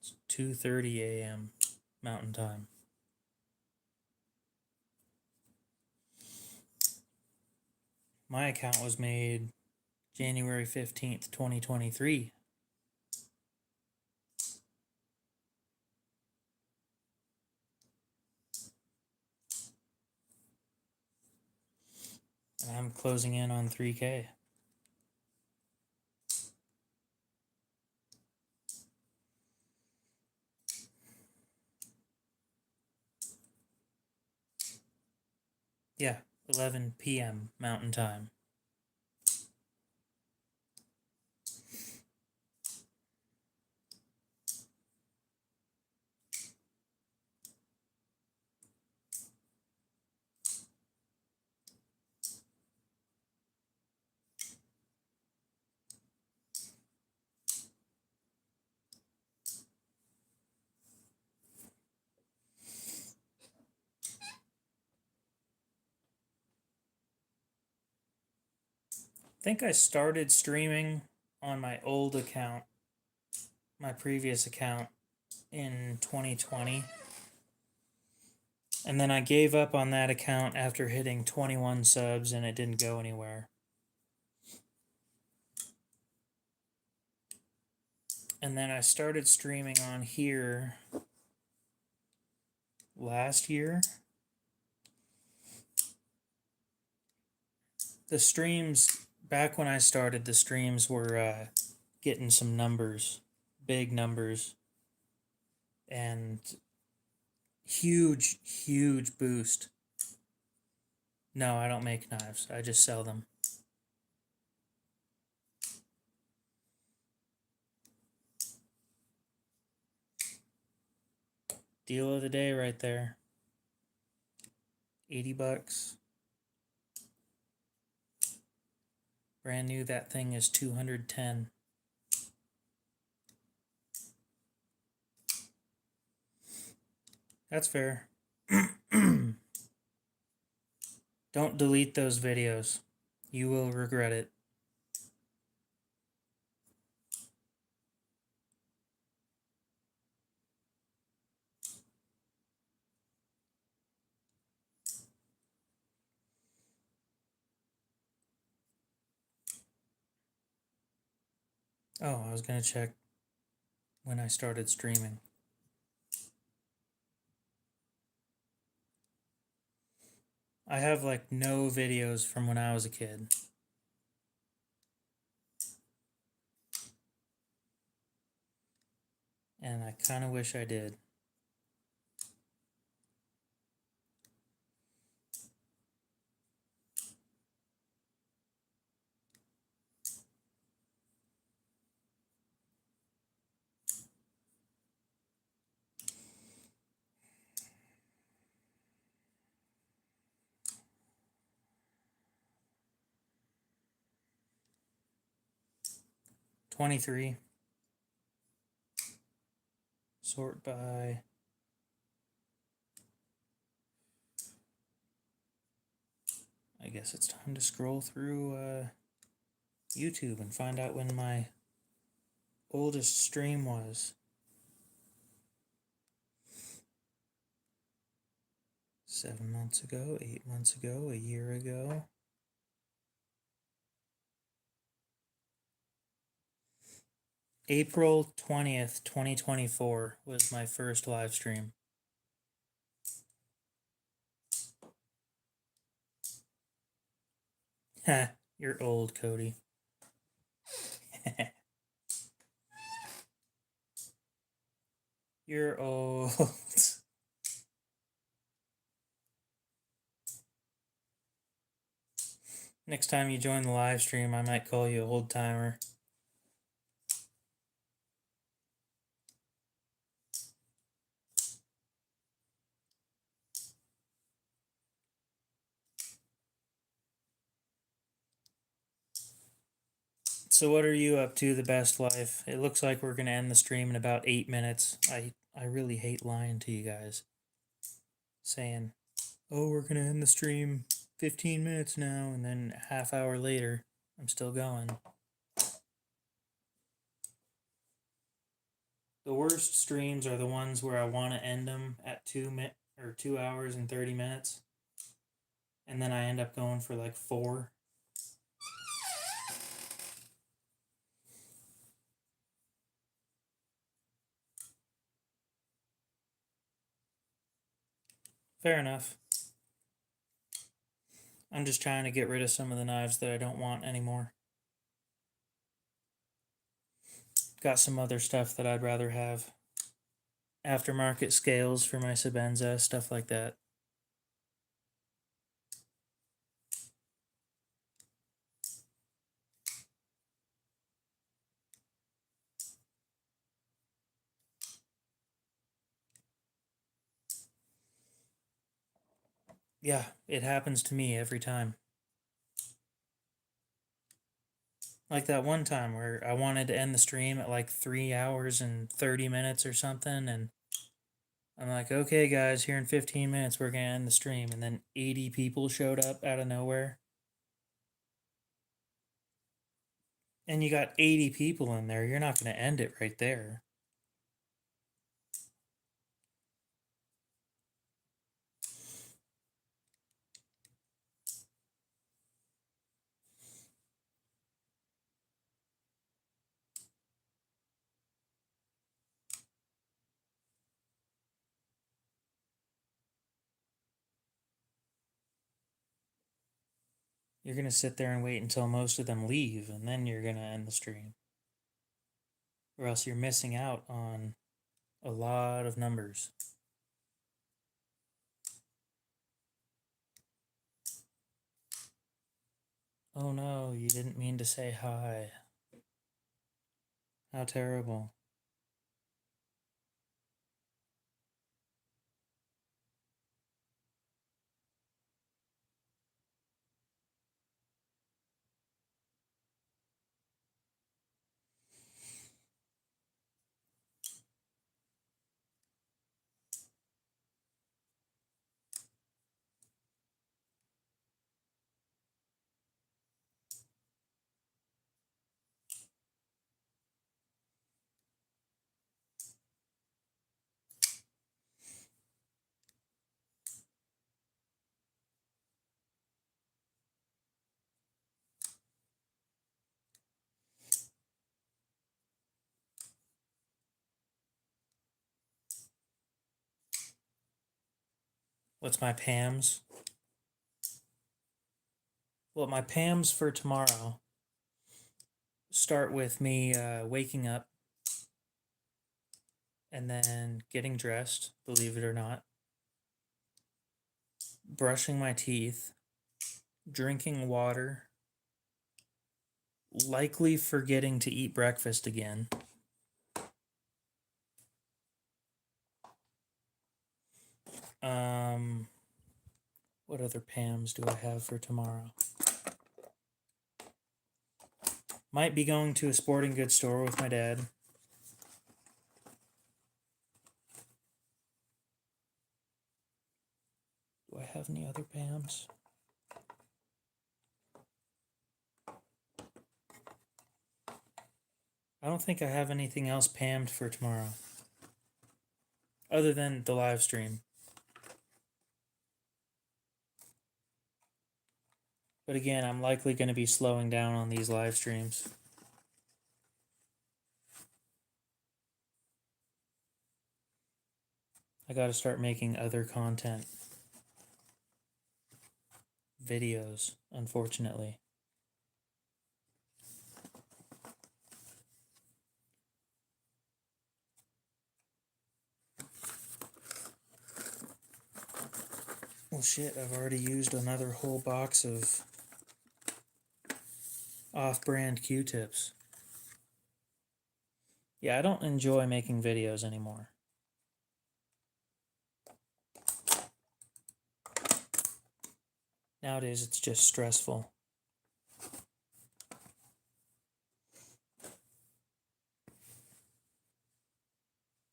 A: It's 2:30 a.m. Mountain Time. My account was made January 15th, 2023. And I'm closing in on 3K. Yeah, 11 p.m. Mountain Time. I think I started streaming on my old account, my previous account, in 2020. And then I gave up on that account after hitting 21 subs and it didn't go anywhere. And then I started streaming on here last year. The streams, back when I started, the streams were getting some numbers, big numbers, and huge boost. No, I don't make knives. I just sell them. Deal of the day right there. 80 bucks. Brand new, that thing is 210. That's fair. Don't delete those videos. You will regret it. Oh, I was gonna check when I started streaming. I have like no videos from when I was a kid. And I kind of wish I did. $23. Sort by. I guess it's time to scroll through YouTube and find out when my oldest stream was. 7 months ago, 8 months ago, a year ago. April 20th, 2024 was my first live stream. Ha, you're old, Cody. You're old. Next time you join the live stream, I might call you old timer. So what are you up to, the best life? It looks like we're gonna end the stream in about 8 minutes. I really hate lying to you guys. Saying, oh, we're gonna end the stream 15 minutes now, and then a half hour later, I'm still going. The worst streams are the ones where I want to end them at 2 hours and 30 minutes, and then I end up going for like 4. Fair enough. I'm just trying to get rid of some of the knives that I don't want anymore. Got some other stuff that I'd rather have. Aftermarket scales for my Sebenza, stuff like that. Yeah, it happens to me every time. Like that one time where I wanted to end the stream at like 3 hours and 30 minutes or something, and I'm like, okay, guys, here in 15 minutes, we're going to end the stream. And then 80 people showed up out of nowhere. And you got 80 people in there. You're not going to end it right there. You're going to sit there and wait until most of them leave, and then you're going to end the stream. Or else you're missing out on a lot of numbers. Oh no, you didn't mean to say hi. How terrible. What's my Pam's? Well, my Pam's for tomorrow start with me waking up and then getting dressed, believe it or not, brushing my teeth, drinking water, likely forgetting to eat breakfast again. What other Pams do I have for tomorrow? Might be going to a sporting goods store with my dad. Do I have any other Pams? I don't think I have anything else Pammed for tomorrow. Other than the live stream. But again, I'm likely going to be slowing down on these live streams. I got to start making other content. Videos, unfortunately. Well, shit, I've already used another whole box of off-brand Q-tips. Yeah, I don't enjoy making videos anymore. Nowadays, it's just stressful.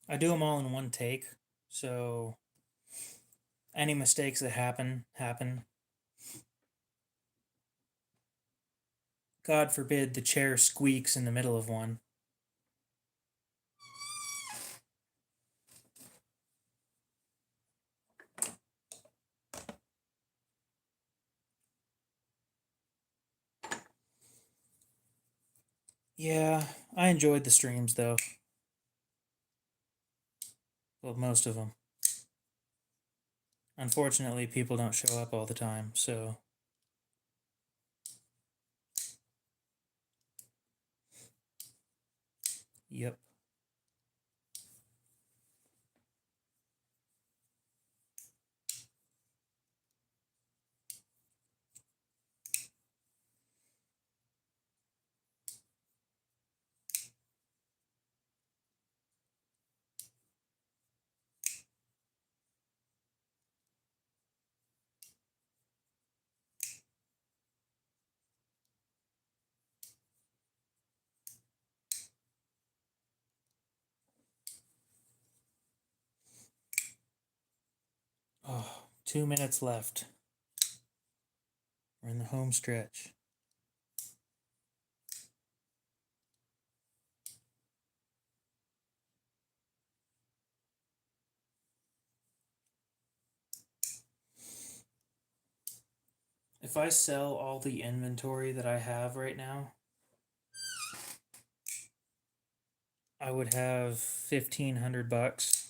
A: I do them all in one take, so any mistakes that happen. God forbid the chair squeaks in the middle of one. Yeah, I enjoyed the streams though. Well, most of them. Unfortunately, people don't show up all the time, so. Yep. Oh, 2 minutes left. We're in the home stretch. If I sell all the inventory that I have right now, I would have $1,500.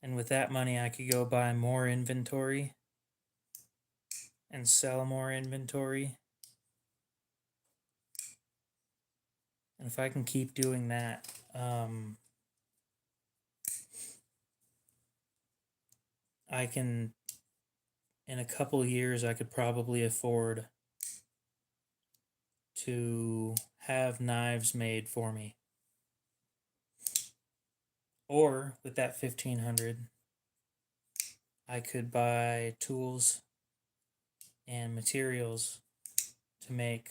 A: And with that money, I could go buy more inventory and sell more inventory. And if I can keep doing that, I can, in a couple years, I could probably afford to have knives made for me. Or with that 1,500, I could buy tools and materials to make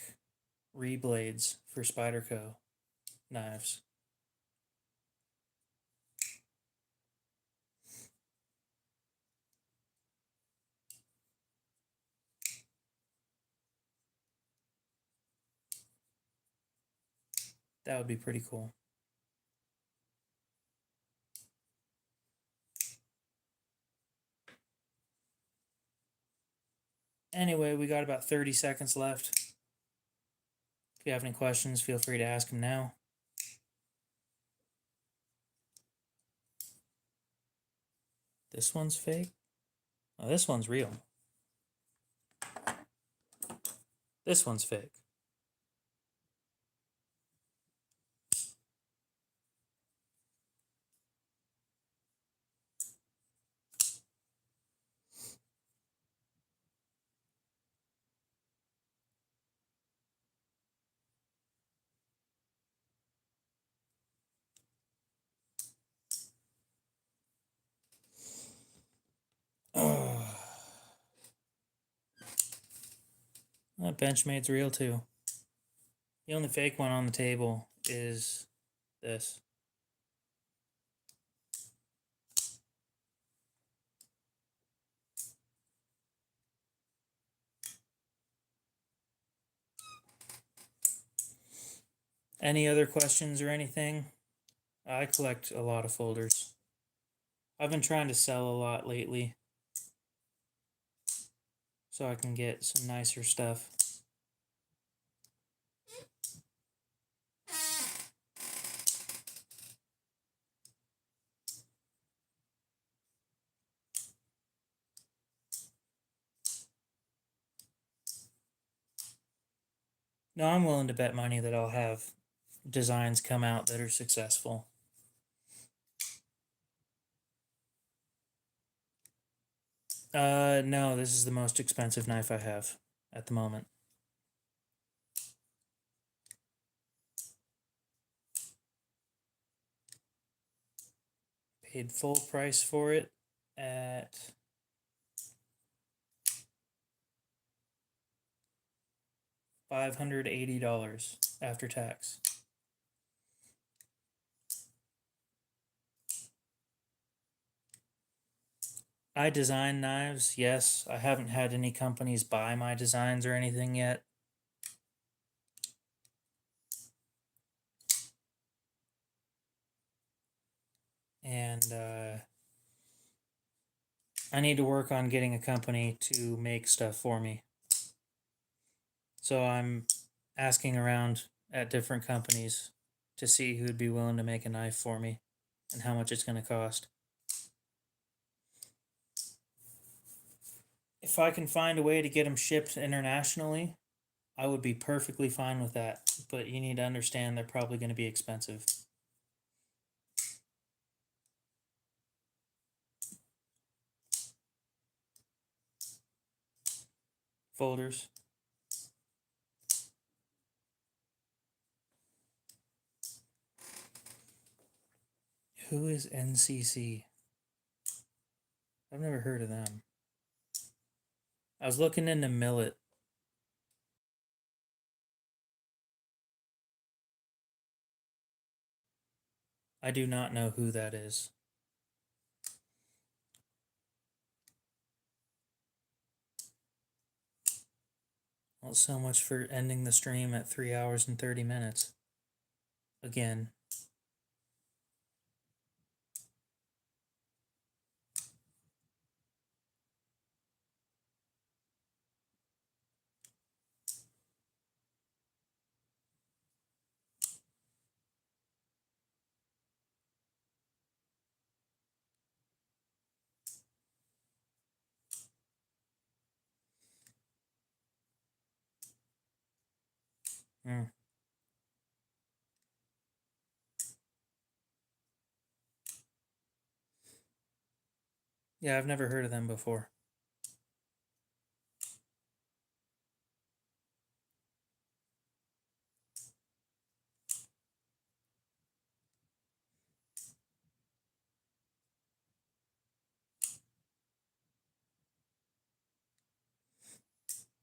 A: reblades for Spyderco knives. That would be pretty cool. Anyway, we got about 30 seconds left. If you have any questions, feel free to ask them now. This one's fake? Oh, this one's real. This one's fake. Oh, that Benchmade's real too. The only fake one on the table is this. Any other questions or anything? I collect a lot of folders. I've been trying to sell a lot lately so I can get some nicer stuff. No, I'm willing to bet money that I'll have designs come out that are successful. No, this is the most expensive knife I have at the moment. Paid full price for it at $580 after tax. I design knives, yes. I haven't had any companies buy my designs or anything yet. And I need to work on getting a company to make stuff for me. So I'm asking around at different companies to see who'd be willing to make a knife for me and how much it's going to cost. If I can find a way to get them shipped internationally, I would be perfectly fine with that. But you need to understand they're probably going to be expensive. Folders. Who is NCC? I've never heard of them. I was looking into Millet. I do not know who that is. Well, so much for ending the stream at 3 hours and 30 minutes. Again. Mm. Yeah, I've never heard of them before.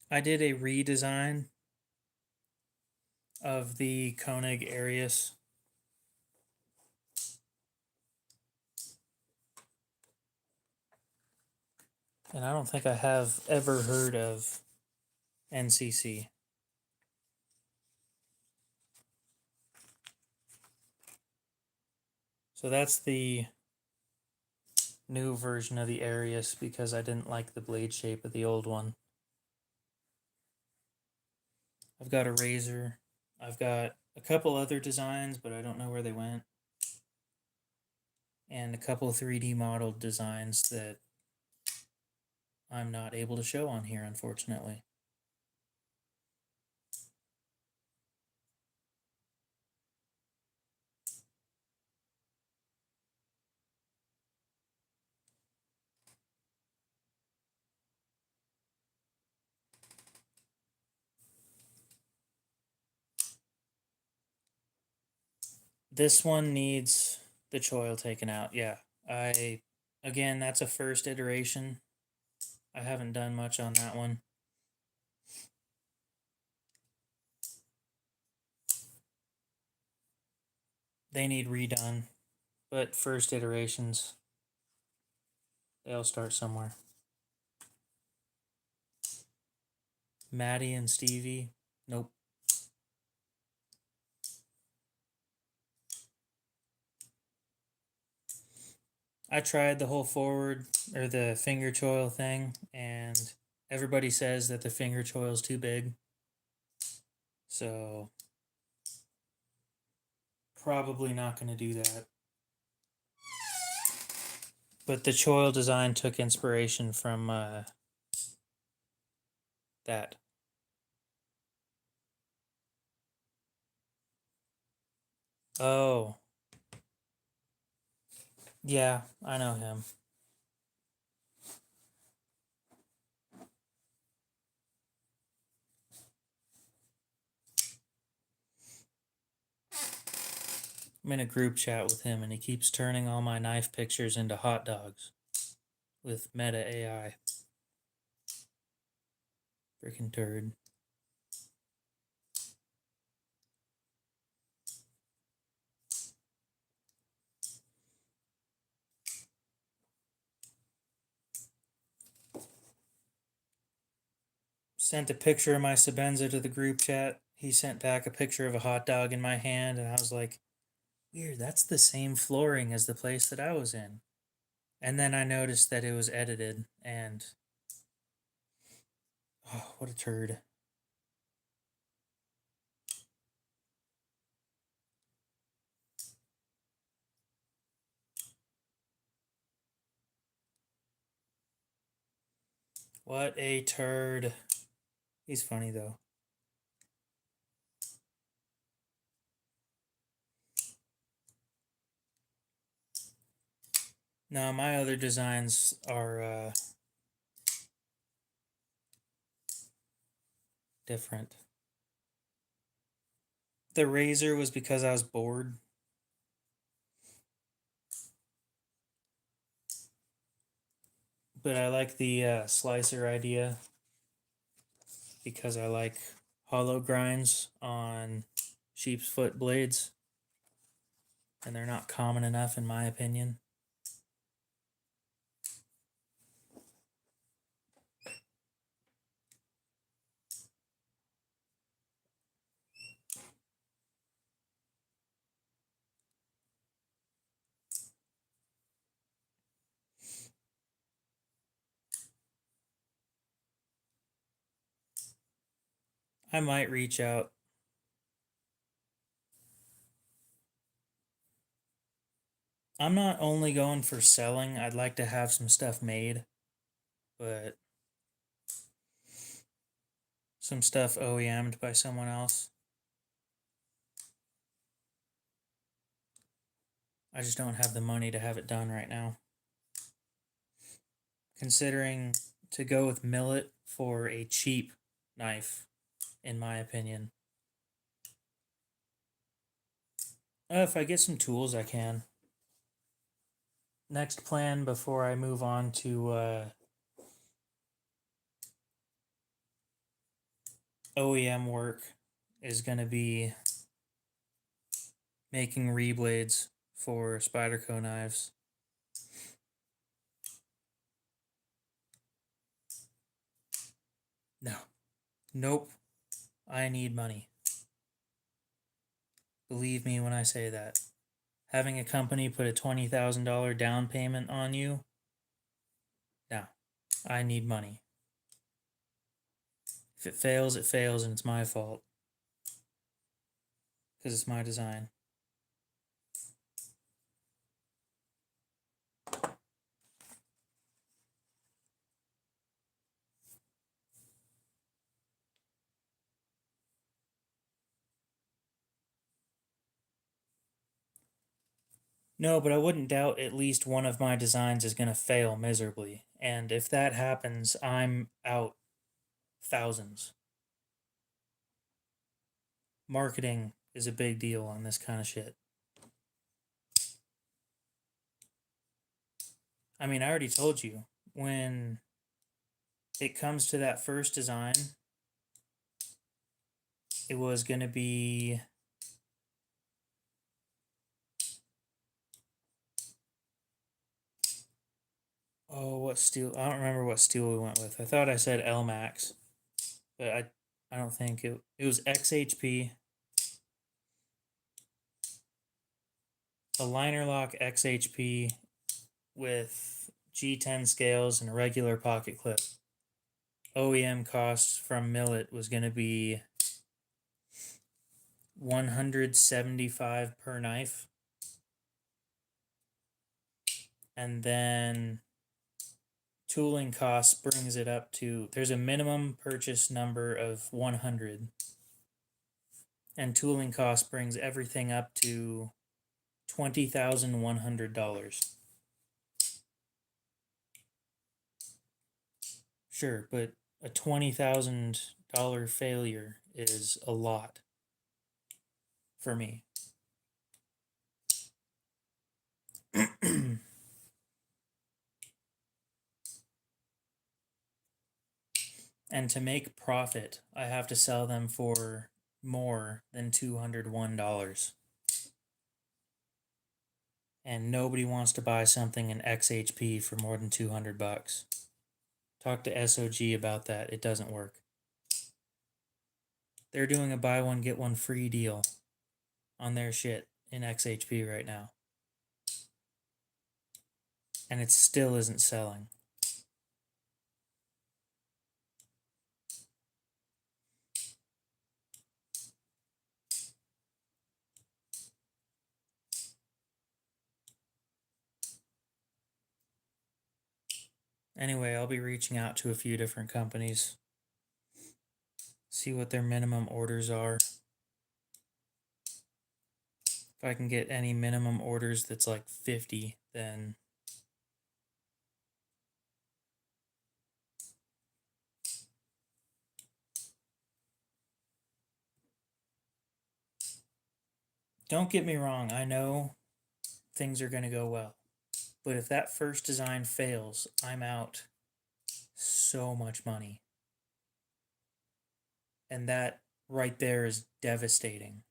A: I did a redesign of the Koenig Arius. And I don't think I have ever heard of NCC. So that's the new version of the Arius because I didn't like the blade shape of the old one. I've got a razor. I've got a couple other designs, but I don't know where they went. And a couple 3D modeled designs that I'm not able to show on here, unfortunately. This one needs the choil taken out. Yeah. Again, that's a first iteration. I haven't done much on that one. They need redone, but first iterations, they'll start somewhere. Maddie and Stevie, nope. I tried the whole forward or the finger choil thing, and everybody says that the finger choil is too big. So probably not going to do that. But the choil design took inspiration from that. Oh, yeah, I know him. I'm in a group chat with him, and he keeps turning all my knife pictures into hot dogs with Meta AI. Freaking turd. Sent a picture of my Sabenza to the group chat. He sent back a picture of a hot dog in my hand, and I was like, weird, that's the same flooring as the place that I was in. And then I noticed that it was edited, and oh, what a turd. What a turd. He's funny though. No, my other designs are different. The razor was because I was bored. But I like the slicer idea because I like hollow grinds on sheep's foot blades. And they're not common enough, in my opinion. I might reach out. I'm not only going for selling, I'd like to have some stuff made, but some stuff OEM'd by someone else. I just don't have the money to have it done right now. Considering to go with millet for a cheap knife, in my opinion. If I get some tools, I can. Next plan before I move on to OEM work is going to be making reblades for Spyderco knives. No. Nope. I need money. Believe me when I say that. Having a company put a $20,000 down payment on you? No. I need money. If it fails, and it's my fault. Because it's my design. No, but I wouldn't doubt at least one of my designs is going to fail miserably. And if that happens, I'm out thousands. Marketing is a big deal on this kind of shit. I mean, I already told you, when it comes to that first design, it was going to be what steel? I don't remember what steel we went with. I thought I said L Max, but I don't think it was XHP, a liner lock XHP with G10 scales and a regular pocket clip. OEM costs from Millet was going to be $175 per knife, and then tooling costs brings it up to, there's a minimum purchase number of 100, and tooling cost brings everything up to $20,100. Sure, but a $20,000 failure is a lot for me. And to make profit, I have to sell them for more than $201. And nobody wants to buy something in XHP for more than $200. Talk to SOG about that. It doesn't work. They're doing a buy one get one free deal on their shit in XHP right now. And it still isn't selling. Anyway, I'll be reaching out to a few different companies. See what their minimum orders are. If I can get any minimum orders that's like 50, then don't get me wrong, I know things are going to go well. But if that first design fails, I'm out so much money. And that right there is devastating.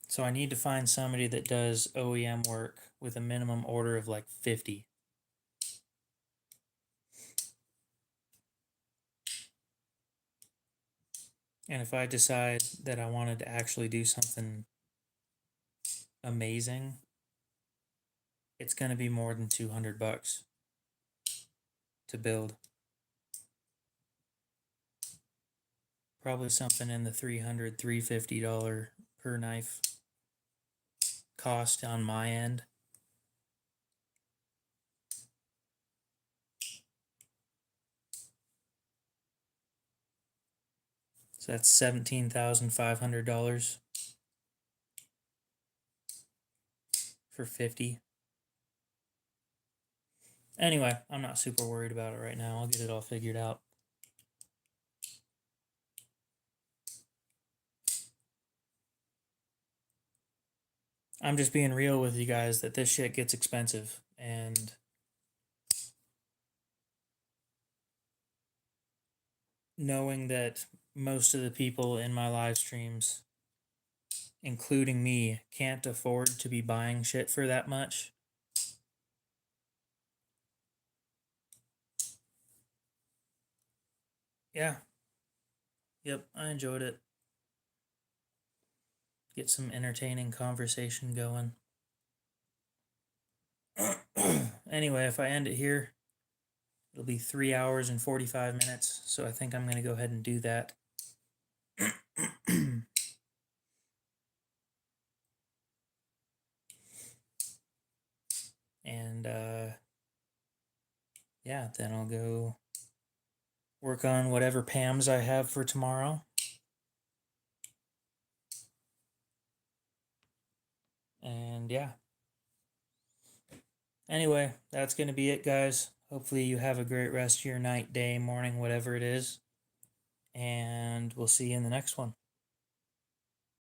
A: So I need to find somebody that does OEM work with a minimum order of like 50. And if I decide that I wanted to actually do something amazing, it's going to be more than $200 to build. Probably something in the $300, $350 per knife cost on my end. So that's $17,500 for 50. Anyway, I'm not super worried about it right now. I'll get it all figured out. I'm just being real with you guys that this shit gets expensive, and knowing that most of the people in my live streams, including me, can't afford to be buying shit for that much. Yeah. Yep, I enjoyed it. Get some entertaining conversation going. Anyway, if I end it here, it'll be 3 hours and 45 minutes, so I think I'm going to go ahead and do that. And yeah, then I'll go work on whatever PAMs I have for tomorrow. And yeah. Anyway, that's going to be it, guys. Hopefully, you have a great rest of your night, day, morning, whatever it is. And we'll see you in the next one.